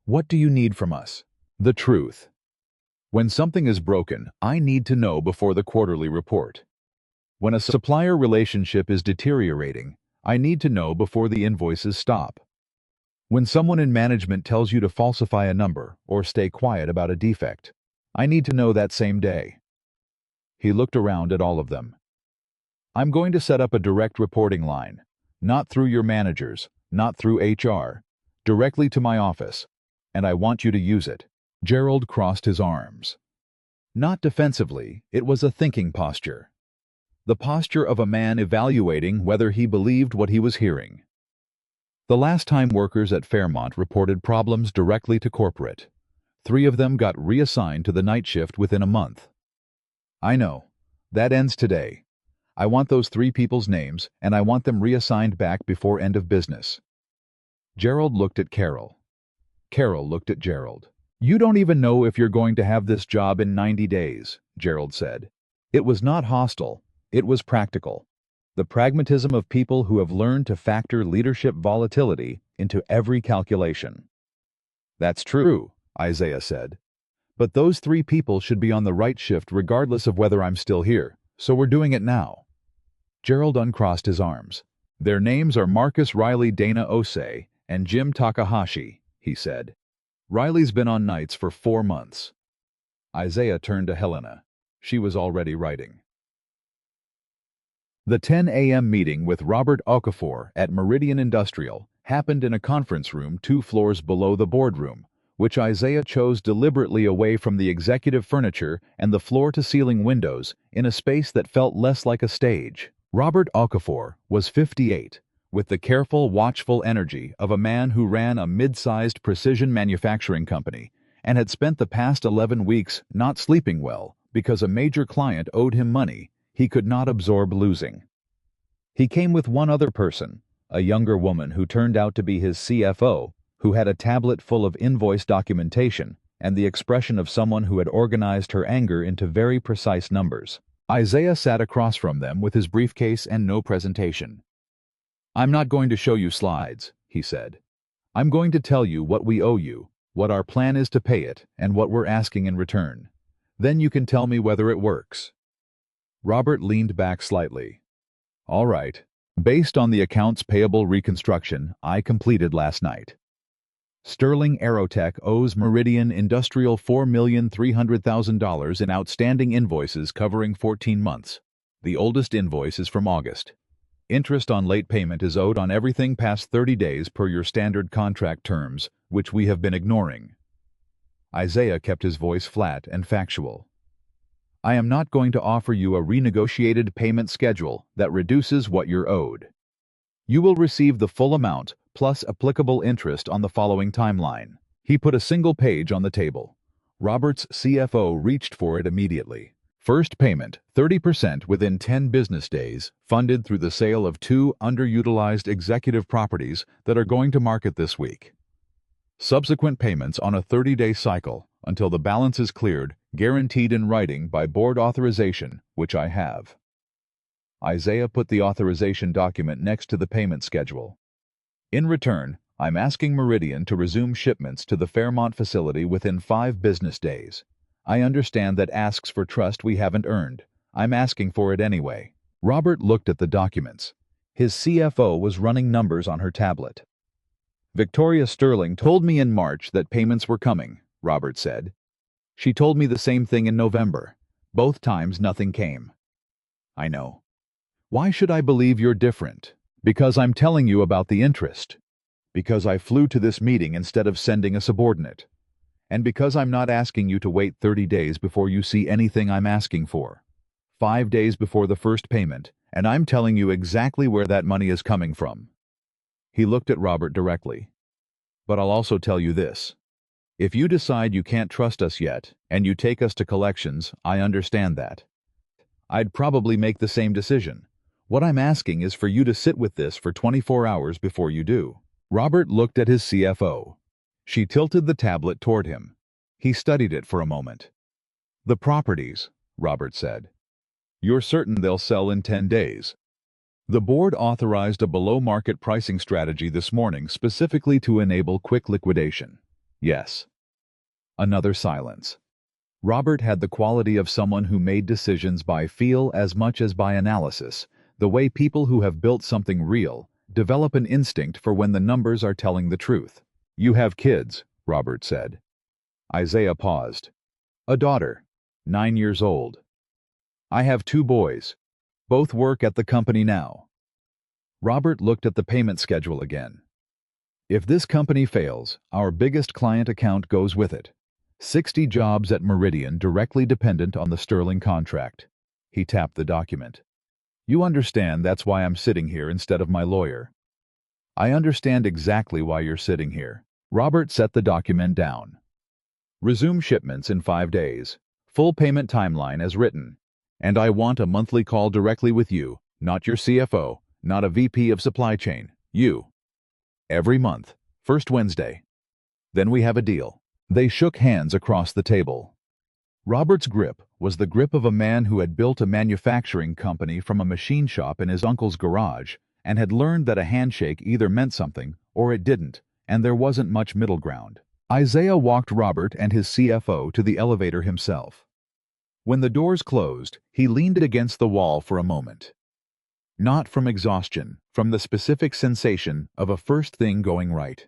"What do you need from us?" "The truth. When something is broken, I need to know before the quarterly report. When a supplier relationship is deteriorating, I need to know before the invoices stop. When someone in management tells you to falsify a number or stay quiet about a defect, I need to know that same day." He looked around at all of them. "I'm going to set up a direct reporting line, not through your managers, not through HR, directly to my office, and I want you to use it." Gerald crossed his arms. Not defensively, it was a thinking posture. The posture of a man evaluating whether he believed what he was hearing. The last time workers at Fairmont reported problems directly to corporate, 3 of them got reassigned to the night shift within a month. "I know. That ends today. I want those 3 people's names, and I want them reassigned back before end of business." Gerald looked at Carol. Carol looked at Gerald. "You don't even know if you're going to have this job in 90 days, Gerald said. It was not hostile. It was practical. The pragmatism of people who have learned to factor leadership volatility into every calculation." "That's true," Isaiah said. "But those 3 people should be on the right shift regardless of whether I'm still here, so we're doing it now." Gerald uncrossed his arms. "Their names are Marcus Riley, Dana Osei, and Jim Takahashi," he said. "Riley's been on nights for 4 months." Isaiah turned to Helena. She was already writing. The 10 a.m. meeting with Robert Okafor at Meridian Industrial happened in a conference room 2 floors below the boardroom, which Isaiah chose deliberately away from the executive furniture and the floor-to-ceiling windows in a space that felt less like a stage. Robert Okafor was 58, with the careful, watchful energy of a man who ran a mid-sized precision manufacturing company and had spent the past 11 weeks not sleeping well because a major client owed him money he could not absorb losing. He came with one other person, a younger woman who turned out to be his CFO, who had a tablet full of invoice documentation and the expression of someone who had organized her anger into very precise numbers. Isaiah sat across from them with his briefcase and no presentation. "I'm not going to show you slides," he said. "I'm going to tell you what we owe you, what our plan is to pay it, and what we're asking in return. Then you can tell me whether it works." Robert leaned back slightly. "All right. Based on the accounts payable reconstruction I completed last night, Sterling Aerotech owes Meridian Industrial $4,300,000 in outstanding invoices covering 14 months. The oldest invoice is from August. Interest on late payment is owed on everything past 30 days per your standard contract terms, which we have been ignoring." Isaiah kept his voice flat and factual. "I am not going to offer you a renegotiated payment schedule that reduces what you're owed. You will receive the full amount plus applicable interest on the following timeline." He put a single page on the table. Robert's CFO reached for it immediately. First payment, 30% within 10 business days, funded through the sale of 2 underutilized executive properties that are going to market this week. Subsequent payments on a 30-day cycle until the balance is cleared, guaranteed in writing by board authorization, which I have. Isaiah put the authorization document next to the payment schedule. "In return, I'm asking Meridian to resume shipments to the Fairmont facility within 5 business days. I understand that asks for trust we haven't earned. I'm asking for it anyway." Robert looked at the documents. His CFO was running numbers on her tablet. "Victoria Sterling told me in March that payments were coming," Robert said. "She told me the same thing in November. Both times nothing came." "I know. Why should I believe you're different?" "Because I'm telling you about the interest. Because I flew to this meeting instead of sending a subordinate. And because I'm not asking you to wait 30 days before you see anything I'm asking for. 5 days before the first payment, and I'm telling you exactly where that money is coming from." He looked at Robert directly. "But I'll also tell you this. If you decide you can't trust us yet, and you take us to collections, I understand that. I'd probably make the same decision. What I'm asking is for you to sit with this for 24 hours before you do." Robert looked at his CFO. She tilted the tablet toward him. He studied it for a moment. "The properties," Robert said. "You're certain they'll sell in 10 days. The board authorized a below-market pricing strategy this morning specifically to enable quick liquidation." "Yes." Another silence. Robert had the quality of someone who made decisions by feel as much as by analysis, the way people who have built something real develop an instinct for when the numbers are telling the truth. "You have kids," Robert said. Isaiah paused. "A daughter, 9 years old. I have 2 boys. Both work at the company now." Robert looked at the payment schedule again. "If this company fails, our biggest client account goes with it. 60 jobs at Meridian directly dependent on the Sterling contract." He tapped the document. "You understand that's why I'm sitting here instead of my lawyer." "I understand exactly why you're sitting here." Robert set the document down. "Resume shipments in 5 days. Full payment timeline as written. And I want a monthly call directly with you, not your CFO, not a VP of supply chain. You. Every month, first Wednesday. Then we have a deal." They shook hands across the table. Robert's grip was the grip of a man who had built a manufacturing company from a machine shop in his uncle's garage and had learned that a handshake either meant something or it didn't, and there wasn't much middle ground. Isaiah walked Robert and his CFO to the elevator himself. When the doors closed, he leaned against the wall for a moment. Not from exhaustion, from the specific sensation of a first thing going right,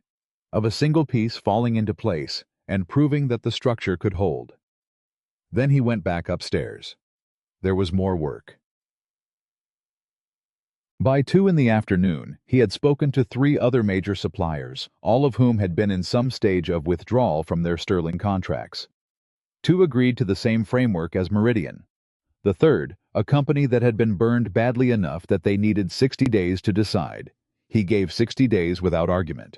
of a single piece falling into place and proving that the structure could hold. Then he went back upstairs. There was more work. By 2 in the afternoon, he had spoken to 3 other major suppliers, all of whom had been in some stage of withdrawal from their Sterling contracts. 2 agreed to the same framework as Meridian. The third, a company that had been burned badly enough that they needed 60 days to decide. He gave 60 days without argument.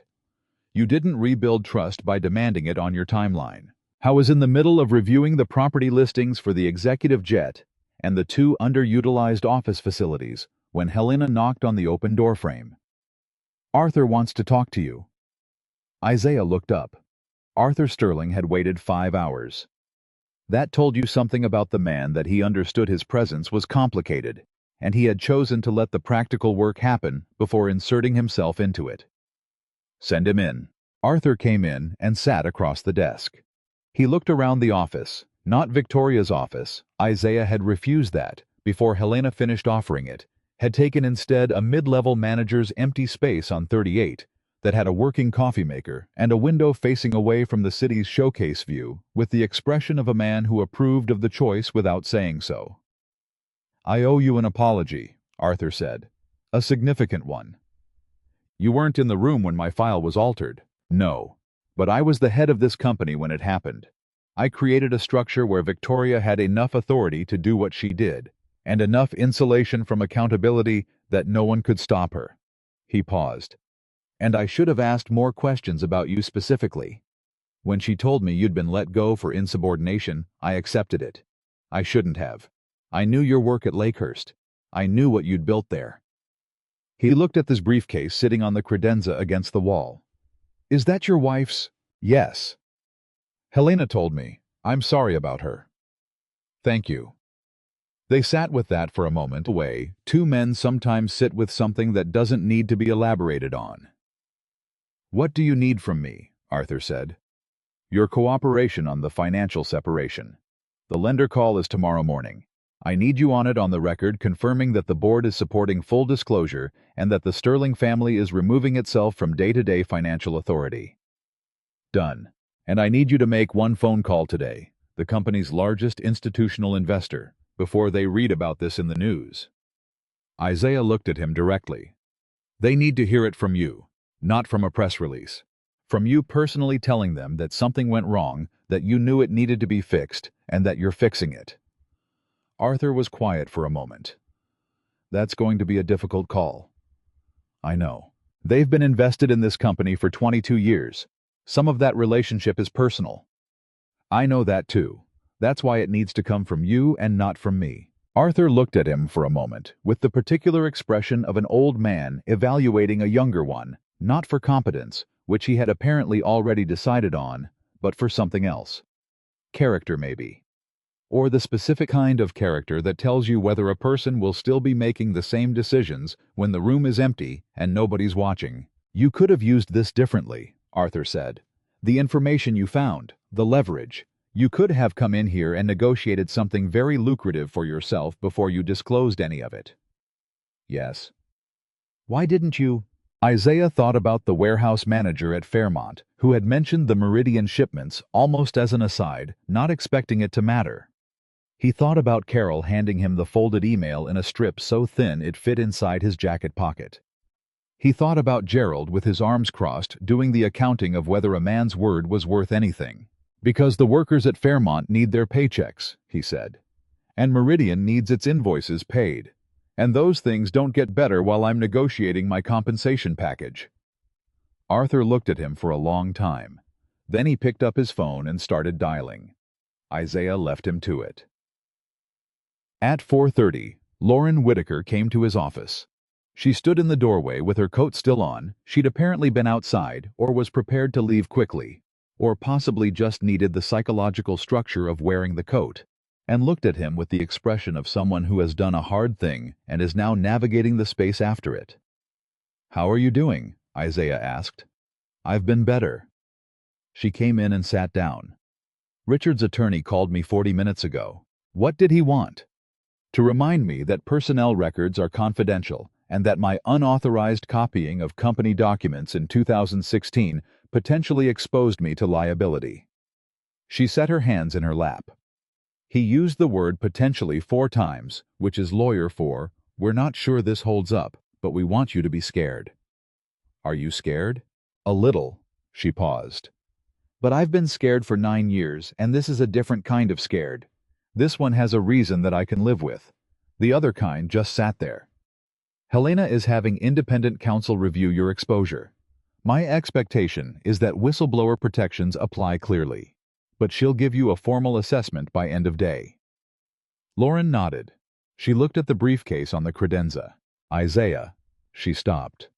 You didn't rebuild trust by demanding it on your timeline. I was in the middle of reviewing the property listings for the executive jet and the 2 underutilized office facilities when Helena knocked on the open doorframe. "Arthur wants to talk to you." Isaiah looked up. Arthur Sterling had waited 5 hours. That told you something about the man, that he understood his presence was complicated, and he had chosen to let the practical work happen before inserting himself into it. "Send him in." Arthur came in and sat across the desk. He looked around the office. Not Victoria's office. Isaiah had refused that before Helena finished offering it, had taken instead a mid-level manager's empty space on 38 that had a working coffee maker and a window facing away from the city's showcase view with the expression of a man who approved of the choice without saying so. "I owe you an apology," Arthur said. "A significant one. You weren't in the room when my file was altered." "No. But I was the head of this company when it happened. I created a structure where Victoria had enough authority to do what she did, and enough insulation from accountability that no one could stop her." He paused. "And I should have asked more questions about you specifically. When she told me you'd been let go for insubordination, I accepted it. I shouldn't have. I knew your work at Lakehurst. I knew what you'd built there." He looked at this briefcase sitting on the credenza against the wall. "Is that your wife's?" "Yes. Helena told me. I'm sorry about her." "Thank you." They sat with that for a moment. Away, 2 men sometimes sit with something that doesn't need to be elaborated on. "What do you need from me?" Arthur said. "Your cooperation on the financial separation. The lender call is tomorrow morning. I need you on it, on the record, confirming that the board is supporting full disclosure and that the Sterling family is removing itself from day-to-day financial authority." "Done. And I need you to make 1 phone call today, the company's largest institutional investor, before they read about this in the news." Isaiah looked at him directly. "They need to hear it from you, not from a press release. From you personally telling them that something went wrong, that you knew it needed to be fixed, and that you're fixing it." Arthur was quiet for a moment. "That's going to be a difficult call." "I know. They've been invested in this company for 22 years. Some of that relationship is personal." "I know that too. That's why it needs to come from you and not from me." Arthur looked at him for a moment with the particular expression of an old man evaluating a younger one, not for competence, which he had apparently already decided on, but for something else. Character, maybe. Or the specific kind of character that tells you whether a person will still be making the same decisions when the room is empty and nobody's watching. "You could have used this differently," Arthur said. "The information you found, the leverage. You could have come in here and negotiated something very lucrative for yourself before you disclosed any of it." "Yes." "Why didn't you?" Isaiah thought about the warehouse manager at Fairmont, who had mentioned the Meridian shipments almost as an aside, not expecting it to matter. He thought about Carol handing him the folded email in a strip so thin it fit inside his jacket pocket. He thought about Gerald with his arms crossed doing the accounting of whether a man's word was worth anything. "Because the workers at Fairmont need their paychecks," he said. "And Meridian needs its invoices paid. And those things don't get better while I'm negotiating my compensation package." Arthur looked at him for a long time. Then he picked up his phone and started dialing. Isaiah left him to it. At 4:30, Lauren Whitaker came to his office. She stood in the doorway with her coat still on. She'd apparently been outside or was prepared to leave quickly, or possibly just needed the psychological structure of wearing the coat, and looked at him with the expression of someone who has done a hard thing and is now navigating the space after it. "How are you doing?" Isaiah asked. "I've been better." She came in and sat down. "Richard's attorney called me 40 minutes ago. What did he want?" "To remind me that personnel records are confidential and that my unauthorized copying of company documents in 2016 potentially exposed me to liability." She set her hands in her lap. He used the word potentially 4 times, which is lawyer for, "We're not sure this holds up, but we want you to be scared. Are you scared? A little, she paused. But I've been scared for 9 years, and this is a different kind of scared. This one has a reason that I can live with. The other kind just sat there. Helena is having independent counsel review your exposure. My expectation is that whistleblower protections apply clearly, but she'll give you a formal assessment by end of day. Lauren nodded. She looked at the briefcase on the credenza. Isaiah. She stopped.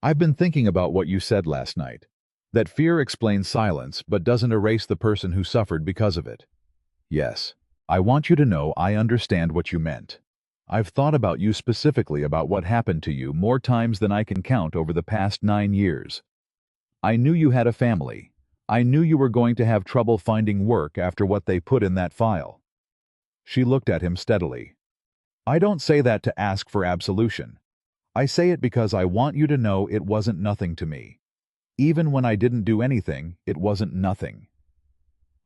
I've been thinking about what you said last night. That fear explains silence but doesn't erase the person who suffered because of it. Yes. I want you to know I understand what you meant. I've thought about you specifically about what happened to you more times than I can count over the past 9 years. I knew you had a family. I knew you were going to have trouble finding work after what they put in that file. She looked at him steadily. I don't say that to ask for absolution. I say it because I want you to know it wasn't nothing to me. Even when I didn't do anything, it wasn't nothing.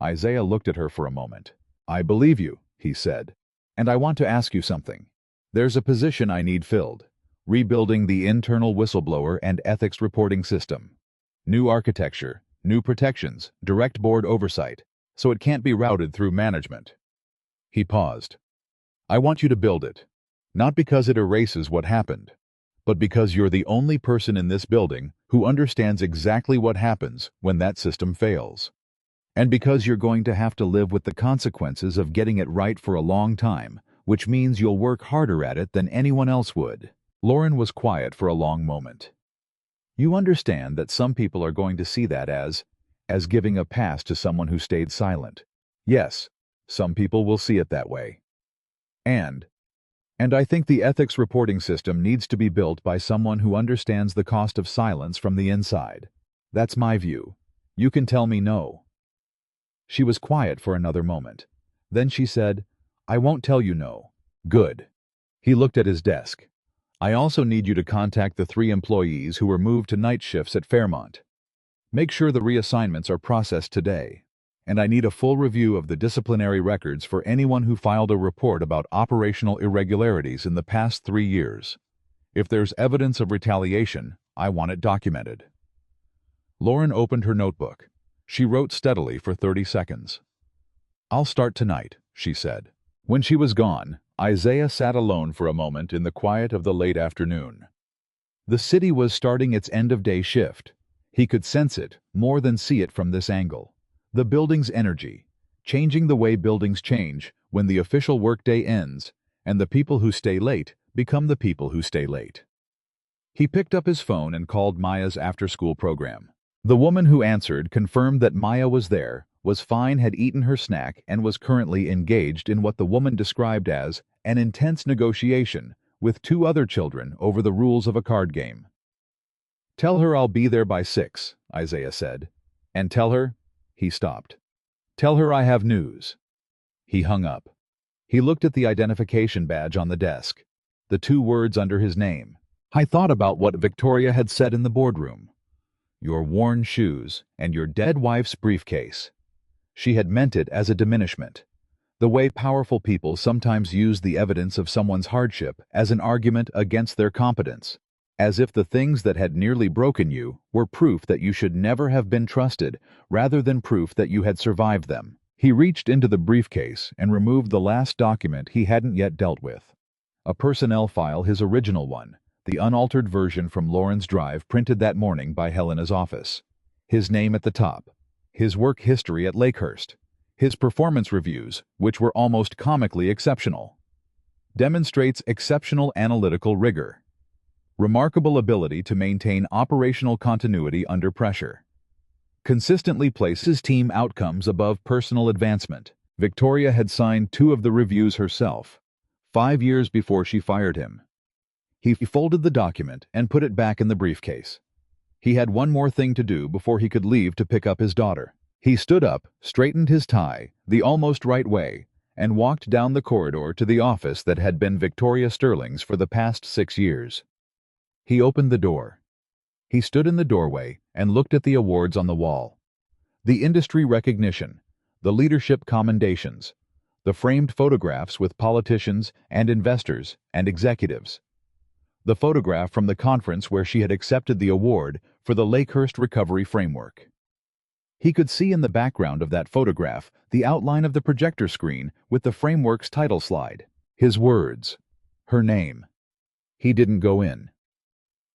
Isaiah looked at her for a moment. I believe you, he said. And I want to ask you something. There's a position I need filled. Rebuilding the internal whistleblower and ethics reporting system. New architecture, new protections, direct board oversight, so it can't be routed through management. He paused. I want you to build it. Not because it erases what happened, but because you're the only person in this building who understands exactly what happens when that system fails. And because you're going to have to live with the consequences of getting it right for a long time, which means you'll work harder at it than anyone else would. Lauren was quiet for a long moment. You understand that some people are going to see that as giving a pass to someone who stayed silent. Yes, some people will see it that way. And I think the ethics reporting system needs to be built by someone who understands the cost of silence from the inside. That's my view. You can tell me no. She was quiet for another moment. Then she said, I won't tell you no. Good. He looked at his desk. I also need you to contact the 3 employees who were moved to night shifts at Fairmont. Make sure the reassignments are processed today. And I need a full review of the disciplinary records for anyone who filed a report about operational irregularities in the past 3 years. If there's evidence of retaliation, I want it documented. Lauren opened her notebook. She wrote steadily for 30 seconds. I'll start tonight, she said. When she was gone, Isaiah sat alone for a moment in the quiet of the late afternoon. The city was starting its end-of-day shift. He could sense it, more than see it from this angle. The building's energy, changing the way buildings change when the official workday ends, and the people who stay late become the people who stay late. He picked up his phone and called Maya's after-school program. The woman who answered confirmed that Maya was there, was fine, had eaten her snack, and was currently engaged in what the woman described as an intense negotiation with 2 other children over the rules of a card game. Tell her I'll be there by 6, Isaiah said. And tell her... He stopped. Tell her I have news. He hung up. He looked at the identification badge on the desk. The 2 words under his name. I thought about what Victoria had said in the boardroom. Your worn shoes and your dead wife's briefcase. She had meant it as a diminishment. The way powerful people sometimes use the evidence of someone's hardship as an argument against their competence. As if the things that had nearly broken you were proof that you should never have been trusted, rather than proof that you had survived them. He reached into the briefcase and removed the last document he hadn't yet dealt with. A personnel file, his original one, the unaltered version from Lauren's drive printed that morning by Helena's office. His name at the top. His work history at Lakehurst. His performance reviews, which were almost comically exceptional. Demonstrates exceptional analytical rigor. Remarkable ability to maintain operational continuity under pressure. Consistently places team outcomes above personal advancement. Victoria had signed 2 of the reviews herself, 5 years before she fired him. He folded the document and put it back in the briefcase. He had one more thing to do before he could leave to pick up his daughter. He stood up, straightened his tie, the almost right way, and walked down the corridor to the office that had been Victoria Sterling's for the past 6 years. He opened the door. He stood in the doorway and looked at the awards on the wall. The industry recognition, the leadership commendations, the framed photographs with politicians and investors and executives. the photograph from the conference where she had accepted the award for the Lakehurst Recovery Framework. He could see in the background of that photograph the outline of the projector screen with the framework's title slide. His words. Her name. He didn't go in.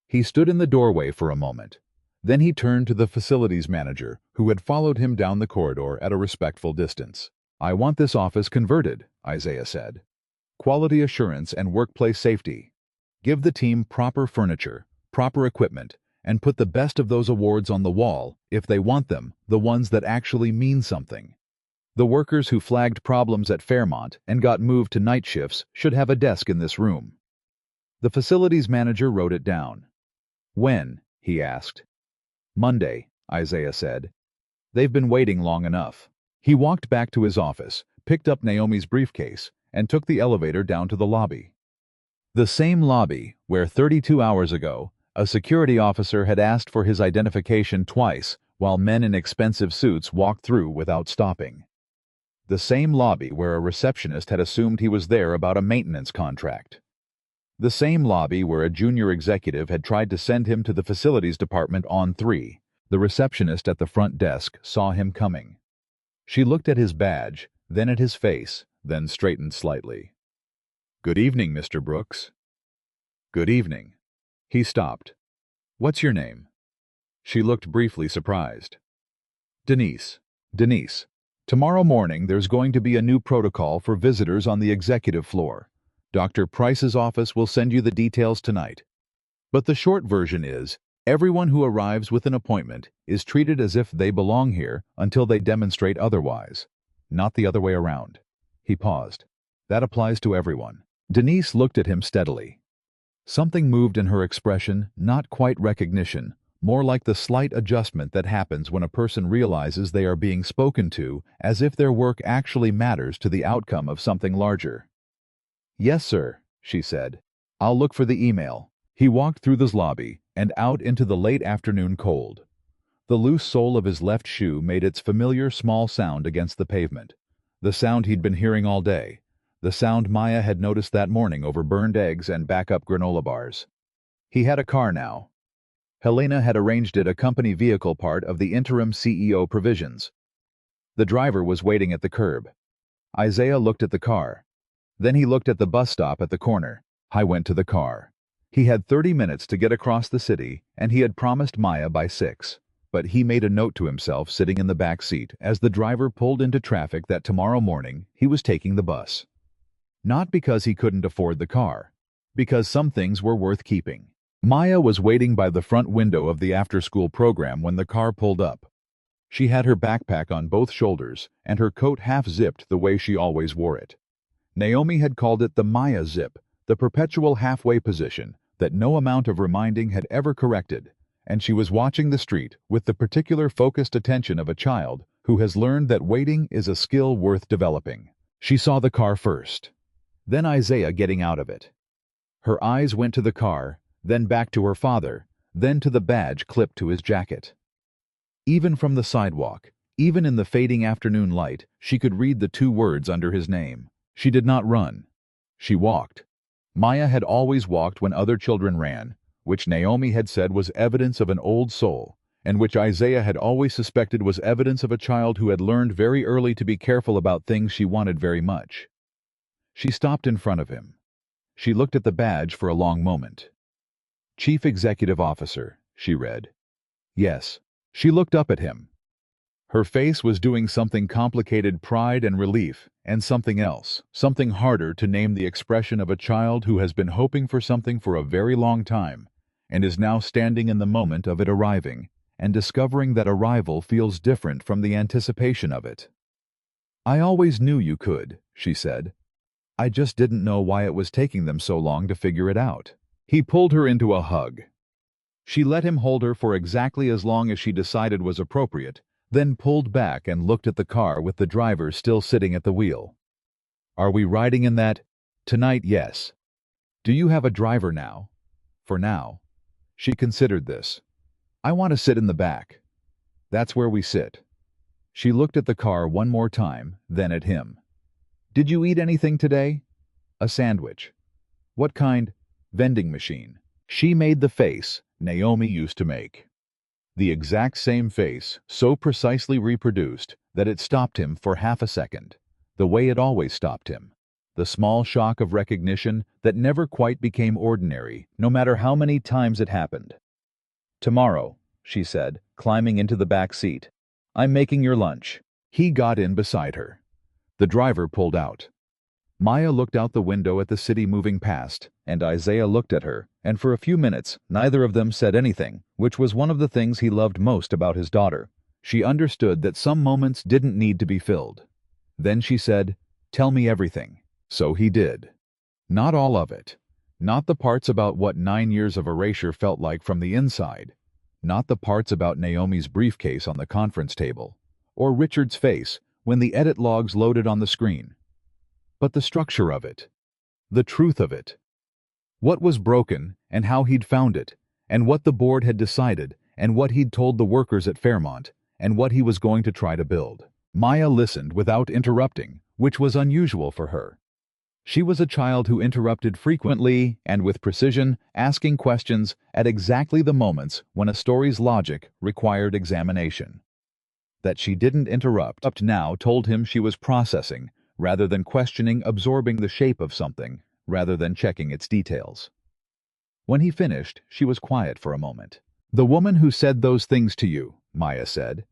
He stood in the doorway for a moment. Then he turned to the facilities manager, who had followed him down the corridor at a respectful distance. "I want this office converted," Isaiah said. "Quality assurance and workplace safety. Give the team proper furniture, proper equipment, and put the best of those awards on the wall, if they want them, the ones that actually mean something. The workers who flagged problems at Fairmont and got moved to night shifts should have a desk in this room." The facilities manager wrote it down. "When?" he asked. "Monday," Isaiah said. "They've been waiting long enough." He walked back to his office, picked up Naomi's briefcase, and took the elevator down to the lobby. The same lobby where 32 hours ago, a security officer had asked for his identification twice while men in expensive suits walked through without stopping. The same lobby where a receptionist had assumed he was there about a maintenance contract. The same lobby where a junior executive had tried to send him to the facilities department on 3. The receptionist at the front desk saw him coming. She looked at his badge, then at his face, then straightened slightly. "Good evening, Mr. Brooks." "Good evening." He stopped. "What's your name?" She looked briefly surprised. "Denise. Denise. Tomorrow morning there's going to be a new protocol for visitors on the executive floor. Dr. Price's office will send you the details tonight. But the short version is, everyone who arrives with an appointment is treated as if they belong here until they demonstrate otherwise. Not the other way around." He paused. "That applies to everyone." Denise looked at him steadily. Something moved in her expression, not quite recognition, more like the slight adjustment that happens when a person realizes they are being spoken to as if their work actually matters to the outcome of something larger. "Yes, sir," she said. "I'll look for the email." He walked through the lobby and out into the late afternoon cold. The loose sole of his left shoe made its familiar small sound against the pavement. The sound he'd been hearing all day. The sound Maya had noticed that morning over burned eggs and backup granola bars. He had a car now. Helena had arranged it a company vehicle, part of the interim CEO provisions. The driver was waiting at the curb. Isaiah looked at the car. Then he looked at the bus stop at the corner. I went to the car. He had 30 minutes to get across the city, and he had promised Maya by 6. But he made a note to himself sitting in the back seat as the driver pulled into traffic that tomorrow morning he was taking the bus. Not because he couldn't afford the car, because some things were worth keeping. Maya was waiting by the front window of the after-school program when the car pulled up. She had her backpack on both shoulders and her coat half-zipped the way she always wore it. Naomi had called it the Maya zip, the perpetual halfway position that no amount of reminding had ever corrected, and she was watching the street with the particular focused attention of a child who has learned that waiting is a skill worth developing. She saw the car first, then Isaiah getting out of it. Her eyes went to the car, then back to her father, then to the badge clipped to his jacket. Even from the sidewalk, even in the fading afternoon light, she could read the 2 words under his name. She did not run. She walked. Maya had always walked when other children ran, which Naomi had said was evidence of an old soul, and which Isaiah had always suspected was evidence of a child who had learned very early to be careful about things she wanted very much. She stopped in front of him. She looked at the badge for a long moment. "Chief Executive Officer," she read. Yes. She looked up at him. Her face was doing something complicated, pride and relief, and something else, something harder to name, the expression of a child who has been hoping for something for a very long time, and is now standing in the moment of it arriving, and discovering that arrival feels different from the anticipation of it. "I always knew you could," she said. "I just didn't know why it was taking them so long to figure it out." He pulled her into a hug. She let him hold her for exactly as long as she decided was appropriate, then pulled back and looked at the car with the driver still sitting at the wheel. "Are we riding in that?" "Tonight, yes." "Do you have a driver now?" "For now." She considered this. "I want to sit in the back." "That's where we sit." She looked at the car one more time, then at him. "Did you eat anything today?" "A sandwich." "What kind?" vending machine. She made the face Naomi used to make. The exact same face, so precisely reproduced that it stopped him for half a second, the way it always stopped him. The small shock of recognition that never quite became ordinary, no matter how many times it happened. "Tomorrow," she said, climbing into the back seat. "I'm making your lunch." He got in beside her. The driver pulled out. Maya looked out the window at the city moving past, and Isaiah looked at her, and for a few minutes neither of them said anything, which was one of the things he loved most about his daughter. She understood that some moments didn't need to be filled. Then she said, "Tell me everything." So he did. Not all of it. Not the parts about what 9 years of erasure felt like from the inside. Not the parts about Naomi's briefcase on the conference table, or Richard's face when the edit logs loaded on the screen. But the structure of it. The truth of it. What was broken, and how he'd found it, and what the board had decided, and what he'd told the workers at Fairmont, and what he was going to try to build. Maya listened without interrupting, which was unusual for her. She was a child who interrupted frequently and with precision, asking questions at exactly the moments when a story's logic required examination. That she didn't interrupt up now told him she was processing, rather than questioning, absorbing the shape of something, rather than checking its details. When he finished, she was quiet for a moment. "The woman who said those things to you," Maya said,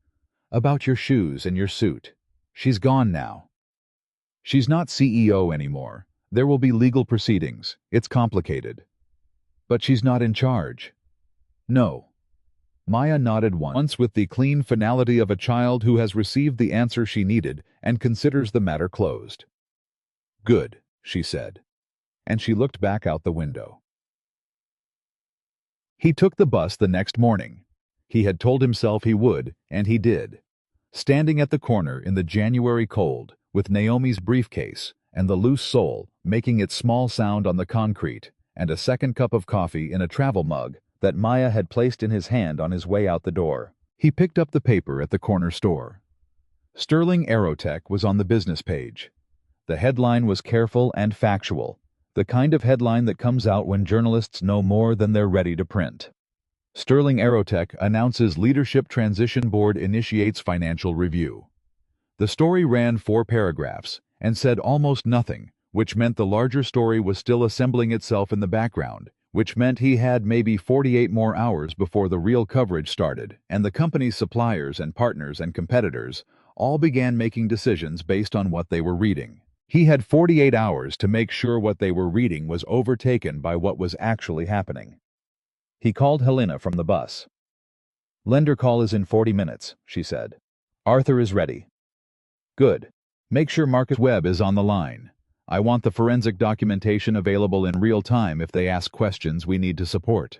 "about your shoes and your suit, she's gone now. She's not CEO anymore. There will be legal proceedings. It's complicated. But she's not in charge." "No." Maya nodded once with the clean finality of a child who has received the answer she needed and considers the matter closed. "Good," she said. And she looked back out the window. He took the bus the next morning. He had told himself he would, and he did. Standing at the corner in the January cold, with Naomi's briefcase and the loose sole making its small sound on the concrete, and a second cup of coffee in a travel mug that Maya had placed in his hand on his way out the door. He picked up the paper at the corner store. Sterling Aerotech was on the business page. The headline was careful and factual, the kind of headline that comes out when journalists know more than they're ready to print. Sterling Aerotech announces Leadership Transition Board initiates financial review. The story ran 4 paragraphs and said almost nothing, which meant the larger story was still assembling itself in the background, which meant he had maybe 48 more hours before the real coverage started, and the company's suppliers and partners and competitors all began making decisions based on what they were reading. He had 48 hours to make sure what they were reading was overtaken by what was actually happening. He called Helena from the bus. "Lender call is in 40 minutes, she said. "Arthur is ready." "Good. Make sure Marcus Webb is on the line. I want the forensic documentation available in real time if they ask questions we need to support."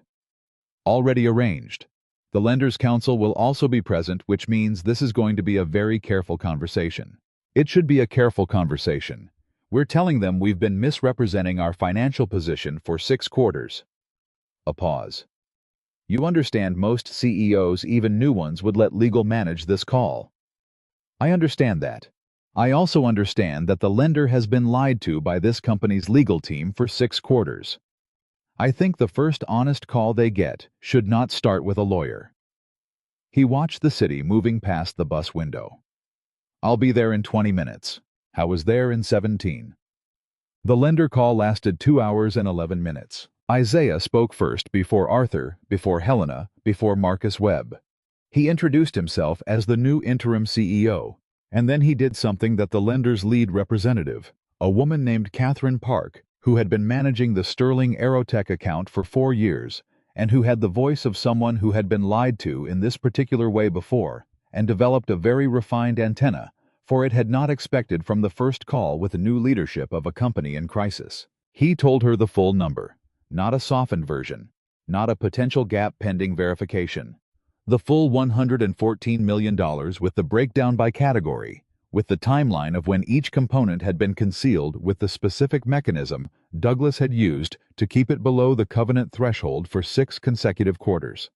"Already arranged. The lender's counsel will also be present, which means this is going to be a very careful conversation." "It should be a careful conversation. We're telling them we've been misrepresenting our financial position for 6 quarters. A pause. "You understand most CEOs, even new ones, would let legal manage this call." "I understand that. I also understand that the lender has been lied to by this company's legal team for 6 quarters. I think the first honest call they get should not start with a lawyer." He watched the city moving past the bus window. "I'll be there in 20 minutes. I was there in 17. The lender call lasted 2 hours and 11 minutes. Isaiah spoke first, before Arthur, before Helena, before Marcus Webb. He introduced himself as the new interim CEO, and then he did something that the lender's lead representative, a woman named Catherine Park, who had been managing the Sterling Aerotech account for 4 years, and who had the voice of someone who had been lied to in this particular way before, and developed a very refined antenna, for it had not expected from the first call with the new leadership of a company in crisis. He told her the full number, not a softened version, not a potential gap pending verification. The full $114 million with the breakdown by category, with the timeline of when each component had been concealed, with the specific mechanism Douglas had used to keep it below the covenant threshold for 6 consecutive quarters.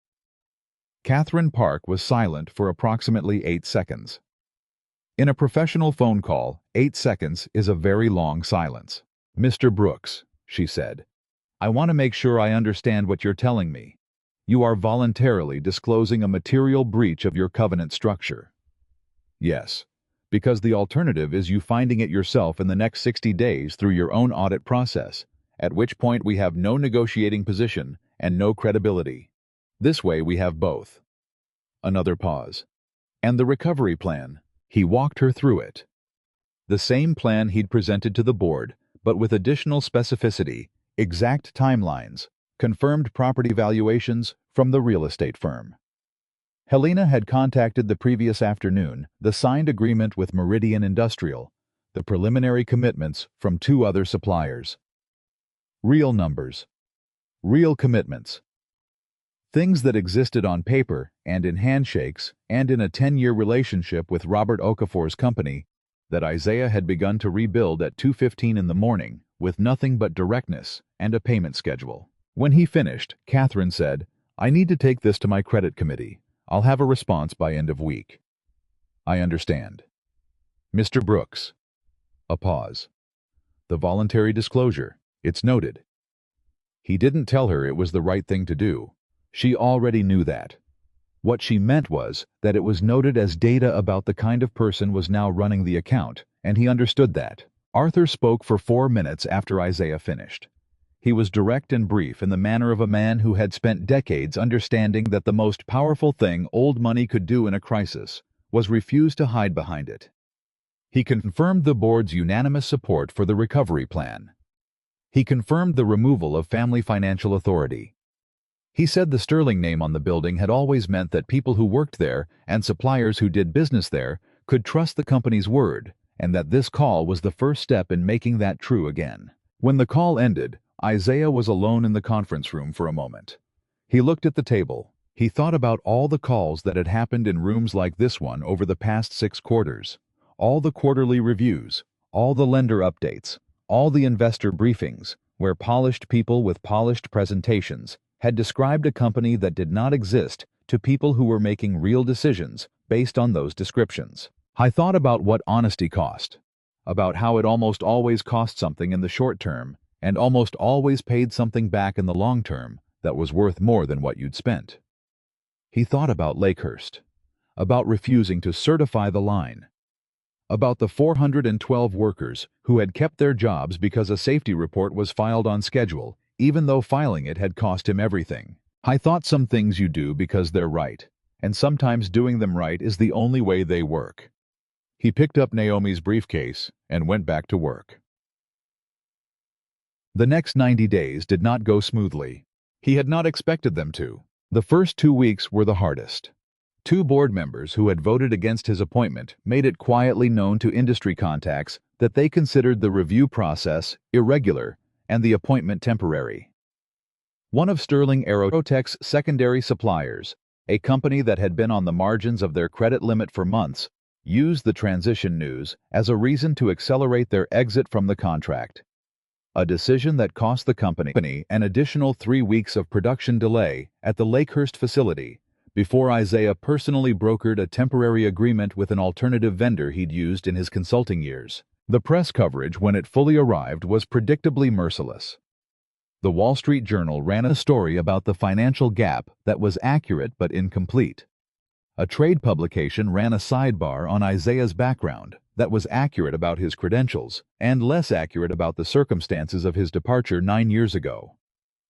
Catherine Park was silent for approximately 8 seconds. In a professional phone call, 8 seconds is a very long silence. "Mr. Brooks," she said, I want to make sure I understand what you're telling me. You are voluntarily disclosing a material breach of your covenant structure. Yes, because the alternative is you finding it yourself in the next 60 days through your own audit process, at which point we have no negotiating position and no credibility. This way we have both. Another pause. And the recovery plan. He walked her through it. The same plan he'd presented to the board, but with additional specificity, exact timelines, confirmed property valuations from the real estate firm. Helena had contacted the previous afternoon the signed agreement with Meridian Industrial, the preliminary commitments from 2 other suppliers. Real numbers. Real commitments. Things that existed on paper and in handshakes and in a 10-year relationship with Robert Okafor's company that Isaiah had begun to rebuild at 2:15 in the morning with nothing but directness and a payment schedule. When he finished, Catherine said, "I need to take this to my credit committee. I'll have a response by end of week." "I understand." Mr. Brooks. A pause. The voluntary disclosure. It's noted. He didn't tell her it was the right thing to do. She already knew that. What she meant was that it was noted as data about the kind of person was now running the account, and he understood that. Arthur spoke for 4 minutes after Isaiah finished. He was direct and brief in the manner of a man who had spent decades understanding that the most powerful thing old money could do in a crisis was refuse to hide behind it. He confirmed the board's unanimous support for the recovery plan. He confirmed the removal of Family Financial Authority. He said the Sterling name on the building had always meant that people who worked there and suppliers who did business there could trust the company's word, and that this call was the first step in making that true again. When the call ended, Isaiah was alone in the conference room for a moment. He looked at the table. He thought about all the calls that had happened in rooms like this one over the past 6 quarters, all the quarterly reviews, all the lender updates, all the investor briefings, where polished people with polished presentations had described a company that did not exist to people who were making real decisions based on those descriptions. I thought about what honesty cost, about how it almost always cost something in the short term and almost always paid something back in the long term that was worth more than what you'd spent. He thought about Lakehurst, about refusing to certify the line, about the 412 workers who had kept their jobs because a safety report was filed on schedule, even though filing it had cost him everything. I thought some things you do because they're right, and sometimes doing them right is the only way they work. He picked up Naomi's briefcase and went back to work. The next 90 days did not go smoothly. He had not expected them to. The first 2 weeks were the hardest. 2 board members who had voted against his appointment made it quietly known to industry contacts that they considered the review process irregular and the appointment temporary. One of Sterling Aerotech's secondary suppliers, a company that had been on the margins of their credit limit for months, used the transition news as a reason to accelerate their exit from the contract. A decision that cost the company an additional 3 weeks of production delay at the Lakehurst facility before Isaiah personally brokered a temporary agreement with an alternative vendor he'd used in his consulting years. The press coverage when it fully arrived was predictably merciless. The Wall Street Journal ran a story about the financial gap that was accurate but incomplete. A trade publication ran a sidebar on Isaiah's background that was accurate about his credentials and less accurate about the circumstances of his departure 9 years ago.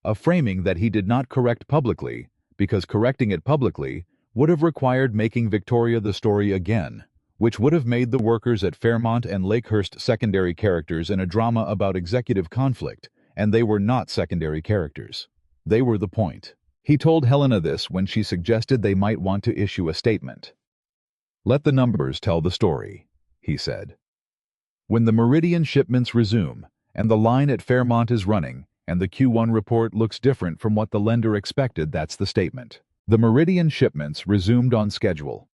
A framing that he did not correct publicly, because correcting it publicly would have required making Victoria the story again, which would have made the workers at Fairmont and Lakehurst secondary characters in a drama about executive conflict, and they were not secondary characters. They were the point. He told Helena this when she suggested they might want to issue a statement. "Let the numbers tell the story," he said. "When the Meridian shipments resume, and the line at Fairmont is running, and the Q1 report looks different from what the lender expected, that's the statement." The Meridian shipments resumed on schedule.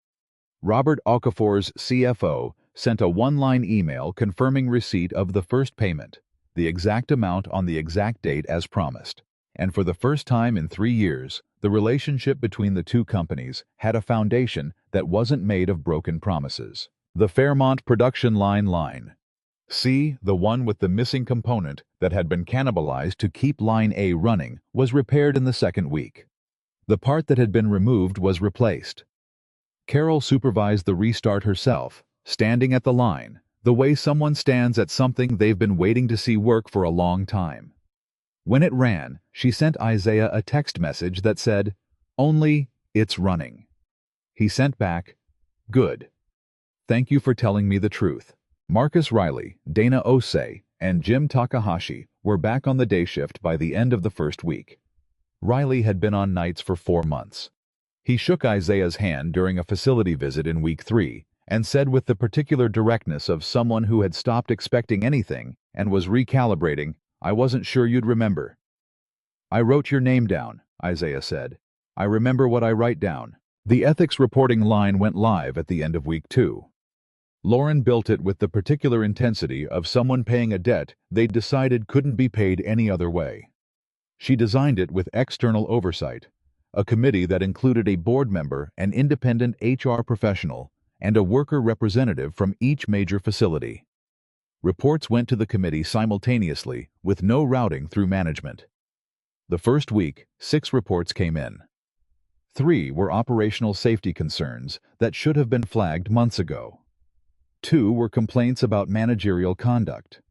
Robert Okafor's CFO sent a 1-line email confirming receipt of the first payment, the exact amount on the exact date as promised. And for the first time in 3 years, the relationship between the 2 companies had a foundation that wasn't made of broken promises. The Fairmont production line. C, the one with the missing component that had been cannibalized to keep line A running, was repaired in the second week. The part that had been removed was replaced. Carol supervised the restart herself, standing at the line, the way someone stands at something they've been waiting to see work for a long time. When it ran, she sent Isaiah a text message that said, "Only, it's running." He sent back, "Good. Thank you for telling me the truth." Marcus Riley, Dana Osei, and Jim Takahashi were back on the day shift by the end of the first week. Riley had been on nights for 4 months. He shook Isaiah's hand during a facility visit in week 3 and said with the particular directness of someone who had stopped expecting anything and was recalibrating, "I wasn't sure you'd remember." "I wrote your name down," Isaiah said. "I remember what I write down." The ethics reporting line went live at the end of week 2. Lauren built it with the particular intensity of someone paying a debt they'd decided couldn't be paid any other way. She designed it with external oversight, a committee that included a board member, an independent HR professional, and a worker representative from each major facility. Reports went to the committee simultaneously, with no routing through management. The first week, 6 reports came in. 3 were operational safety concerns that should have been flagged months ago. 2 were complaints about managerial conduct.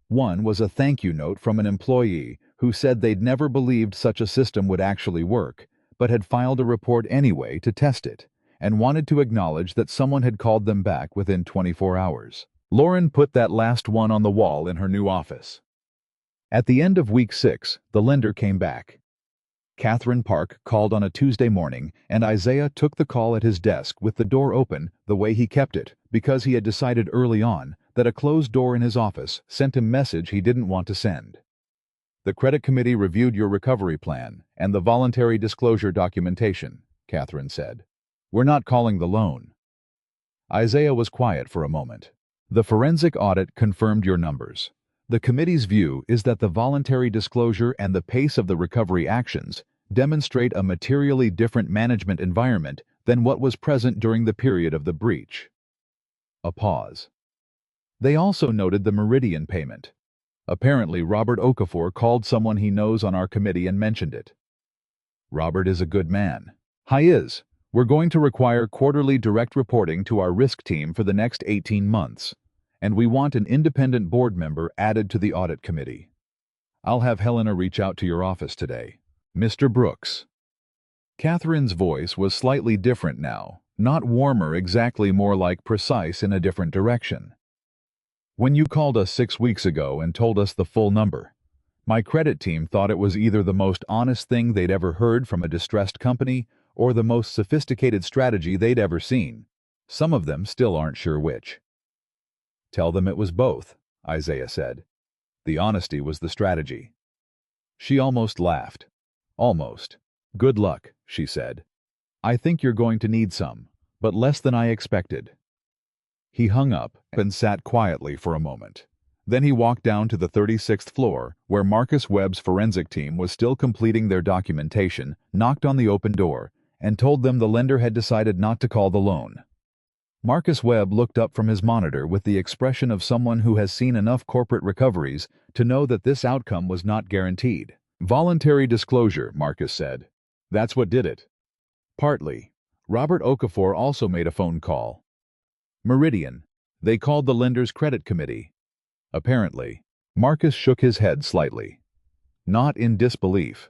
1 was a thank you note from an employee who said they'd never believed such a system would actually work, but had filed a report anyway to test it, and wanted to acknowledge that someone had called them back within 24 hours. Lauren put that last one on the wall in her new office. At the end of week 6, the lender came back. Catherine Park called on a Tuesday morning, and Isaiah took the call at his desk with the door open the way he kept it, because he had decided early on that a closed door in his office sent a message he didn't want to send. "The credit committee reviewed your recovery plan and the voluntary disclosure documentation," Catherine said. "We're not calling the loan." Isaiah was quiet for a moment. "The forensic audit confirmed your numbers. The committee's view is that the voluntary disclosure and the pace of the recovery actions demonstrate a materially different management environment than what was present during the period of the breach." A pause. They also noted the Meridian payment. Apparently, Robert Okafor called someone he knows on our committee and mentioned it. "Robert is a good man." "Hi is. We're going to require quarterly direct reporting to our risk team for the next 18 months. And we want an independent board member added to the audit committee. I'll have Helena reach out to your office today. Mr. Brooks." Catherine's voice was slightly different now, not warmer exactly, more like precise in a different direction. "When you called us 6 weeks ago and told us the full number, my credit team thought it was either the most honest thing they'd ever heard from a distressed company or the most sophisticated strategy they'd ever seen. Some of them still aren't sure which." "Tell them it was both," Isaiah said. "The honesty was the strategy." She almost laughed. "Almost. Good luck," she said. "I think you're going to need some, but less than I expected." He hung up and sat quietly for a moment. Then he walked down to the 36th floor, where Marcus Webb's forensic team was still completing their documentation, knocked on the open door, and told them the lender had decided not to call the loan. Marcus Webb looked up from his monitor with the expression of someone who has seen enough corporate recoveries to know that this outcome was not guaranteed. "Voluntary disclosure," Marcus said. "That's what did it." "Partly. Robert Okafor also made a phone call." "Meridian. They called the lender's credit committee." "Apparently." Marcus shook his head slightly. Not in disbelief.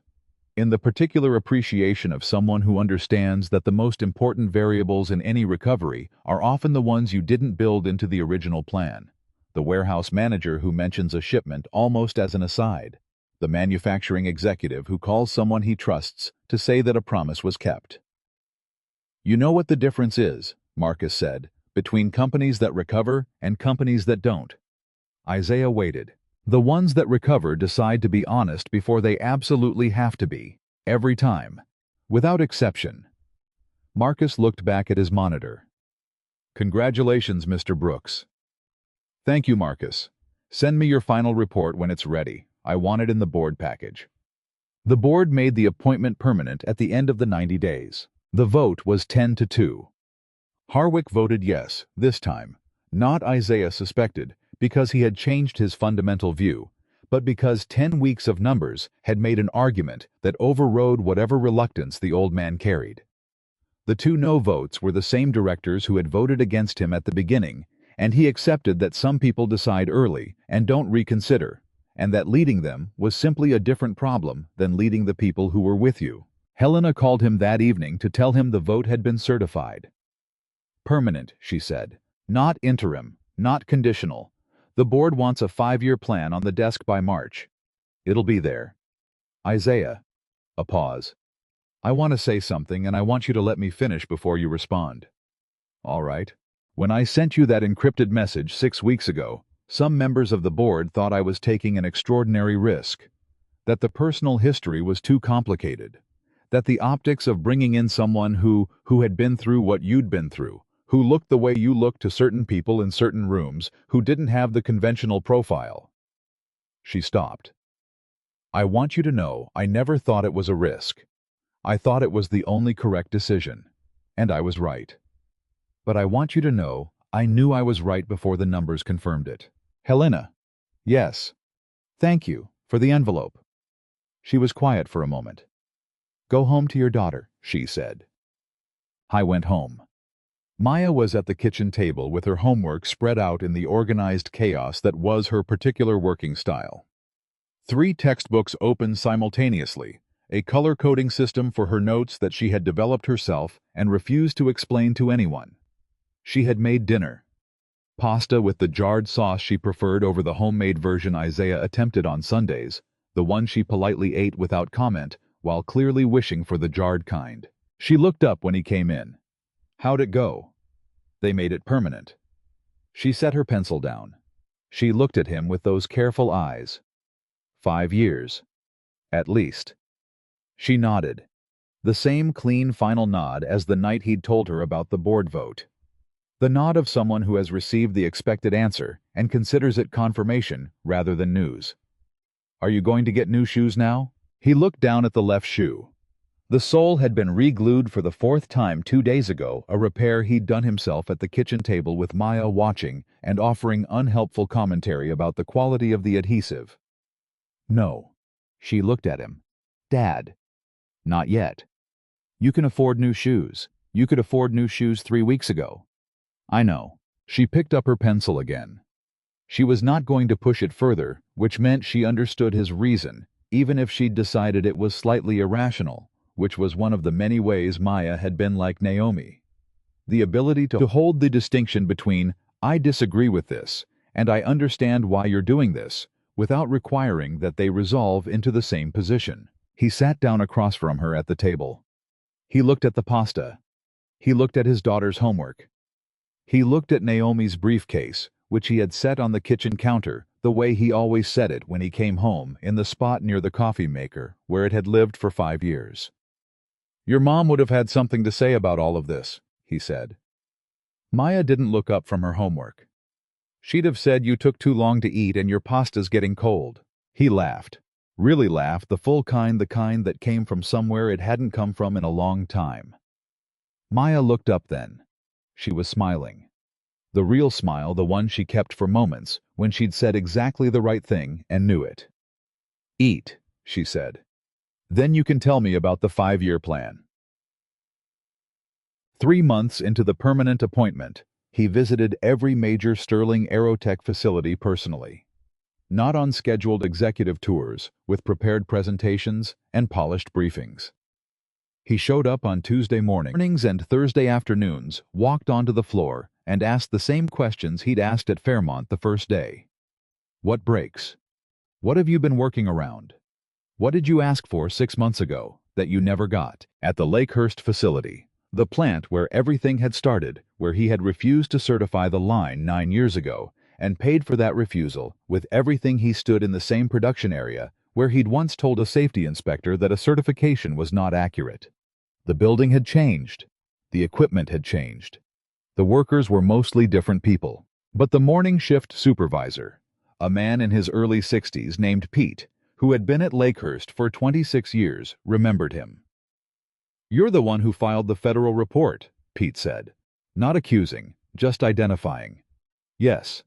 In the particular appreciation of someone who understands that the most important variables in any recovery are often the ones you didn't build into the original plan. The warehouse manager who mentions a shipment almost as an aside. The manufacturing executive who calls someone he trusts to say that a promise was kept. "You know what the difference is," Marcus said, "between companies that recover and companies that don't?" Isaiah waited. "The ones that recover decide to be honest before they absolutely have to be, every time, without exception." Marcus looked back at his monitor. "Congratulations, Mr. Brooks." "Thank you, Marcus. Send me your final report when it's ready. I want it in the board package." The board made the appointment permanent at the end of the 90 days. The vote was 10-2. Harwick voted yes, this time. Not, Isaiah suspected, because he had changed his fundamental view, but because 10 weeks of numbers had made an argument that overrode whatever reluctance the old man carried. The two no votes were the same directors who had voted against him at the beginning, and he accepted that some people decide early and don't reconsider, and that leading them was simply a different problem than leading the people who were with you. Helena called him that evening to tell him the vote had been certified. Permanent, she said. Not interim, not conditional. The board wants a 5-year plan on the desk by March. It'll be there. Isaiah. A pause. I want to say something, and I want you to let me finish before you respond. All right. When I sent you that encrypted message 6 weeks ago, some members of the board thought I was taking an extraordinary risk, that the personal history was too complicated, that the optics of bringing in someone who had been through what you'd been through, who looked the way you looked to certain people in certain rooms, who didn't have the conventional profile. She stopped. I want you to know I never thought it was a risk. I thought it was the only correct decision, and I was right. But I want you to know I knew I was right before the numbers confirmed it. Helena. Yes. Thank you for the envelope. She was quiet for a moment. Go home to your daughter, she said. I went home. Maya was at the kitchen table with her homework spread out in the organized chaos that was her particular working style. 3 textbooks open simultaneously, a color-coding system for her notes that she had developed herself and refused to explain to anyone. She had made dinner. Pasta with the jarred sauce she preferred over the homemade version Isaiah attempted on Sundays, the one she politely ate without comment while clearly wishing for the jarred kind. She looked up when he came in. How'd it go? They made it permanent. She set her pencil down. She looked at him with those careful eyes. 5 years. At least. She nodded. The same clean final nod as the night he'd told her about the board vote. The nod of someone who has received the expected answer and considers it confirmation rather than news. Are you going to get new shoes now? He looked down at the left shoe. The sole had been re-glued for the 4th time 2 days ago, a repair he'd done himself at the kitchen table with Maya watching and offering unhelpful commentary about the quality of the adhesive. No. She looked at him. Dad. Not yet. You can afford new shoes. You could afford new shoes 3 weeks ago. I know. She picked up her pencil again. She was not going to push it further, which meant she understood his reason, even if she'd decided it was slightly irrational, which was one of the many ways Maya had been like Naomi. The ability to hold the distinction between, I disagree with this, and I understand why you're doing this, without requiring that they resolve into the same position. He sat down across from her at the table. He looked at the pasta. He looked at his daughter's homework. He looked at Naomi's briefcase, which he had set on the kitchen counter, the way he always set it when he came home, in the spot near the coffee maker, where it had lived for 5 years. Your mom would have had something to say about all of this, he said. Maya didn't look up from her homework. She'd have said you took too long to eat and your pasta's getting cold. He laughed. Really laughed, the kind that came from somewhere it hadn't come from in a long time. Maya looked up then. She was smiling. The real smile, the one she kept for moments, when she'd said exactly the right thing and knew it. Eat, she said. Then you can tell me about the 5-year plan. 3 months into the permanent appointment, he visited every major Sterling Aerotech facility personally. Not on scheduled executive tours, with prepared presentations and polished briefings. He showed up on Tuesday mornings and Thursday afternoons, walked onto the floor, and asked the same questions he'd asked at Fairmont the first day. What breaks? What have you been working around? What did you ask for 6 months ago that you never got? At the Lakehurst facility, the plant where everything had started, where he had refused to certify the line 9 years ago, and paid for that refusal with everything, he stood in the same production area where he'd once told a safety inspector that a certification was not accurate. The building had changed. The equipment had changed. The workers were mostly different people. But the morning shift supervisor, a man in his early 60s named Pete, who had been at Lakehurst for 26 years, remembered him. You're the one who filed the federal report, Pete said. Not accusing, just identifying. Yes.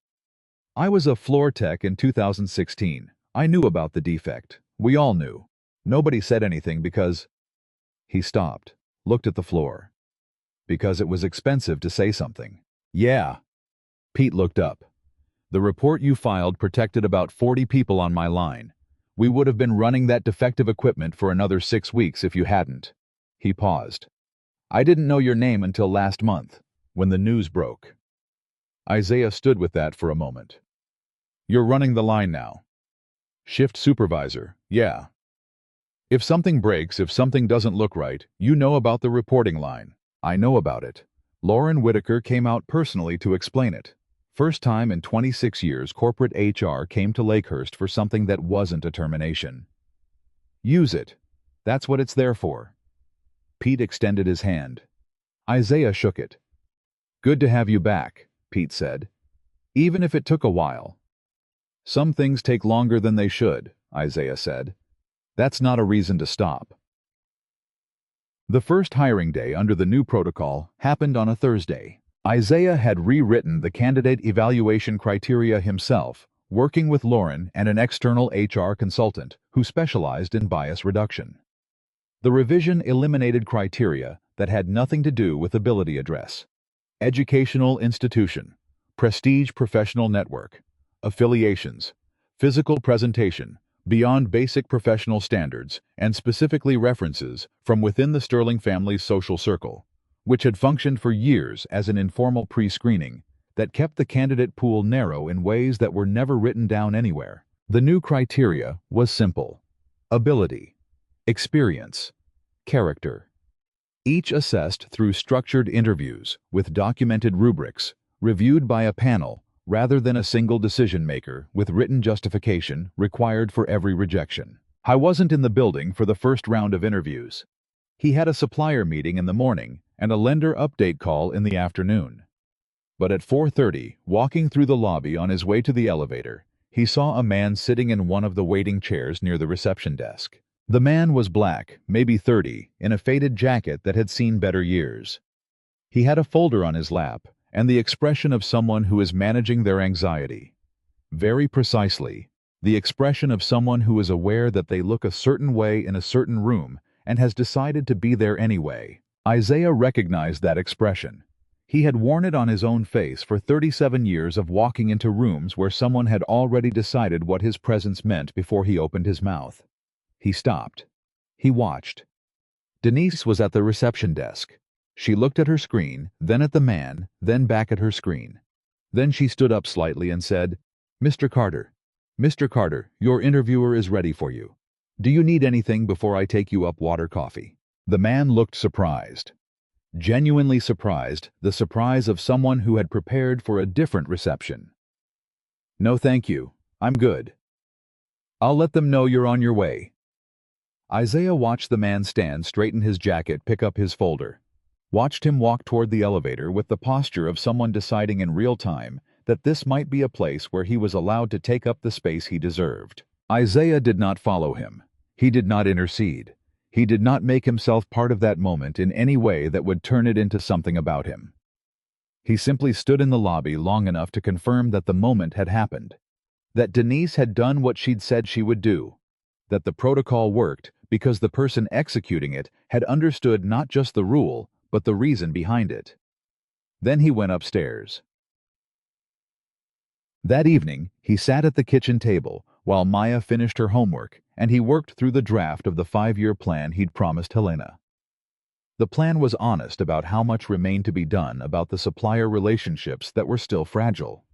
I was a floor tech in 2016. I knew about the defect. We all knew. Nobody said anything because... He stopped, looked at the floor. Because it was expensive to say something. Yeah. Pete looked up. The report you filed protected about 40 people on my line. We would have been running that defective equipment for another 6 weeks if you hadn't. He paused. I didn't know your name until last month, when the news broke. Isaiah stood with that for a moment. You're running the line now. Shift supervisor, yeah. If something breaks, if something doesn't look right, you know about the reporting line. I know about it. Lauren Whitaker came out personally to explain it. First time in 26 years corporate HR came to Lakehurst for something that wasn't a termination. Use it. That's what it's there for. Pete extended his hand. Isaiah shook it. Good to have you back, Pete said. Even if it took a while. Some things take longer than they should, Isaiah said. That's not a reason to stop. The first hiring day under the new protocol happened on a Thursday. Isaiah had rewritten the candidate evaluation criteria himself, working with Lauren and an external HR consultant who specialized in bias reduction. The revision eliminated criteria that had nothing to do with ability address, educational institution, prestige professional network, affiliations, physical presentation, beyond basic professional standards, and specifically references from within the Sterling family's social circle, which had functioned for years as an informal pre-screening that kept the candidate pool narrow in ways that were never written down anywhere. The new criteria was simple: ability, experience, character. Each assessed through structured interviews with documented rubrics, reviewed by a panel rather than a single decision-maker with written justification required for every rejection. I wasn't in the building for the first round of interviews. He had a supplier meeting in the morning and a lender update call in the afternoon. But at 4:30, walking through the lobby on his way to the elevator, he saw a man sitting in one of the waiting chairs near the reception desk. The man was black, maybe 30, in a faded jacket that had seen better years. He had a folder on his lap and the expression of someone who is managing their anxiety. Very precisely, the expression of someone who is aware that they look a certain way in a certain room and has decided to be there anyway. Isaiah recognized that expression. He had worn it on his own face for 37 years of walking into rooms where someone had already decided what his presence meant before he opened his mouth. He stopped. He watched. Denise was at the reception desk. She looked at her screen, then at the man, then back at her screen. Then she stood up slightly and said, Mr. Carter, your interviewer is ready for you. Do you need anything before I take you up water coffee? The man looked surprised. Genuinely surprised, the surprise of someone who had prepared for a different reception. No thank you, I'm good. I'll let them know you're on your way. Isaiah watched the man stand, straighten his jacket, pick up his folder. Watched him walk toward the elevator with the posture of someone deciding in real time that this might be a place where he was allowed to take up the space he deserved. Isaiah did not follow him. He did not intercede. He did not make himself part of that moment in any way that would turn it into something about him. He simply stood in the lobby long enough to confirm that the moment had happened, that Denise had done what she'd said she would do, that the protocol worked because the person executing it had understood not just the rule, but the reason behind it. Then he went upstairs. That evening, he sat at the kitchen table while Maya finished her homework, and he worked through the draft of the 5-year plan he'd promised Helena. The plan was honest about how much remained to be done about the supplier relationships that were still fragile.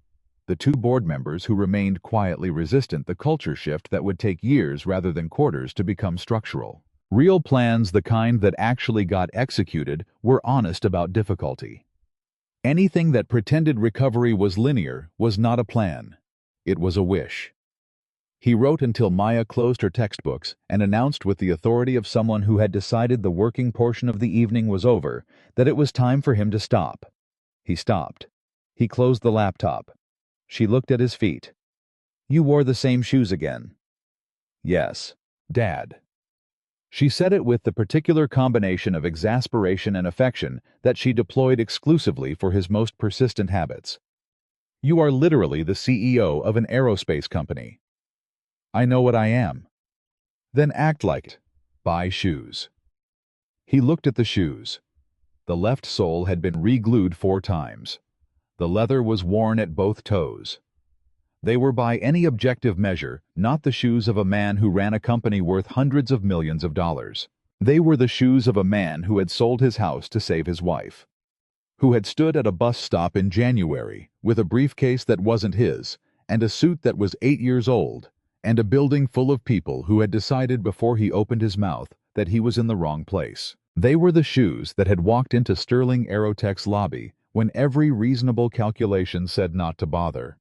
The 2 board members who remained quietly resistant the culture shift that would take years rather than quarters to become structural. Real plans, the kind that actually got executed, were honest about difficulty. Anything that pretended recovery was linear was not a plan. It was a wish. He wrote until Maya closed her textbooks and announced with the authority of someone who had decided the working portion of the evening was over that it was time for him to stop. He stopped. He closed the laptop. She looked at his feet. You wore the same shoes again. Yes, Dad. She said it with the particular combination of exasperation and affection that she deployed exclusively for his most persistent habits. You are literally the CEO of an aerospace company. I know what I am. Then act like it. Buy shoes. He looked at the shoes. The left sole had been re-glued 4 times. The leather was worn at both toes. They were by any objective measure not the shoes of a man who ran a company worth hundreds of millions of dollars. They were the shoes of a man who had sold his house to save his wife, who had stood at a bus stop in January with a briefcase that wasn't his, and a suit that was 8 years old, and a building full of people who had decided before he opened his mouth that he was in the wrong place. They were the shoes that had walked into Sterling Aerotech's lobby when every reasonable calculation said not to bother.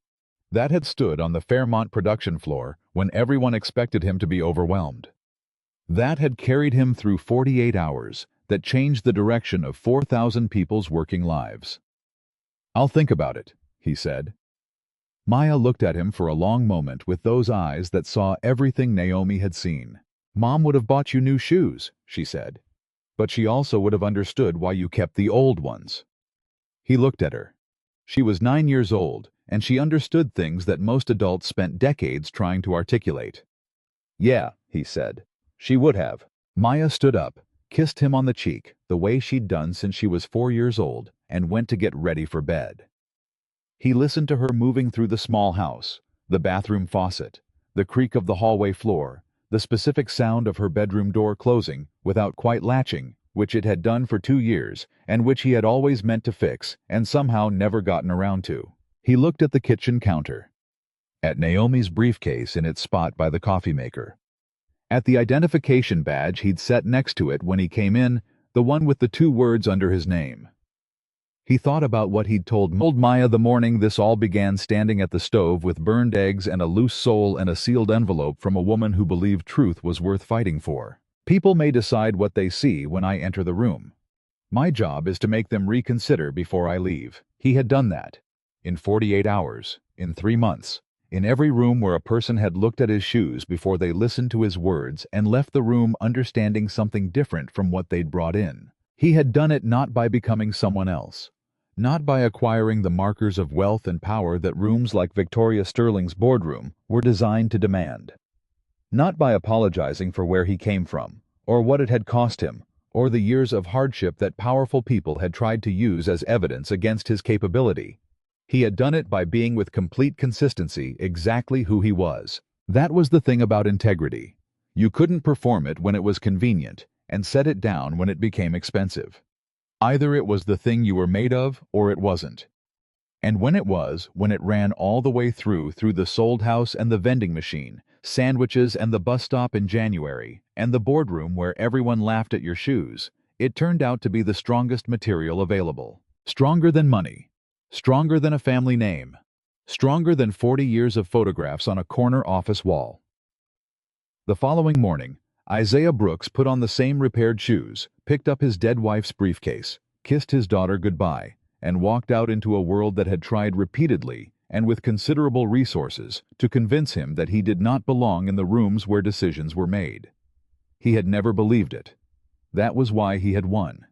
That had stood on the Fairmont production floor when everyone expected him to be overwhelmed. That had carried him through 48 hours that changed the direction of 4,000 people's working lives. "I'll think about it," he said. Maya looked at him for a long moment with those eyes that saw everything Naomi had seen. "Mom would have bought you new shoes," she said. "But she also would have understood why you kept the old ones." He looked at her. She was 9 years old, and she understood things that most adults spent decades trying to articulate. "Yeah," he said. "She would have." Maya stood up, kissed him on the cheek, the way she'd done since she was 4 years old, and went to get ready for bed. He listened to her moving through the small house, the bathroom faucet, the creak of the hallway floor, the specific sound of her bedroom door closing without quite latching, which it had done for 2 years, and which he had always meant to fix and somehow never gotten around to. He looked at the kitchen counter, at Naomi's briefcase in its spot by the coffee maker, at the identification badge he'd set next to it when he came in, the one with the 2 words under his name. He thought about what he'd told Maya the morning this all began, standing at the stove with burned eggs and a loose sole and a sealed envelope from a woman who believed truth was worth fighting for. "People may decide what they see when I enter the room. My job is to make them reconsider before I leave." He had done that. In 48 hours, in 3 months, in every room where a person had looked at his shoes before they listened to his words and left the room understanding something different from what they'd brought in. He had done it not by becoming someone else, not by acquiring the markers of wealth and power that rooms like Victoria Sterling's boardroom were designed to demand. Not by apologizing for where he came from, or what it had cost him, or the years of hardship that powerful people had tried to use as evidence against his capability. He had done it by being with complete consistency exactly who he was. That was the thing about integrity. You couldn't perform it when it was convenient and set it down when it became expensive. Either it was the thing you were made of, or it wasn't. And when it ran all the way through the sold house and the vending machine, sandwiches and the bus stop in January, and the boardroom where everyone laughed at your shoes, it turned out to be the strongest material available. Stronger than money. Stronger than a family name. Stronger than 40 years of photographs on a corner office wall. The following morning, Isaiah Brooks put on the same repaired shoes, picked up his dead wife's briefcase, kissed his daughter goodbye, and walked out into a world that had tried repeatedly, and with considerable resources, to convince him that he did not belong in the rooms where decisions were made. He had never believed it. That was why he had won.